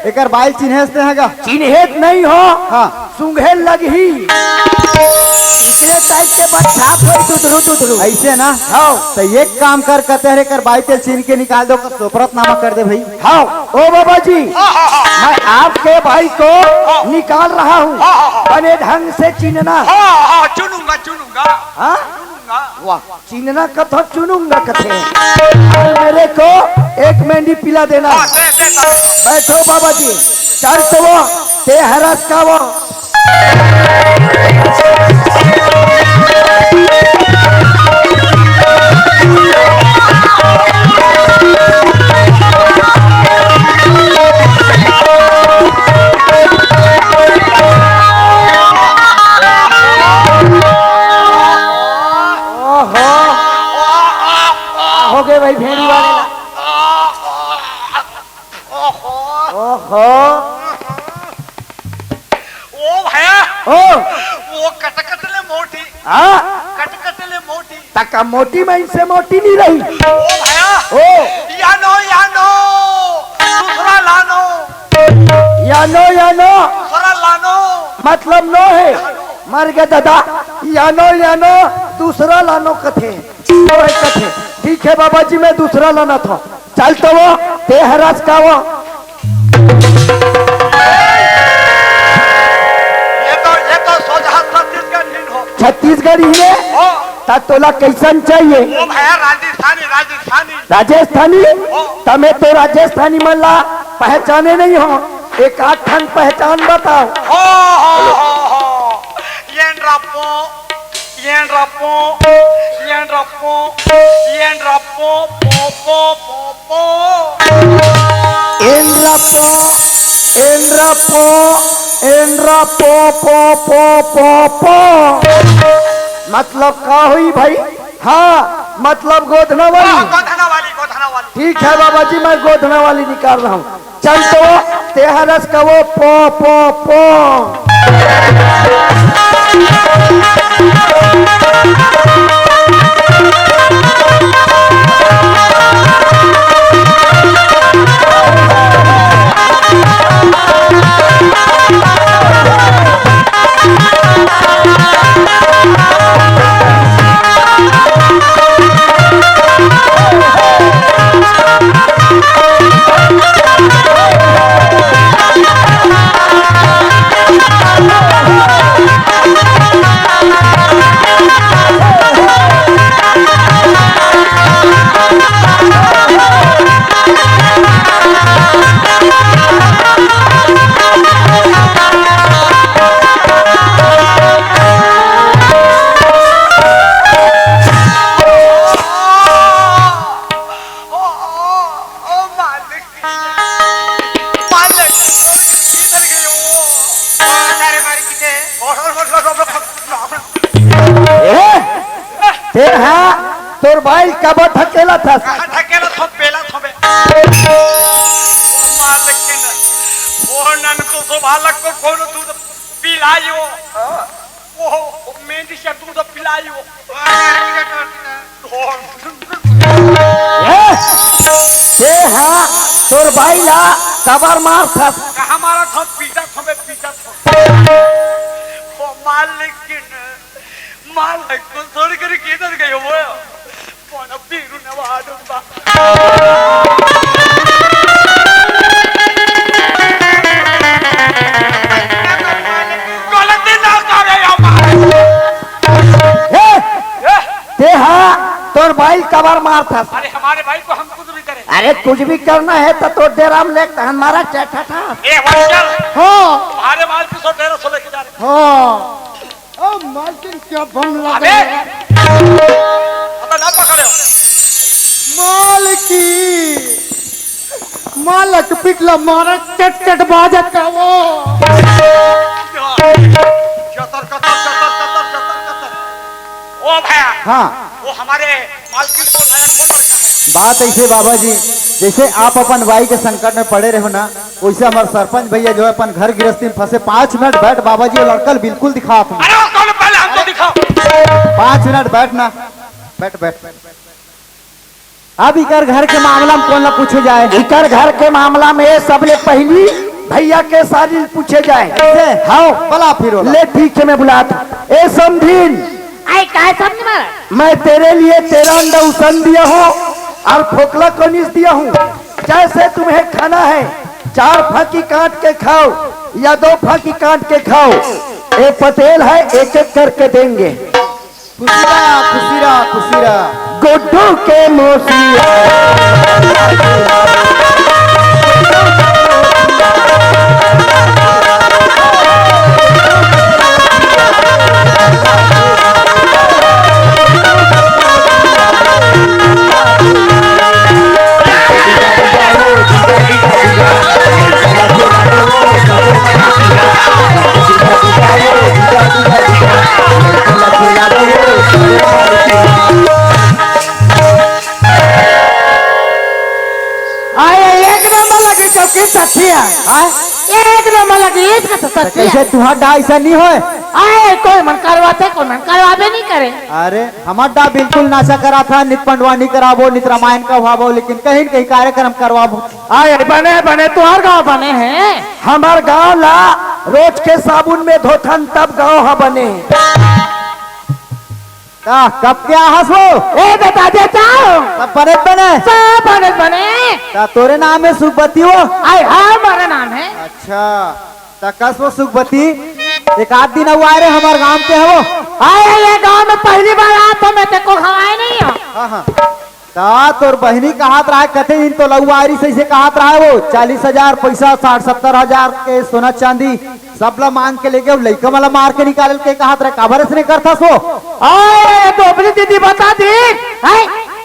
[SPEAKER 5] एक बाइल चिन्हेते हैगा?
[SPEAKER 4] चिन्हेत नहीं हो।
[SPEAKER 5] हाँ
[SPEAKER 4] सुंघे लगी इसलिए टाइप के बाद छाप हो दुधरू
[SPEAKER 5] ऐसे ना। हाँ तो एक काम कर कहते हैं कर बाई तेल छीन के निकाल दो सोपरत नामा कर दे भाई।
[SPEAKER 4] हाँ ओ बाबा जी मैं आपके भाई को निकाल रहा हूँ बने ढंग से चिन्हना।
[SPEAKER 1] चुनूंगा
[SPEAKER 4] हाँ वाह चिन्हना कथो चुनूंगा कथे और मेरे को एक मेंढी पिला देना। बैठो बाबा जी चल तो वो ते हरस का वो हो गए भाई भेड़ी वाले। ओहो
[SPEAKER 1] ओ भैया
[SPEAKER 4] ओ
[SPEAKER 1] वो कटकटले मोटी
[SPEAKER 4] हाँ
[SPEAKER 1] कटकटले मोटी
[SPEAKER 4] तका मोटी में इनसे मोटी नहीं रही।
[SPEAKER 1] ओ भैया
[SPEAKER 4] ओ
[SPEAKER 1] यानो दूसरा लानो
[SPEAKER 4] यानो यानो
[SPEAKER 1] दूसरा लानो
[SPEAKER 4] मतलब नो है मर गया दादा। यानो यानो दूसरा लानो कथे तो है कथे। ठीक है बाबा जी मैं दूसरा लाना था। चल तो वो ते हरास का वो
[SPEAKER 1] ये तो सोचा छत्तीसगढ़ नहीं हो।
[SPEAKER 4] छत्तीसगढ़ ही है
[SPEAKER 1] ओ
[SPEAKER 4] ता तोला कैसन चाहिए?
[SPEAKER 1] वो भैया राजस्थानी राजस्थानी
[SPEAKER 4] राजस्थानी तमे तो राजस्थानी मल्ला पहचाने नहीं हो। एक आठ ठन पहचान बताओ।
[SPEAKER 1] हो येन रपो पो पो पो पो
[SPEAKER 4] एंड्रापो एंड्रापो एंड्रापो पो पो पो पो मतलब का हुई भाई? हाँ मतलब गोधना वाली।
[SPEAKER 1] गोधना वाली
[SPEAKER 4] ठीक है बाबा जी मैं गोधना वाली निकाल रहा हूँ। चल तो तेहरस का वो पो पो पो तोर भाई कब थकेला था?
[SPEAKER 1] थकेला थो पेला थो बे मालिकिन फोनन को सोभालक को कोनो दूध पिलायो ओ मेंदी से दूध पिलायो
[SPEAKER 4] ए हाँ तोर भाई ला कबर मार था।
[SPEAKER 1] कहां मारा था? पीटा थो ओ मालिकिन मालिक को छोड़ कर किधर गयो वो कौन पीरू नवादुबा गलती ना करे
[SPEAKER 4] ते हाँ तोर भाई कबर मार था।
[SPEAKER 1] अरे हमारे भाई को हम कुछ भी करें।
[SPEAKER 4] अरे कुछ भी करना है तो डेराम ले हमारा चैठा था।
[SPEAKER 1] ए वंचल
[SPEAKER 4] हाँ
[SPEAKER 1] तुम्हारे माल की 100 लेके जा रहे।
[SPEAKER 4] हाँ
[SPEAKER 5] मालकिन क्या बम
[SPEAKER 1] अबे ना पकड़ो
[SPEAKER 5] मालकी मालक पिघला मारा चट चट बाजत का वो
[SPEAKER 1] चतर ओ भैया
[SPEAKER 2] हाँ
[SPEAKER 1] वो हमारे मालकिन को लायक कौन लड़का है?
[SPEAKER 2] बात ऐसे बाबा जी जैसे आप अपन भाई के संकट में पड़े रहो ना वैसे हमारे सरपंच भैया जो है अपन घर गृहस्थी में फंसे 5 मिनट बैठ बाबा जी लड़कल बिल्कुल दिखा आप
[SPEAKER 1] अरे वो कौन पहले हमको दिखाओ।
[SPEAKER 2] 5 मिनट बैठ ना बैठ बैठ अब इकर घर के मामला में कौन ना पूछे जाए?
[SPEAKER 4] इकर घर के मामला में सबले पहली भैया के सारी पूछे जाए। हाँ
[SPEAKER 2] बला फिर
[SPEAKER 4] ले ठीक है मैं बुलाता। ए समझीन
[SPEAKER 7] आई काहे समझ मारा?
[SPEAKER 4] मैं तेरे लिए 13 अंडा उसन दिया हूँ और खोखला कनीस दिया हूँ। जैसे तुम्हें खाना है 4 फाकी काट के खाओ या 2 फाकी काट के खाओ। एक पतेल है एक एक करके देंगे।
[SPEAKER 2] खुशीरा खुशीरा
[SPEAKER 4] गुड्डू के मोसिया
[SPEAKER 5] चौकी सचिया एक नंबर लगी
[SPEAKER 2] कैसे तुम्हारा ऐसा नहीं हो
[SPEAKER 6] आए कोई मन करवाते कोई मन करवाबे नहीं करे।
[SPEAKER 2] अरे हमारा बिल्कुल नाशा करा था, नित पंडवानी कराबो, नित रामायण का भावो, लेकिन कहीं न कहीं कार्यक्रम करवाबो।
[SPEAKER 5] आए बने बने तुम्हार गाँव बने हैं, हमार गाँव ला रोज के साबुन में धोथन तब गाँव हा बने।
[SPEAKER 2] कब क्या हंसो
[SPEAKER 6] ए बता देता हूँ
[SPEAKER 2] सब बने बने
[SPEAKER 6] सब बने
[SPEAKER 2] तोरे नाम है सुखबती हो।
[SPEAKER 6] आए हमारा नाम है।
[SPEAKER 2] अच्छा तकस वो सुखबती एक आध दिन हुआ रे हमारे गांव के हो।
[SPEAKER 6] आए ये गांव में पहली बार आ तो मैं तेको खवाए नहीं हो।
[SPEAKER 2] हाँ हाँ ता तोर बहनी कहात रहा कथे दिन तो लहुआरी से कहात रहा वो 40,000 पैसा 60-70,000 के सोना चांदी सब ला मांग के लेके लइका वाला मार के निकाल के कहात रहा काबर से नहीं करता सो।
[SPEAKER 6] आए तो अपनी दीदी बता दी है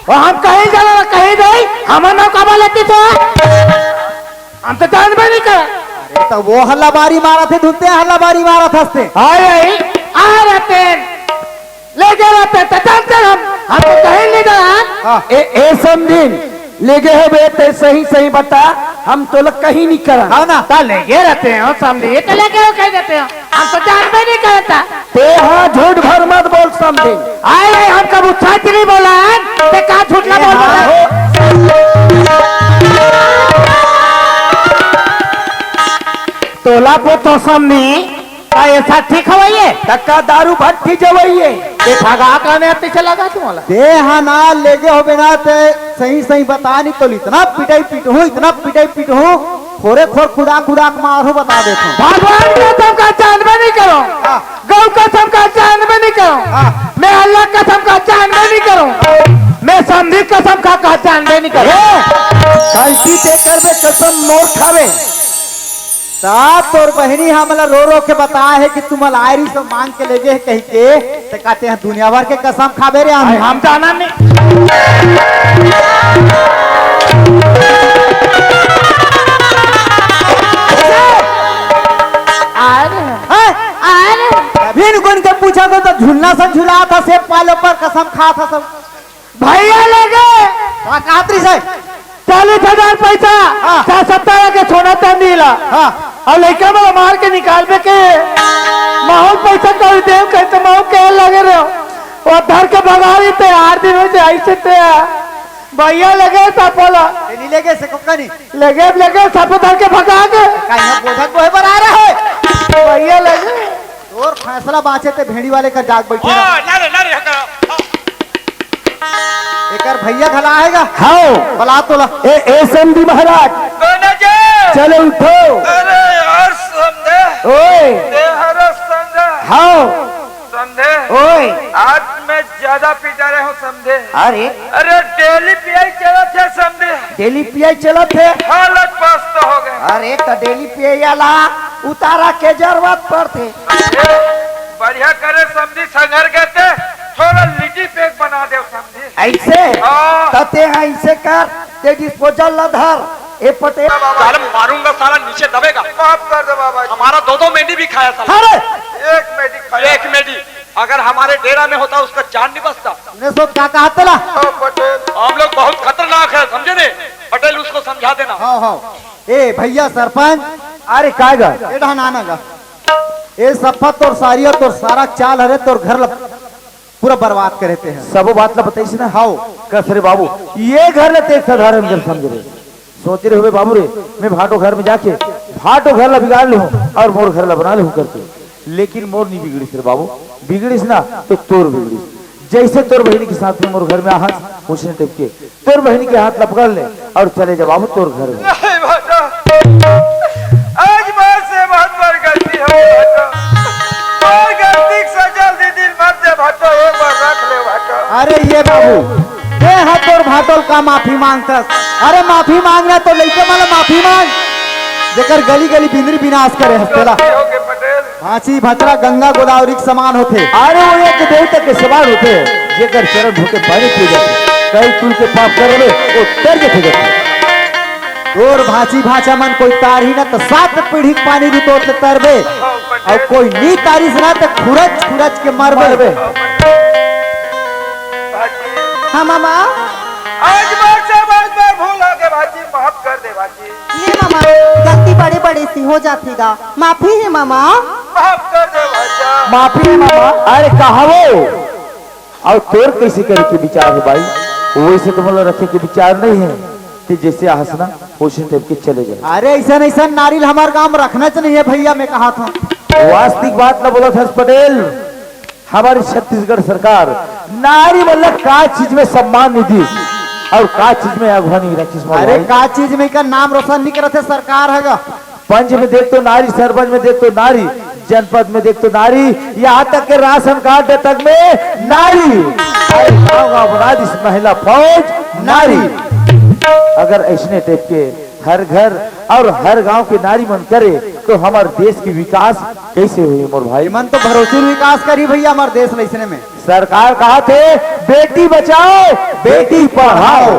[SPEAKER 6] वो हम कहीं जाना कहीं नहीं हमारा नाम काबा लेती तो हम तो जान भी नहीं कर।
[SPEAKER 2] अरे तो वो हल्ला बारी मारा थे धुलते हल्ला बारी मारा था
[SPEAKER 6] आए आ रहते ले जा रहते चलते हम तो कहीं नहीं गए।
[SPEAKER 5] ए समझिन ले गए हो बेटे सही सही बता हम तो लोग कहीं नहीं करा।
[SPEAKER 2] हाँ ना
[SPEAKER 6] तो ले गए रहते हैं समझे तो ले गए कह देते हैं हम तो जान भी नहीं करता।
[SPEAKER 5] ते हाँ झूठ भर मत बोल समझिन।
[SPEAKER 6] आए हम कब सच नहीं बोला ते का झूठ ना बोल तोला को तो समझी ऐसा ठीक हवाइए
[SPEAKER 5] टक्का दारू भट्टी जवाइए
[SPEAKER 6] भगा करने पीछे लगा तुम्हारा
[SPEAKER 2] दे हाँ ना ले गए हो बिना ते सही सही बता नहीं तो इतना पिटाई पीट हूँ इतना पिटाई पीट हूँ खोरे खोर खुदा खुदा मारो बता देता हूँ।
[SPEAKER 6] भगवान कसम का चांद में नहीं करो गौ कसम का चांद में नहीं करो मैं अल्लाह कसम का चांद में नहीं करूँ मैं समझी कसम का चांद में नहीं करूँ।
[SPEAKER 5] गलती ते करबे कसम मोर खावे
[SPEAKER 2] साथ और बहनी हमला रो रो के बताया है कि तुम लायरी से मांग के ले गए कहीं के तो कहते हैं दुनिया भर के कसम खाबे रे
[SPEAKER 6] हम जाना नहीं
[SPEAKER 2] अभी गुन के पूछा था तो झूलना से झूला था सेब पालो पर कसम खा था सब
[SPEAKER 6] भैया ले गए
[SPEAKER 2] कातरी से
[SPEAKER 6] 40,000 पैसा 70 के सोना चांदी ला और लड़का में मार के निकाल के माहौल पैसा कर दे कहते माहौल के लगे रहे और धर के भगा रही थे 8 दिन हो जाए ऐसे थे भैया लगे सापोला
[SPEAKER 2] नहीं लेगे से कोकनी
[SPEAKER 6] लगे सापो धर के भगा के
[SPEAKER 2] कहीं बोझक बोहे पर आ रहा है
[SPEAKER 6] भैया लगे
[SPEAKER 2] और फैसला बाँचे थे भेड़ी वाले का जाग बैठे एकर भैया खला आएगा
[SPEAKER 5] हाँ
[SPEAKER 2] बला तो
[SPEAKER 5] ए समझी महाराज चलो उठो
[SPEAKER 1] अरे यार समझे
[SPEAKER 5] ओए
[SPEAKER 1] हर समझे
[SPEAKER 5] हाँ
[SPEAKER 1] समझे
[SPEAKER 5] ओए
[SPEAKER 1] आज मैं ज्यादा पीटा रहे हूँ समझे।
[SPEAKER 5] अरे
[SPEAKER 1] अरे डेली पियाई चला थे समझे
[SPEAKER 5] डेली पियाई चला थे
[SPEAKER 1] हालत पास तो हो गए।
[SPEAKER 5] अरे तो डेली पिया ला उतारा के जरूरत पड़ते
[SPEAKER 1] बढ़िया करे समझी संघर गए थे थोड़ा लिट्टी पेक बना दे समझी
[SPEAKER 5] ऐसे
[SPEAKER 1] हाँ।
[SPEAKER 5] तते ऐसे कर ते डिस्पोजल ला धर ए पटे
[SPEAKER 10] साला मारूंगा साला नीचे दबेगा।
[SPEAKER 1] माफ कर दो बाबा जी।
[SPEAKER 10] हमारा 2 मेंढी भी खाया साला।
[SPEAKER 5] अरे
[SPEAKER 1] एक मेडी खाया।
[SPEAKER 10] एक मेंढी अगर हमारे डेरा में होता उसका जान नहीं बचता।
[SPEAKER 2] ने सो क्या कहा तला
[SPEAKER 1] ओ पटेल
[SPEAKER 10] हम लोग बहुत खतरनाक है समझे ने पटेल उसको समझा देना।
[SPEAKER 2] हाँ हाँ ए भैया सरपंच
[SPEAKER 5] अरे कागा
[SPEAKER 2] ए ढाना का ए सफा तोर सारी और तोर सारा चाल हरे तोर घर पूरा बर्बाद करे थे
[SPEAKER 5] सब बात ला बताइस ना
[SPEAKER 2] हाउ
[SPEAKER 5] कसरे बाबू ये घर ले ते साधारण घर समझ रहे सोच रहे हुए बाबू रे मैं भाटो घर में जाके भाटो घर ला बिगाड़ लूं और मोर घर ला बना लूं करके लेकिन मोर नहीं बिगड़ी सर बाबू बिगड़ीस ना तो तोर बिगड़ीस जैसे तोर बहनी के साथ में मोर घर में आहत उसने टिपके तोर बहनी के हाथ लपकड़ ले और चले जा बाबू तोर घर में।
[SPEAKER 1] नहीं भाटा आज बात से बहुत बड़ी गलती हो भाटा और गलती से जल्दी दिल मत दे भाटा एक बार रख ले भाटा।
[SPEAKER 2] अरे ये बाबू ये हाथ तोर भाटोल का माफी मांगता अरे माफी मांगना तो लइके माला माफी मांग जेकर गली गली बिंदरी विनाश करे हस्तेला
[SPEAKER 1] हो गए पटेल
[SPEAKER 2] भांची भचरा गंगा गोदावरी के समान होते
[SPEAKER 5] अरे वो एक देवता के सवाल होते जेकर चरण धोके पानी पी जाते कई कुल के पाप कर ले वो तर के जाते
[SPEAKER 2] और भांची भाचा मन कोई तार ही ना तो 7 पीढ़ी पानी भी तोड़ तरबे और कोई नी तारीस ना तो खुरच खुरच के मरबे।
[SPEAKER 7] हाँ मामा
[SPEAKER 1] आज बात से बहुत बार भूल हो गए भाजी माफ कर दे भाजी।
[SPEAKER 7] ये मामा गलती बड़े बड़े सी हो जाती गा माफी है मामा
[SPEAKER 1] माफ कर दे भाजा
[SPEAKER 2] माफी है मामा। अरे कहा वो और तोर कैसे करे के विचार है भाई? वैसे तो मतलब रखे के विचार नहीं है कि जैसे हंसना वैसे टाइप के चले जाए।
[SPEAKER 4] अरे ऐसा ऐसा नारियल हमारे गांव में रखना चाहिए है भैया, मैं कहा था।
[SPEAKER 2] वास्तविक बात ना बोला था पटेल। हमारी छत्तीसगढ़ सरकार नारी मतलब का चीज में सम्मान निधि और का चीज में अगवानी रखी।
[SPEAKER 4] अरे का चीज में का नाम रोशन नहीं करते सरकार है।
[SPEAKER 2] पंच में देख तो नारी, सरपंच में देख तो नारी, जनपद में देख तो नारी, यहाँ तक के राशन कार्ड तक में नारी। अरे गाँव गाँव बना दी महिला फौज नारी। अगर ऐसने टाइप के हर घर और हर गांव के नारी मन करे तो हमारे देश की विकास कैसे हुई मोर भाई?
[SPEAKER 4] मन तो भरोसे विकास करी भैया हमारे देश लैसने में।
[SPEAKER 2] सरकार कहा थे बेटी बचाओ बेटी पढ़ाओ।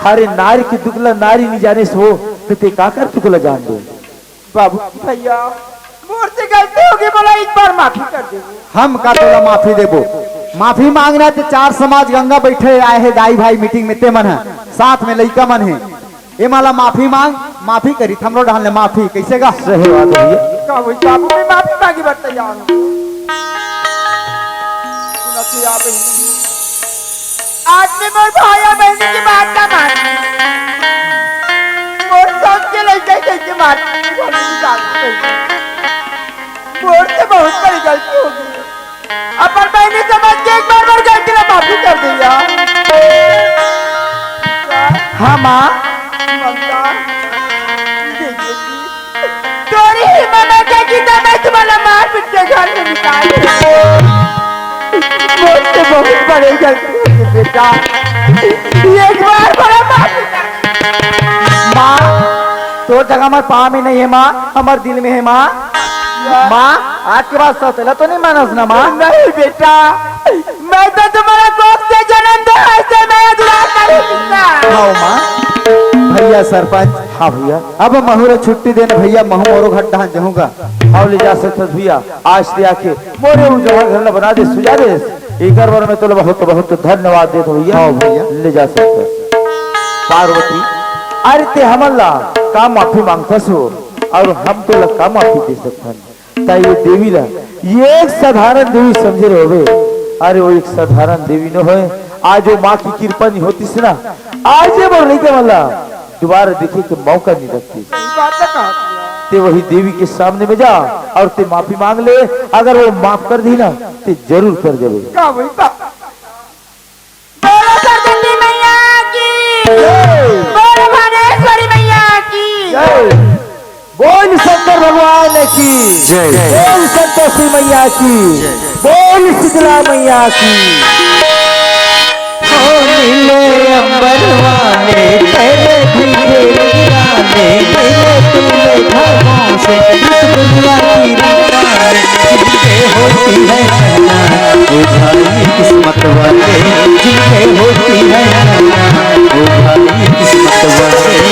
[SPEAKER 2] हरे नारी की दुगला नारी नहीं जाने से हो तो ते का कर तुगला जान दो।
[SPEAKER 3] बाबू भैया मोर से गलती होगी, बोला एक बार माफी कर दे।
[SPEAKER 4] हम का तोला माफी देबो? माफी मांगना तो चार समाज गंगा बैठे आए हैं दाई भाई मीटिंग में, ते मन है साथ में लड़का मन है। ये माला माफी मांग, माफी करी हमरो ढाल ने माफी कैसे गा?
[SPEAKER 2] सही बात है भैया।
[SPEAKER 3] का वही बाबू मैं माफी मांगी बट तैयार हूं। सुना आप आज में मोर भाई बहन की बात ना मान, मोर सब के लड़के कैसे मार मोर से बहुत बड़ी गलती हो गई। अपन बहनी समझ के एक बार मोर गलती ना माफी कर दिया।
[SPEAKER 4] हाँ माँ
[SPEAKER 3] तोरी हिम्मत है कि मैं तुम्हारा मार पीट के घर में निकाल मुझसे बहुत बड़ी गलती हो गई बेटा। एक बार बड़ा
[SPEAKER 4] माँ तो जगह हमारे पाँव में नहीं है माँ, हमारे दिल में है माँ। माँ आज के बाद सौतेला तो नहीं मानस ना माँ?
[SPEAKER 3] नहीं बेटा, मैं तो तुम्हारा कोख से जन्म दिया, ऐसे मैं दुआ करूंगा।
[SPEAKER 4] हाँ माँ। भैया सरपंच।
[SPEAKER 2] हाँ भैया।
[SPEAKER 4] अब महूरे छुट्टी देने भैया महू और घट ढान जाऊंगा।
[SPEAKER 2] आओ ले जा सकते भैया। आज से आके मोरे उन जगह घर बना दे सुझा दे। एक बार में तो बहुत बहुत धन्यवाद दे दो भैया।
[SPEAKER 4] हाँ भैया
[SPEAKER 2] ले जा सकते। पार्वती अरे ते हमला का माफी मांगता सो और हम तो का माफी दे सकते ताई ये देवी ला ये एक साधारण देवी समझे रहे। अरे वो एक साधारण देवी न होए, आज वो माँ की कृपा नहीं होती से ना आज ये बोल नहीं के मल्ला दोबारा देखे के मौका नहीं रखती। ते वही देवी के सामने में जा और ते माफी मांग ले। अगर वो माफ कर दी ना ते जरूर कर देवे।
[SPEAKER 3] बोलो सरस्वती मैया की, बोलो भानेश्वरी मैया की,
[SPEAKER 2] बोल शंकर भगवान की जय, बोल संतोषी मैया की, बोल शीतला मैया की।
[SPEAKER 8] नीले अंबर वाले तेरे भीगे वीराने, मिले तुमने घरों से इस दुनिया की रीताने, जिनके होती है वो भाई किस्मत वाले, जिनके होती है वो भाई किस्मत वाले।